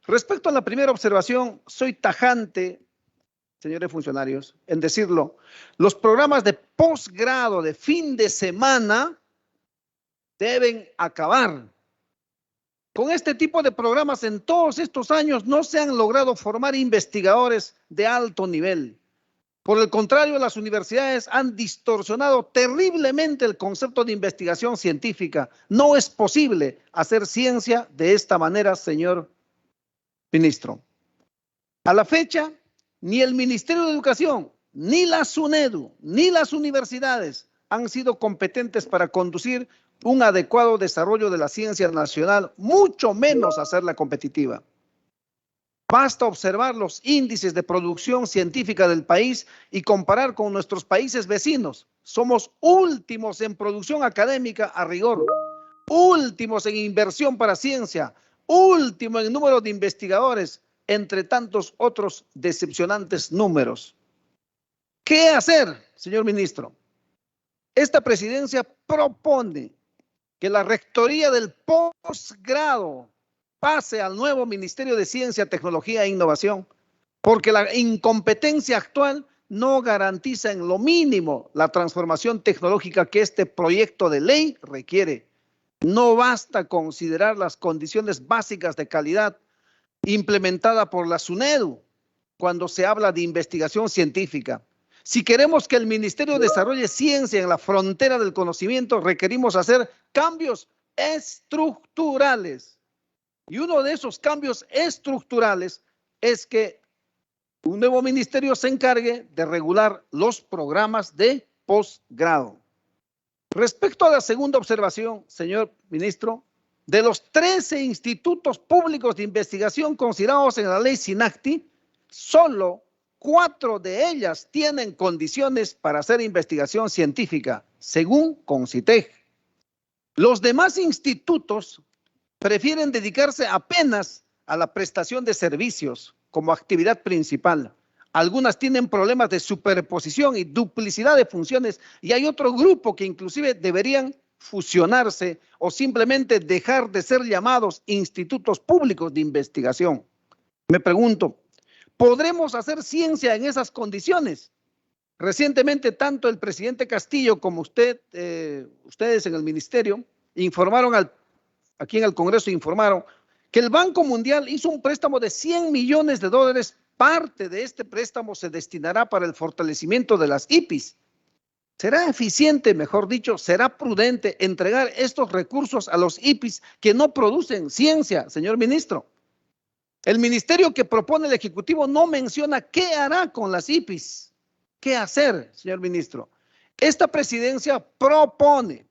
Respecto a la primera observación, soy tajante, señores funcionarios, en decirlo. Los programas de posgrado de fin de semana deben acabar. Con este tipo de programas en todos estos años no se han logrado formar investigadores de alto nivel. Por el contrario, las universidades han distorsionado terriblemente el concepto de investigación científica. No es posible hacer ciencia de esta manera, señor ministro. A la fecha, ni el Ministerio de Educación, ni la SUNEDU, ni las universidades han sido competentes para conducir un adecuado desarrollo de la ciencia nacional, mucho menos hacerla competitiva. Basta observar los índices de producción científica del país y comparar con nuestros países vecinos. Somos últimos en producción académica a rigor, últimos en inversión para ciencia, último en número de investigadores, entre tantos otros decepcionantes números. ¿Qué hacer, señor ministro? Esta presidencia propone que la rectoría del posgrado pase al nuevo Ministerio de Ciencia, Tecnología e Innovación, porque la incompetencia actual no garantiza en lo mínimo la transformación tecnológica que este proyecto de ley requiere. No basta considerar las condiciones básicas de calidad implementada por la SUNEDU cuando se habla de investigación científica. Si queremos que el Ministerio desarrolle ciencia en la frontera del conocimiento, requerimos hacer cambios estructurales. Y uno de esos cambios estructurales es que un nuevo ministerio se encargue de regular los programas de posgrado. Respecto a la segunda observación, señor ministro, de los 13 institutos públicos de investigación considerados en la ley SINACTI, solo 4 de ellas tienen condiciones para hacer investigación científica, según CONCITEC. Los demás institutos prefieren dedicarse apenas a la prestación de servicios como actividad principal. Algunas tienen problemas de superposición y duplicidad de funciones y hay otro grupo que inclusive deberían fusionarse o simplemente dejar de ser llamados institutos públicos de investigación. Me pregunto, ¿podremos hacer ciencia en esas condiciones? Recientemente, tanto el presidente Castillo como ustedes en el ministerio informaron aquí en el Congreso informaron que el Banco Mundial hizo un préstamo de $100 millones. Parte de este préstamo se destinará para el fortalecimiento de las IPIs. ¿Será eficiente, mejor dicho, será prudente entregar estos recursos a los IPIs que no producen ciencia, señor ministro? El ministerio que propone el Ejecutivo no menciona qué hará con las IPIs. ¿Qué hacer, señor ministro? Esta presidencia propone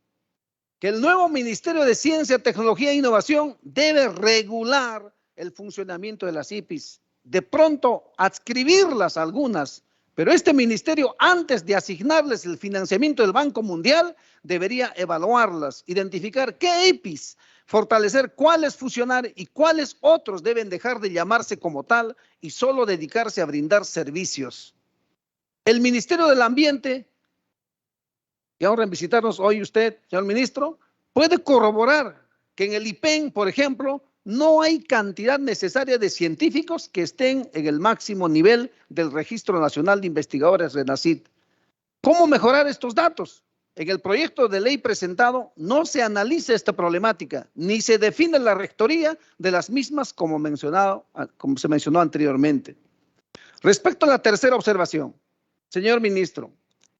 que el nuevo Ministerio de Ciencia, Tecnología e Innovación debe regular el funcionamiento de las IPIs. De pronto, adscribirlas a algunas, pero este ministerio, antes de asignarles el financiamiento del Banco Mundial, debería evaluarlas, identificar qué IPIs, fortalecer cuáles fusionar y cuáles otros deben dejar de llamarse como tal y solo dedicarse a brindar servicios. El Ministerio del Ambiente, y ahora en visitarnos hoy usted, señor ministro, puede corroborar que en el IPEN, por ejemplo, no hay cantidad necesaria de científicos que estén en el máximo nivel del Registro Nacional de Investigadores RENACIT. ¿Cómo mejorar estos datos? en el proyecto de ley presentado no se analiza esta problemática, ni se define la rectoría de las mismas como se mencionó anteriormente. Respecto a la tercera observación, señor ministro,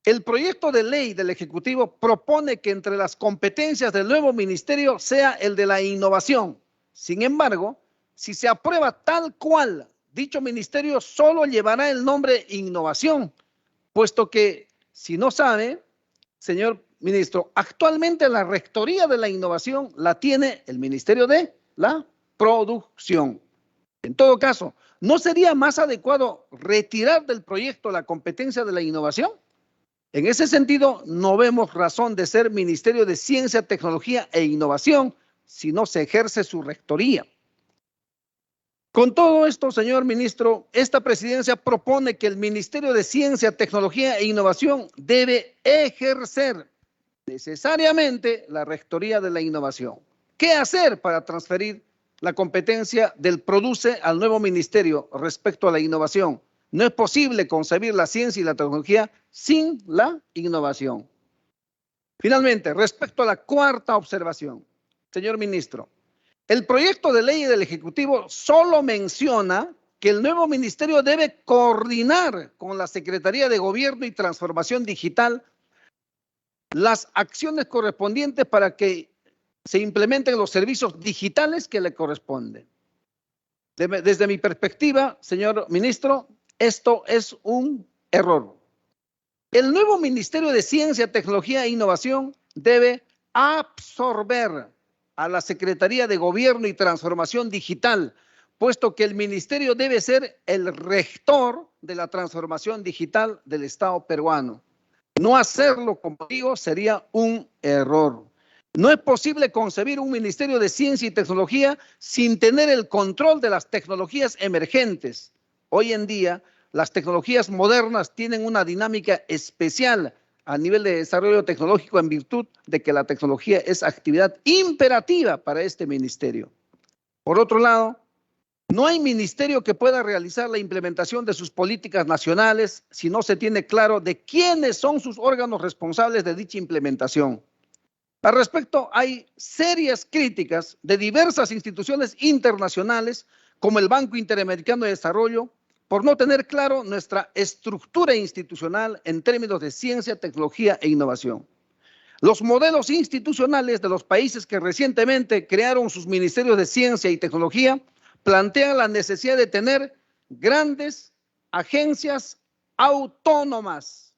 el proyecto de ley del Ejecutivo propone que entre las competencias del nuevo ministerio sea el de la innovación. Sin embargo, si se aprueba tal cual, dicho ministerio solo llevará el nombre innovación, puesto que, si no sabe, señor ministro, actualmente la rectoría de la innovación la tiene el Ministerio de la Producción. En todo caso, ¿no sería más adecuado retirar del proyecto la competencia de la innovación? En ese sentido, no vemos razón de ser Ministerio de Ciencia, Tecnología e Innovación si no se ejerce su rectoría. Con todo esto, señor ministro, esta presidencia propone que el Ministerio de Ciencia, Tecnología e Innovación debe ejercer necesariamente la rectoría de la innovación. ¿Qué hacer para transferir la competencia del PRODUCE al nuevo ministerio respecto a la innovación? No es posible concebir la ciencia y la tecnología sin la innovación. Finalmente, respecto a la cuarta observación, señor ministro, el proyecto de ley del Ejecutivo solo menciona que el nuevo ministerio debe coordinar con la Secretaría de Gobierno y Transformación Digital las acciones correspondientes para que se implementen los servicios digitales que le corresponden. Desde mi perspectiva, señor ministro, esto es un error. El nuevo Ministerio de Ciencia, Tecnología e Innovación debe absorber a la Secretaría de Gobierno y Transformación Digital, puesto que el ministerio debe ser el rector de la transformación digital del Estado peruano. No hacerlo, como digo, sería un error. No es posible concebir un Ministerio de Ciencia y Tecnología sin tener el control de las tecnologías emergentes. Hoy en día, las tecnologías modernas tienen una dinámica especial a nivel de desarrollo tecnológico en virtud de que la tecnología es actividad imperativa para este ministerio. Por otro lado, no hay ministerio que pueda realizar la implementación de sus políticas nacionales si no se tiene claro de quiénes son sus órganos responsables de dicha implementación. Al respecto, hay serias críticas de diversas instituciones internacionales, como el Banco Interamericano de Desarrollo, por no tener claro nuestra estructura institucional en términos de ciencia, tecnología e innovación. Los modelos institucionales de los países que recientemente crearon sus ministerios de ciencia y tecnología plantean la necesidad de tener grandes agencias autónomas.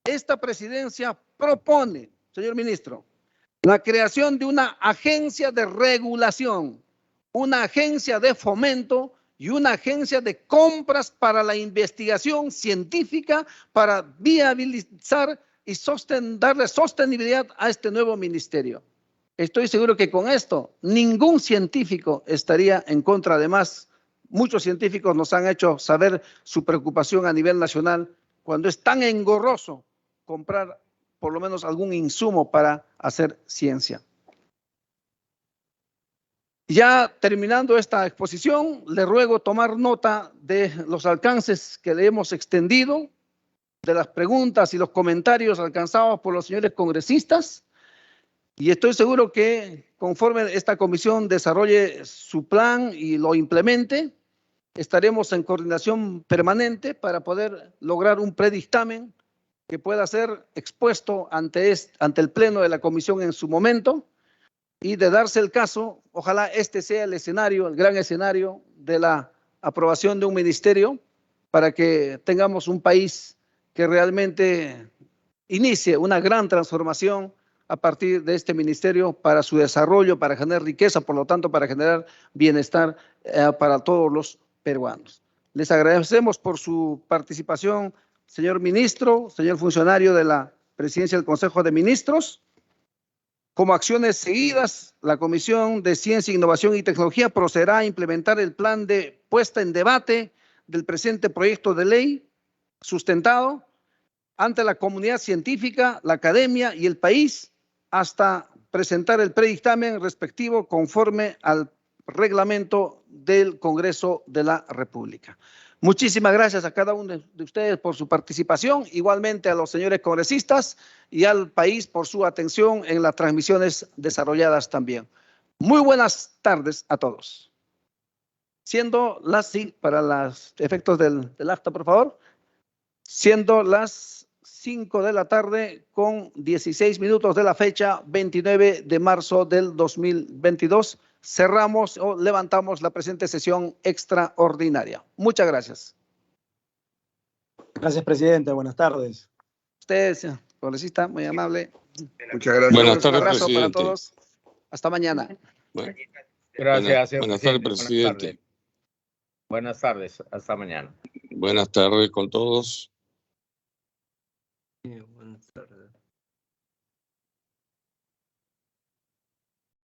Esta presidencia propone, señor ministro, la creación de una agencia de regulación, una agencia de fomento y una agencia de compras para la investigación científica para viabilizar y darle sostenibilidad a este nuevo ministerio. Estoy seguro que con esto ningún científico estaría en contra. Además, muchos científicos nos han hecho saber su preocupación a nivel nacional cuando es tan engorroso comprar por lo menos algún insumo para hacer ciencia. Ya terminando esta exposición, le ruego tomar nota de los alcances que le hemos extendido, de las preguntas y los comentarios alcanzados por los señores congresistas, y estoy seguro que conforme esta comisión desarrolle su plan y lo implemente, estaremos en coordinación permanente para poder lograr un predictamen que pueda ser expuesto ante el pleno de la comisión en su momento. Y de darse el caso, ojalá este sea el escenario, el gran escenario de la aprobación de un ministerio para que tengamos un país que realmente inicie una gran transformación a partir de este ministerio para su desarrollo, para generar riqueza, por lo tanto, para generar bienestar para todos los peruanos. Les agradecemos por su participación, señor ministro, señor funcionario de la Presidencia del Consejo de Ministros. Como acciones seguidas, la Comisión de Ciencia, Innovación y Tecnología procederá a implementar el plan de puesta en debate del presente proyecto de ley sustentado ante la comunidad científica, la academia y el país hasta presentar el predictamen respectivo conforme al reglamento del Congreso de la República. Muchísimas gracias a cada uno de ustedes por su participación, igualmente a los señores congresistas y al país por su atención en las transmisiones desarrolladas también. Muy buenas tardes a todos. Siendo las, sí, para los efectos del acta, por favor, siendo las 5 de la tarde con 16 minutos de la fecha 29 de marzo del 2022, cerramos o levantamos la presente sesión extraordinaria. Muchas gracias. Gracias, presidente. Buenas tardes. Ustedes, congresista, muy amable. Muchas gracias. Buenas tardes, Un abrazo presidente. para todos. Hasta mañana. Gracias, señor buenas tardes, presidente. presidente. Buenas tardes. Hasta mañana. Buenas tardes con todos. Buenas tardes.